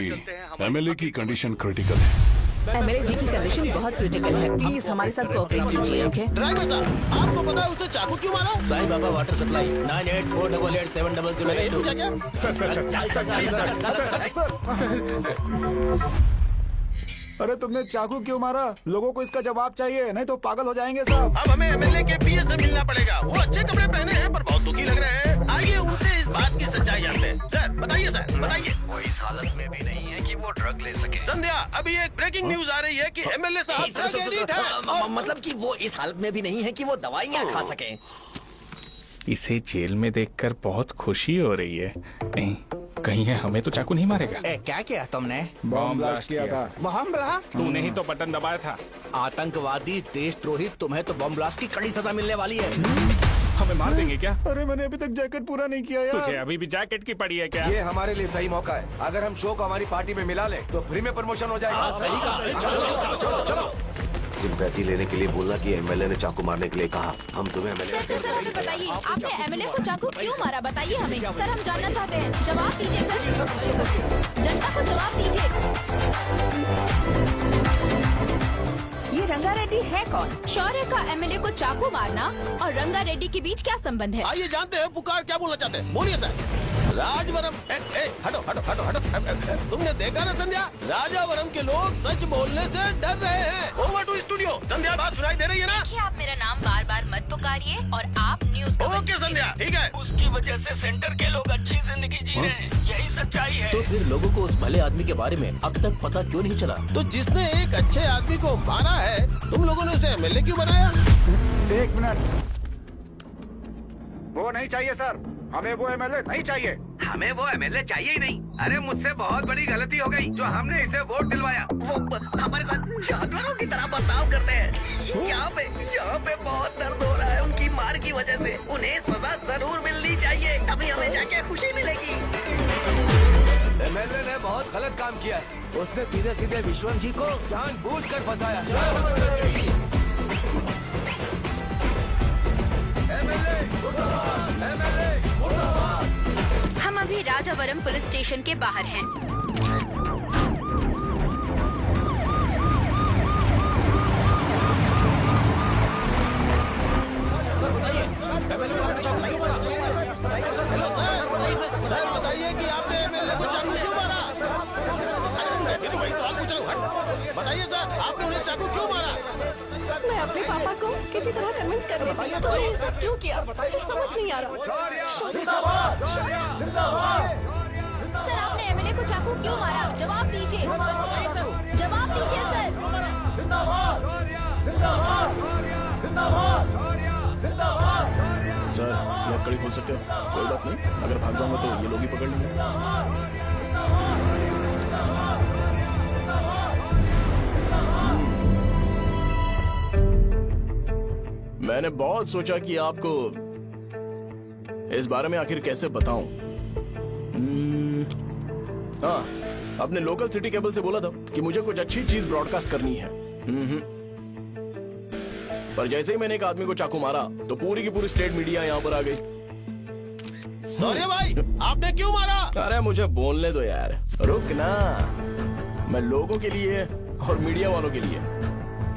एमएलए की कंडीशन क्रिटिकल है। एमएलए जी की कंडीशन बहुत क्रिटिकल है। प्लीज हमारे साथ कोऑपरेट कीजिए। ओके ड्राइवर साहब, आपको पता है उसने चाकू क्यों मारा? Sai Baba water supply 9848870082। अरे तुमने चाकू क्यों मारा? लोगों को इसका जवाब चाहिए, नहीं तो पागल हो जाएंगे सब। अब हमें एमएलए के पीए से मिलना पड़ेगा। वो अच्छे कपड़े पहने हैं पर बहुत दुखी लग रहे हैं। आइए उनसे इस बात की सच्चाई जानते हैं। सर बताइए, सर बताइए। वो इस हालत में भी नहीं है कि वो ड्रग ले सके। संध्या, अभी एक ब्रेकिंग न्यूज आ रही है कि एमएलए साहब ड्रग एडिक्ट हैं। मतलब कि वो इस हालत में भी नहीं है कि वो दवाइयाँ खा सके। इसे जेल में देखकर बहुत खुशी हो रही है। नहीं, कहीं है हमें तो चाकू नहीं मारेगा। क्या किया तुमने? बॉम्ब ब्लास्ट किया था। Bomb blast? तूने ही तो बटन दबाया था। आतंकवादी, देशद्रोही, तुम्हें तो बम ब्लास्ट की कड़ी सजा मिलने वाली है। हमें मार देंगे क्या? अरे मैंने अभी तक जैकेट पूरा नहीं किया यार। तुझे अभी भी जैकेट की पड़ी है क्या? ये हमारे लिए सही मौका है। अगर हम शो को हमारी पार्टी में मिला ले तो फ्री में प्रमोशन हो जाएगा। सही कहा। चलो। सिंपैथी लेने के लिए बोला कि एमएलए ने चाकू मारने के लिए कहा। हम तुम्हें सर सर हमें बताइए, आपने एमएलए को चाकू क्यों मारा? बताइए हमें। सर हम जानना चाहते हैं, जवाब दीजिए सर। जनता को जवाब दीजिए। ये रंगा रेड्डी है कौन? शौर्य का एमएलए को चाकू मारना और रंगा रेड्डी के बीच क्या संबंध है? आइए जानते हैं पुकार क्या बोलना चाहते हैं। बोलिए सर। राजवरम हटो हटो हटो हटो। तुमने देखा ना संध्या, राजावरम के लोग सच बोलने से डर रहे हैं। Over to studio. संध्या बात सुनाई दे रही है ना? देखिए, आप मेरा नाम बार बार मत पुकारिए और आप न्यूज कवर ओके संध्या, ठीक है। उसकी वजह से सेंटर के लोग अच्छी जिंदगी जी रहे हैं, यही सच्चाई है। तो फिर लोगों को उस भले आदमी के बारे में अब तक पता क्यों नहीं चला? तो जिसने एक अच्छे आदमी को मारा है, तुम लोगों ने उसे एमएलए क्यों बनाया? 1 मिनट। वो नहीं चाहिए सर, हमें वो एमएलए नहीं चाहिए। हमें वो एमएलए चाहिए ही नहीं। अरे मुझसे बहुत बड़ी गलती हो गई जो हमने इसे वोट दिलवाया। वो हमारे साथ जानवरों की तरह बर्ताव करते हैं। यहाँ पे बहुत दर्द हो रहा है उनकी मार की वजह से। उन्हें सजा जरूर मिलनी चाहिए, तभी हमें जाके खुशी मिलेगी। एमएलए ने बहुत गलत काम किया। उसने सीधे सीधे विश्वम जी को जानबूझकर फंसाया। हम अभी राजावरम पुलिस स्टेशन के बाहर हैं। सर बताइए कि आपने एमएलए को चाकू क्यों मारा? ये तो वही सवाल पूछ रहा हूँ। बताइए सर, आपने उन्हें चाकू क्यों मारा? मैं अपने पापा को किसी तरह कन्विंस कर रही थी। तो ये सब क्यों किया मुझे समझ नहीं आ रहा। जिंदाबाद। सर आपने एमएलए को चाकू क्यों मारा? जवाब दीजिए। जवाब दीजिए सर। सर ये कड़ी खोल सकते हो? कोई बात नहीं, अगर भाग जाऊंगा तो ये लोग ही पकड़ लेंगे। मैंने बहुत सोचा कि आपको इस बारे में आखिर कैसे बताऊं। हाँ, अपने लोकल सिटी केबल से बोला था कि मुझे कुछ अच्छी चीज ब्रॉडकास्ट करनी है। पर जैसे ही मैंने एक आदमी को चाकू मारा तो पूरी की पूरी स्टेट मीडिया यहाँ पर आ गई। सॉरी भाई, आपने क्यों मारा? अरे मुझे बोलने दो यार, रुक ना। मैं लोगों के लिए और मीडिया वालों के लिए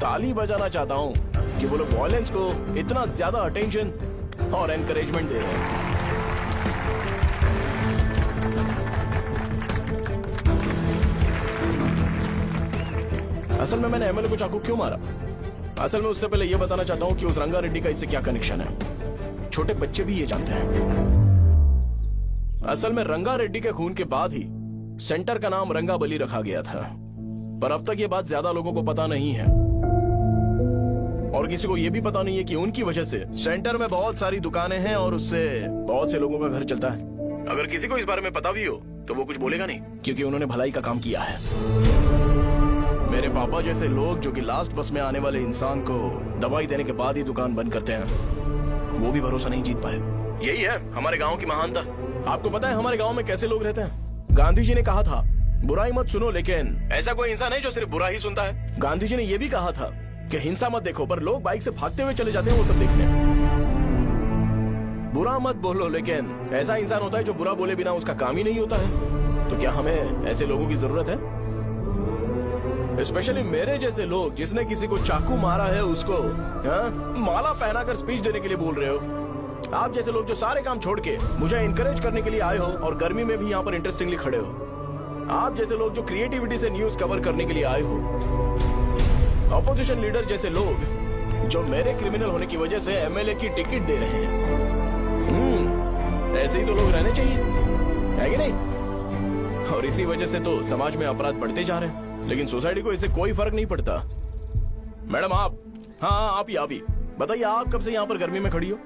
ताली बजाना चाहता हूँ कि वो लोग वायलेंस को इतना ज्यादा अटेंशन और एनकरेजमेंट दे रहे हैं। असल में मैंने एमएलए को चाकू क्यों मारा? असल में उससे पहले यह बताना चाहता हूँ कि उस रंगा रेड्डी का इससे क्या कनेक्शन है। छोटे बच्चे भी ये जानते हैं। असल में रंगा रेड्डी के खून के बाद ही सेंटर का नाम रंगाबली रखा गया था, पर अब तक ये बात ज्यादा लोगों को पता नहीं है और किसी को ये भी पता नहीं है कि उनकी वजह से सेंटर में बहुत सारी दुकानें हैं और उससे बहुत से लोगों का घर चलता है। अगर किसी को इस बारे में पता भी हो तो वो कुछ बोलेगा नहीं, क्योंकि उन्होंने भलाई का काम किया है। मेरे पापा जैसे लोग जो कि लास्ट बस में आने वाले इंसान को दवाई देने के बाद ही दुकान बंद करते हैं, वो भी भरोसा नहीं जीत पाए। यही है हमारे गांव की महानता। आपको पता है हमारे गांव में कैसे लोग रहते हैं? गांधी जी ने कहा था बुराई मत सुनो, लेकिन ऐसा कोई इंसान है जो सिर्फ बुरा ही सुनता है। गांधी जी ने यह भी कहा था कि हिंसा मत देखो, पर लोग बाइक से भागते हुए चले जाते हैं वो सब देखने। बुरा मत बोलो, लेकिन ऐसा इंसान होता है जो बुरा बोले बिना उसका काम ही नहीं होता है। तो क्या हमें ऐसे लोगों की जरूरत है? स्पेशली मेरे जैसे लोग जिसने किसी को चाकू मारा है उसको माला पहनाकर स्पीच देने के लिए बोल रहे हो। आप जैसे लोग जो सारे काम छोड़ के मुझे इनकरेज करने के लिए आए हो और गर्मी में भी यहाँ पर इंटरेस्टिंगली खड़े हो। आप जैसे लोग जो क्रिएटिविटी से न्यूज कवर करने के लिए आए हो, ऑपोजिशन लीडर जैसे लोग जो मेरे क्रिमिनल होने की वजह से एमएलए की टिकट दे रहे हैं, ऐसे ही तो लोग रहने चाहिए, है कि नहीं? और इसी वजह से तो समाज में अपराध बढ़ते जा रहे हैं, लेकिन सोसाइटी को इससे कोई फर्क नहीं पड़ता। मैडम आप, हाँ आप ही बताइए, आप कब से यहाँ पर गर्मी में खड़ी हो?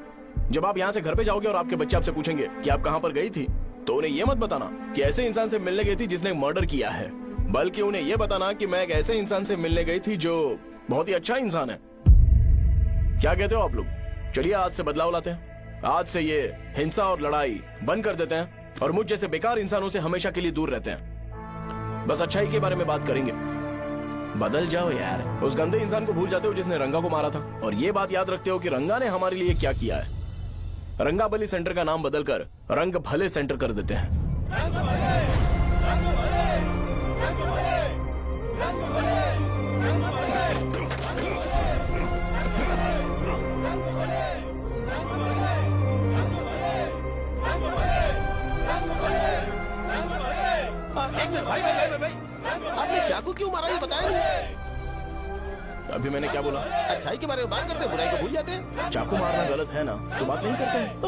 जब आप यहाँ से घर पे जाओगे और आपके बच्चे आपसे पूछेंगे कि आप कहाँ पर गई थी, तो उन्हें यह मत बताना कि ऐसे इंसान से मिलने गई थी जिसने मर्डर किया है, बल्कि उन्हें यह बताना कि मैं एक ऐसे इंसान से मिलने गई थी जो बहुत ही अच्छा इंसान है। क्या कहते हो आप लोग? चलिए आज से बदलाव लाते हैं। आज से ये हिंसा और लड़ाई बंद कर देते हैं और मुझ जैसे बेकार इंसानों से हमेशा के लिए दूर रहते हैं। बस अच्छाई के बारे में बात करेंगे। बदल जाओ यार, उस गंदे इंसान को भूल जाते हो जिसने रंगा को मारा था, और ये बात याद रखते हो कि रंगा ने हमारे लिए क्या किया है। रंगा बली सेंटर का नाम बदलकर रंग भले सेंटर कर देते हैं। एक मिनट भाई, आपने चाकू क्यों मारा ये बताया नहीं? अभी मैंने क्या बोला? अच्छाई के बारे में बात करते हैं, बुराई को भूल जाते हैं। चाकू मारना गलत है ना, तो बात नहीं करते हैं।